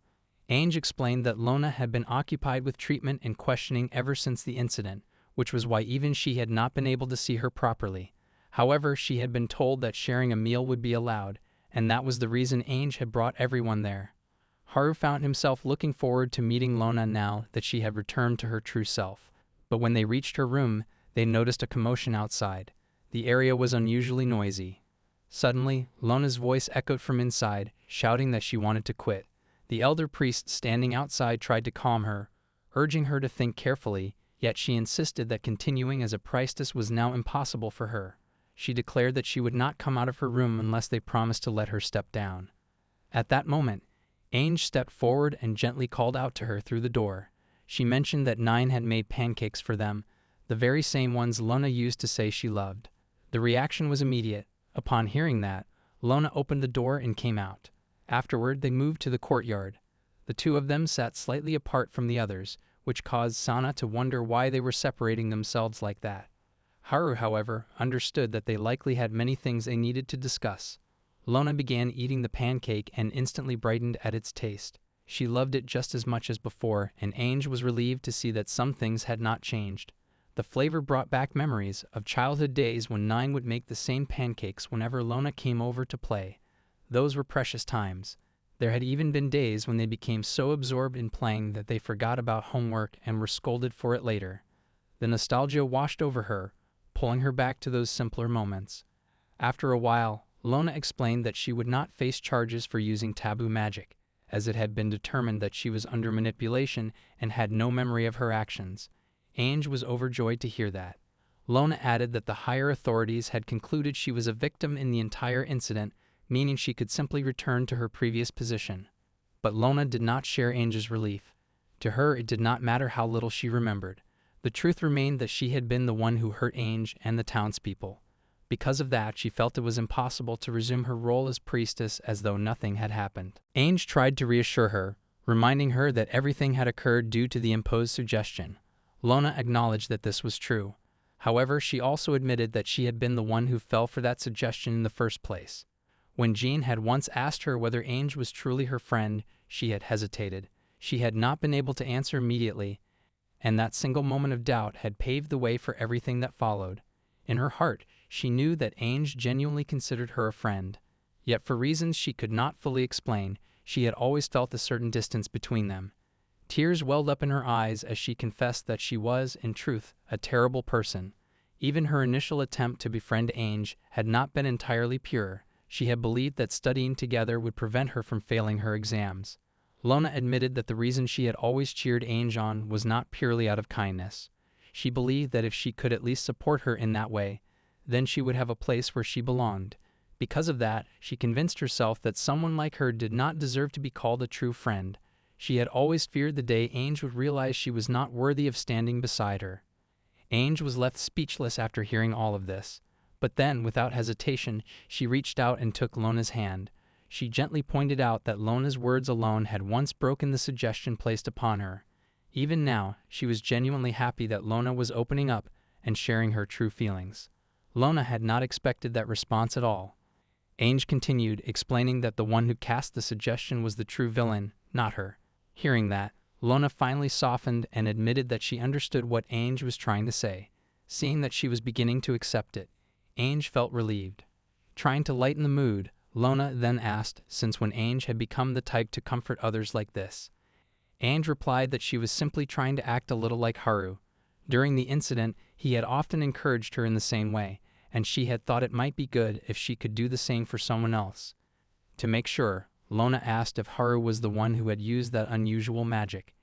Ange explained that Lona had been occupied with treatment and questioning ever since the incident, which was why even she had not been able to see her properly. However, she had been told that sharing a meal would be allowed, and that was the reason Ange had brought everyone there. Haru found himself looking forward to meeting Lona now that she had returned to her true self. But when they reached her room, they noticed a commotion outside. The area was unusually noisy. Suddenly, Lona's voice echoed from inside, shouting that she wanted to quit. The elder priest standing outside tried to calm her, urging her to think carefully, yet she insisted that continuing as a priestess was now impossible for her. She declared that she would not come out of her room unless they promised to let her step down. At that moment, Ange stepped forward and gently called out to her through the door. She mentioned that Nine had made pancakes for them, the very same ones Lona used to say she loved. The reaction was immediate. Upon hearing that, Lona opened the door and came out. Afterward, they moved to the courtyard. The two of them sat slightly apart from the others, which caused Sana to wonder why they were separating themselves like that. Haru, however, understood that they likely had many things they needed to discuss. Lona began eating the pancake and instantly brightened at its taste. She loved it just as much as before, and Ange was relieved to see that some things had not changed. The flavor brought back memories of childhood days when Nine would make the same pancakes whenever Lona came over to play. Those were precious times. There had even been days when they became so absorbed in playing that they forgot about homework and were scolded for it later. The nostalgia washed over her, pulling her back to those simpler moments. After a while, Lona explained that she would not face charges for using taboo magic, as it had been determined that she was under manipulation and had no memory of her actions. Ange was overjoyed to hear that. Lona added that the higher authorities had concluded she was a victim in the entire incident, meaning she could simply return to her previous position. But Lona did not share Ange's relief. To her, it did not matter how little she remembered. The truth remained that she had been the one who hurt Ange and the townspeople. Because of that, she felt it was impossible to resume her role as priestess as though nothing had happened. Ange tried to reassure her, reminding her that everything had occurred due to the imposed suggestion. Lona acknowledged that this was true. However, she also admitted that she had been the one who fell for that suggestion in the first place. When Jean had once asked her whether Ange was truly her friend, she had hesitated. She had not been able to answer immediately, and that single moment of doubt had paved the way for everything that followed. In her heart, she knew that Ange genuinely considered her a friend. Yet for reasons she could not fully explain, she had always felt a certain distance between them. Tears welled up in her eyes as she confessed that she was, in truth, a terrible person. Even her initial attempt to befriend Ange had not been entirely pure. She had believed that studying together would prevent her from failing her exams. Lona admitted that the reason she had always cheered Ange on was not purely out of kindness. She believed that if she could at least support her in that way, then she would have a place where she belonged. Because of that, she convinced herself that someone like her did not deserve to be called a true friend. She had always feared the day Ange would realize she was not worthy of standing beside her. Ange was left speechless after hearing all of this. But then, without hesitation, she reached out and took Lona's hand. She gently pointed out that Lona's words alone had once broken the suggestion placed upon her. Even now, she was genuinely happy that Lona was opening up and sharing her true feelings. Lona had not expected that response at all. Ange continued, explaining that the one who cast the suggestion was the true villain, not her. Hearing that, Lona finally softened and admitted that she understood what Ange was trying to say. Seeing that she was beginning to accept it, Ange felt relieved. Trying to lighten the mood, Lona then asked since when Ange had become the type to comfort others like this. Ange replied that she was simply trying to act a little like Haru. During the incident, he had often encouraged her in the same way, and she had thought it might be good if she could do the same for someone else. To make sure, Lona asked if Haru was the one who had used that unusual magic.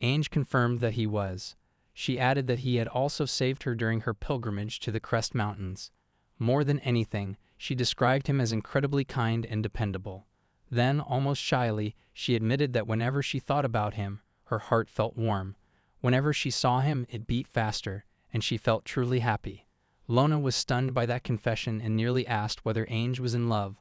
Ange confirmed that he was. She added that he had also saved her during her pilgrimage to the Crest Mountains. More than anything, she described him as incredibly kind and dependable. Then, almost shyly, she admitted that whenever she thought about him, her heart felt warm. Whenever she saw him, it beat faster, and she felt truly happy. Lona was stunned by that confession and nearly asked whether Ange was in love.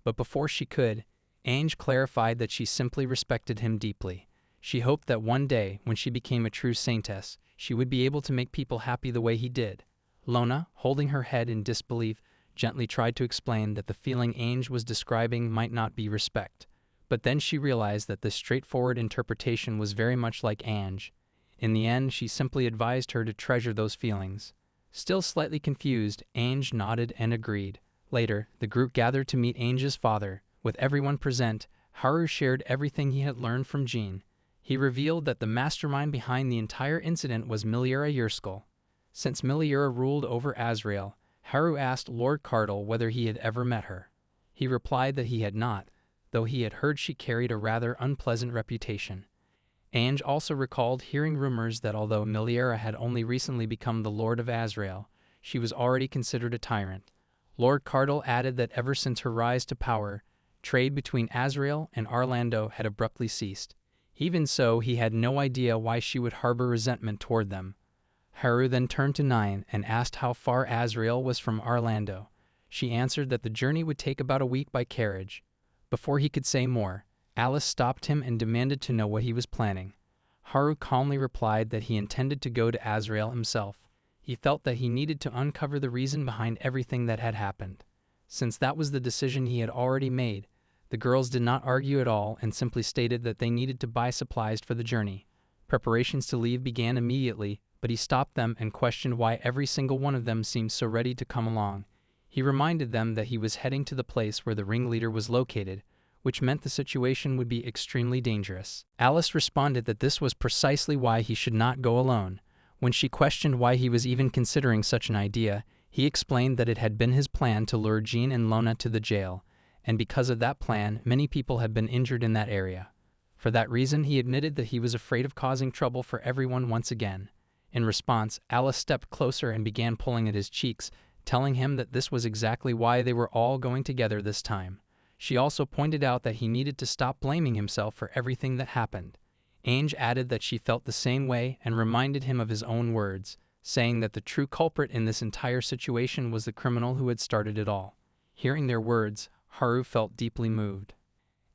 But before she could, Ange clarified that she simply respected him deeply. She hoped that one day, when she became a true saintess, she would be able to make people happy the way he did. Lona, holding her head in disbelief, gently tried to explain that the feeling Ange was describing might not be respect. But then she realized that this straightforward interpretation was very much like Ange. In the end, she simply advised her to treasure those feelings. Still slightly confused, Ange nodded and agreed. Later, the group gathered to meet Ange's father. With everyone present, Haru shared everything he had learned from Jean. He revealed that the mastermind behind the entire incident was Miliera Yerskal. Since Miliera ruled over Azrael, Haru asked Lord Cardinal whether he had ever met her. He replied that he had not, though he had heard she carried a rather unpleasant reputation. Ange also recalled hearing rumors that although Miliera had only recently become the Lord of Azrael, she was already considered a tyrant. Lord Cardinal added that ever since her rise to power, trade between Azrael and Orlando had abruptly ceased. Even so, he had no idea why she would harbor resentment toward them. Haru then turned to Nine and asked how far Azrael was from Orlando. She answered that the journey would take about a week by carriage. Before he could say more, Alice stopped him and demanded to know what he was planning. Haru calmly replied that he intended to go to Azrael himself. He felt that he needed to uncover the reason behind everything that had happened. Since that was the decision he had already made, the girls did not argue at all and simply stated that they needed to buy supplies for the journey. Preparations to leave began immediately, but he stopped them and questioned why every single one of them seemed so ready to come along. He reminded them that he was heading to the place where the ringleader was located, which meant the situation would be extremely dangerous. Alice responded that this was precisely why he should not go alone. When she questioned why he was even considering such an idea, he explained that it had been his plan to lure Jean and Lona to the jail, and because of that plan, many people had been injured in that area. For that reason, he admitted that he was afraid of causing trouble for everyone once again. In response, Alice stepped closer and began pulling at his cheeks, telling him that this was exactly why they were all going together this time. She also pointed out that he needed to stop blaming himself for everything that happened. Ange added that she felt the same way and reminded him of his own words, saying that the true culprit in this entire situation was the criminal who had started it all. Hearing their words, Haru felt deeply moved.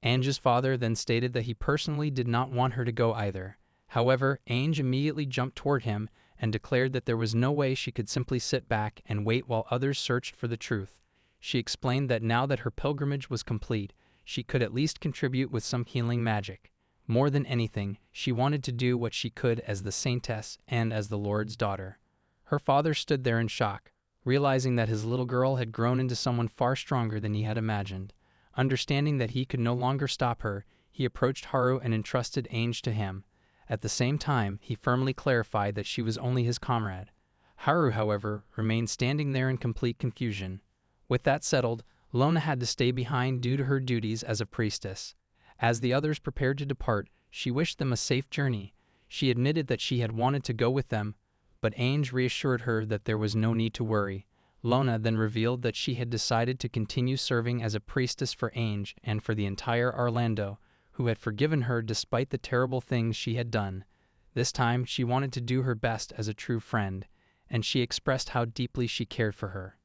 Ange's father then stated that he personally did not want her to go either. However, Ange immediately jumped toward him and declared that there was no way she could simply sit back and wait while others searched for the truth. She explained that now that her pilgrimage was complete, she could at least contribute with some healing magic. More than anything, she wanted to do what she could as the saintess and as the Lord's daughter. Her father stood there in shock, realizing that his little girl had grown into someone far stronger than he had imagined. Understanding that he could no longer stop her, he approached Haru and entrusted Ange to him. At the same time, he firmly clarified that she was only his comrade. Haru, however, remained standing there in complete confusion. With that settled, Lona had to stay behind due to her duties as a priestess. As the others prepared to depart, she wished them a safe journey. She admitted that she had wanted to go with them, but Ange reassured her that there was no need to worry. Lona then revealed that she had decided to continue serving as a priestess for Ainge and for the entire Orlando, who had forgiven her despite the terrible things she had done. This time, she wanted to do her best as a true friend, and she expressed how deeply she cared for her.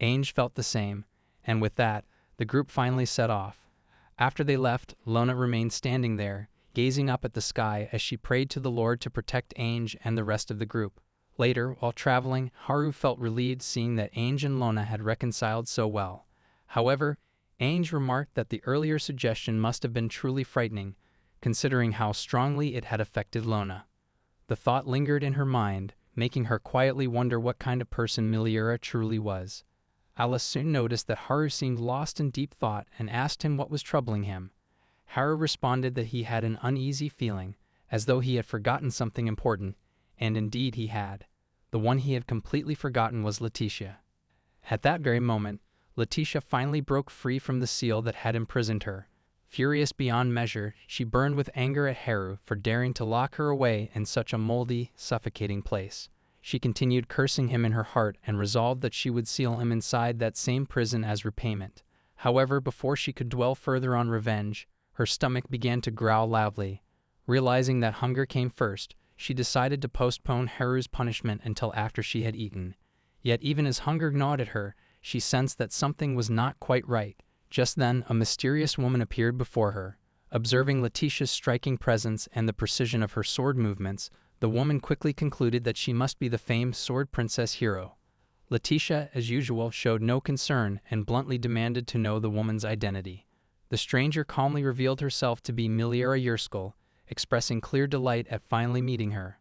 Ainge felt the same, and with that, the group finally set off. After they left, Lona remained standing there, gazing up at the sky as she prayed to the Lord to protect Ainge and the rest of the group. Later, while traveling, Haru felt relieved seeing that Ainge and Lona had reconciled so well. However, Ainge remarked that the earlier suggestion must have been truly frightening, considering how strongly it had affected Lona. The thought lingered in her mind, making her quietly wonder what kind of person Miliera truly was. Alice soon noticed that Haru seemed lost in deep thought and asked him what was troubling him. Haru responded that he had an uneasy feeling, as though he had forgotten something important, and indeed he had. The one he had completely forgotten was Leticia. At that very moment, Leticia finally broke free from the seal that had imprisoned her. Furious beyond measure, she burned with anger at Haru for daring to lock her away in such a moldy, suffocating place. She continued cursing him in her heart and resolved that she would seal him inside that same prison as repayment. However, before she could dwell further on revenge, her stomach began to growl loudly. Realizing that hunger came first, she decided to postpone Haru's punishment until after she had eaten. Yet even as hunger gnawed at her, she sensed that something was not quite right. Just then, a mysterious woman appeared before her. Observing Leticia's striking presence and the precision of her sword movements, the woman quickly concluded that she must be the famed sword princess Hero. Leticia, as usual, showed no concern and bluntly demanded to know the woman's identity. The stranger calmly revealed herself to be Miliera Yerskal, expressing clear delight at finally meeting her.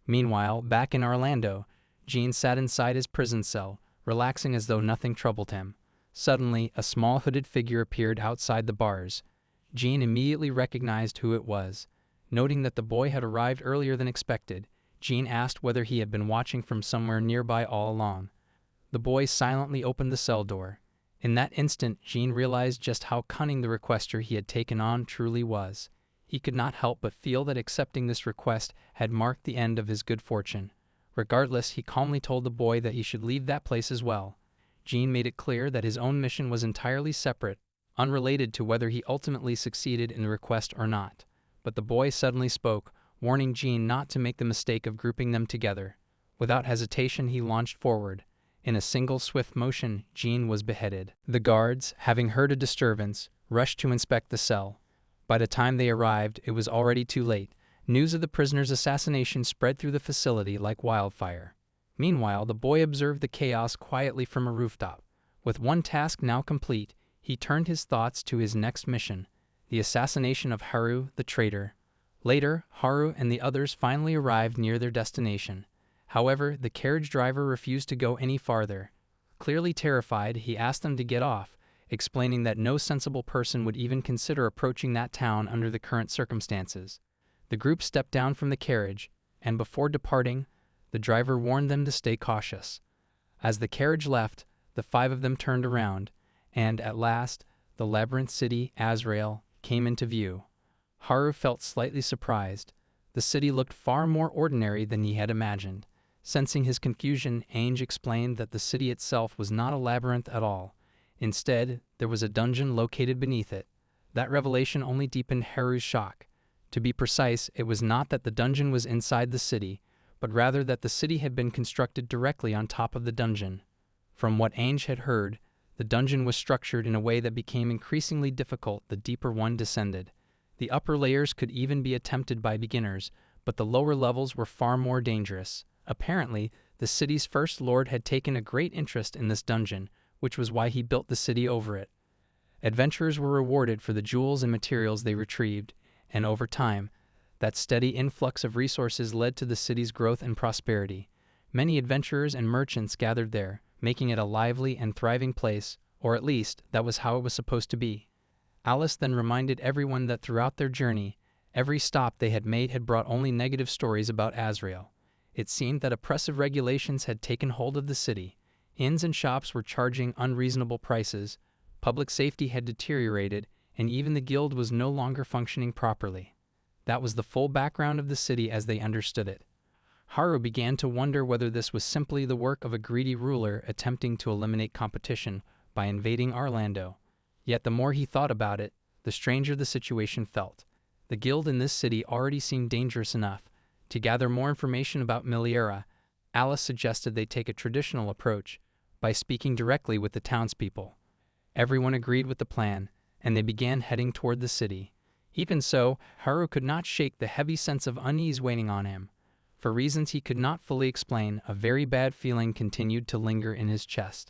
Meanwhile, back in Orlando, Jean sat inside his prison cell, relaxing as though nothing troubled him. Suddenly, a small hooded figure appeared outside the bars. Jean immediately recognized who it was. Noting that the boy had arrived earlier than expected, Jean asked whether he had been watching from somewhere nearby all along. The boy silently opened the cell door. In that instant, Jean realized just how cunning the requester he had taken on truly was. He could not help but feel that accepting this request had marked the end of his good fortune. Regardless, he calmly told the boy that he should leave that place as well. Jean made it clear that his own mission was entirely separate, unrelated to whether he ultimately succeeded in the request or not. But the boy suddenly spoke, warning Jean not to make the mistake of grouping them together. Without hesitation, he launched forward. In a single swift motion, Jean was beheaded. The guards, having heard a disturbance, rushed to inspect the cell. By the time they arrived, it was already too late. News of the prisoner's assassination spread through the facility like wildfire. Meanwhile, the boy observed the chaos quietly from a rooftop. With one task now complete, he turned his thoughts to his next mission, the assassination of Haru, the traitor. Later, Haru and the others finally arrived near their destination. However, the carriage driver refused to go any farther. Clearly terrified, he asked them to get off, explaining that no sensible person would even consider approaching that town under the current circumstances. The group stepped down from the carriage, and before departing, the driver warned them to stay cautious. As the carriage left, the five of them turned around, and at last, the labyrinth city, Azrael, came into view. Haru felt slightly surprised. The city looked far more ordinary than he had imagined. Sensing his confusion, Ainge explained that the city itself was not a labyrinth at all. Instead, there was a dungeon located beneath it. That revelation only deepened Haru's shock. To be precise, it was not that the dungeon was inside the city, but rather that the city had been constructed directly on top of the dungeon. From what Ainge had heard, the dungeon was structured in a way that became increasingly difficult the deeper one descended. The upper layers could even be attempted by beginners, but the lower levels were far more dangerous. Apparently, the city's first lord had taken a great interest in this dungeon, which was why he built the city over it. Adventurers were rewarded for the jewels and materials they retrieved, and over time, that steady influx of resources led to the city's growth and prosperity. Many adventurers and merchants gathered there, making it a lively and thriving place, or at least, that was how it was supposed to be. Alice then reminded everyone that throughout their journey, every stop they had made had brought only negative stories about Azrael. It seemed that oppressive regulations had taken hold of the city. Inns and shops were charging unreasonable prices, public safety had deteriorated, and even the guild was no longer functioning properly. That was the full background of the city as they understood it. Haru began to wonder whether this was simply the work of a greedy ruler attempting to eliminate competition by invading Orlando. Yet the more he thought about it, the stranger the situation felt. The guild in this city already seemed dangerous enough. To gather more information about Miliera, Alice suggested they take a traditional approach by speaking directly with the townspeople. Everyone agreed with the plan, and they began heading toward the city. Even so, Haru could not shake the heavy sense of unease weighing on him. For reasons he could not fully explain, a very bad feeling continued to linger in his chest.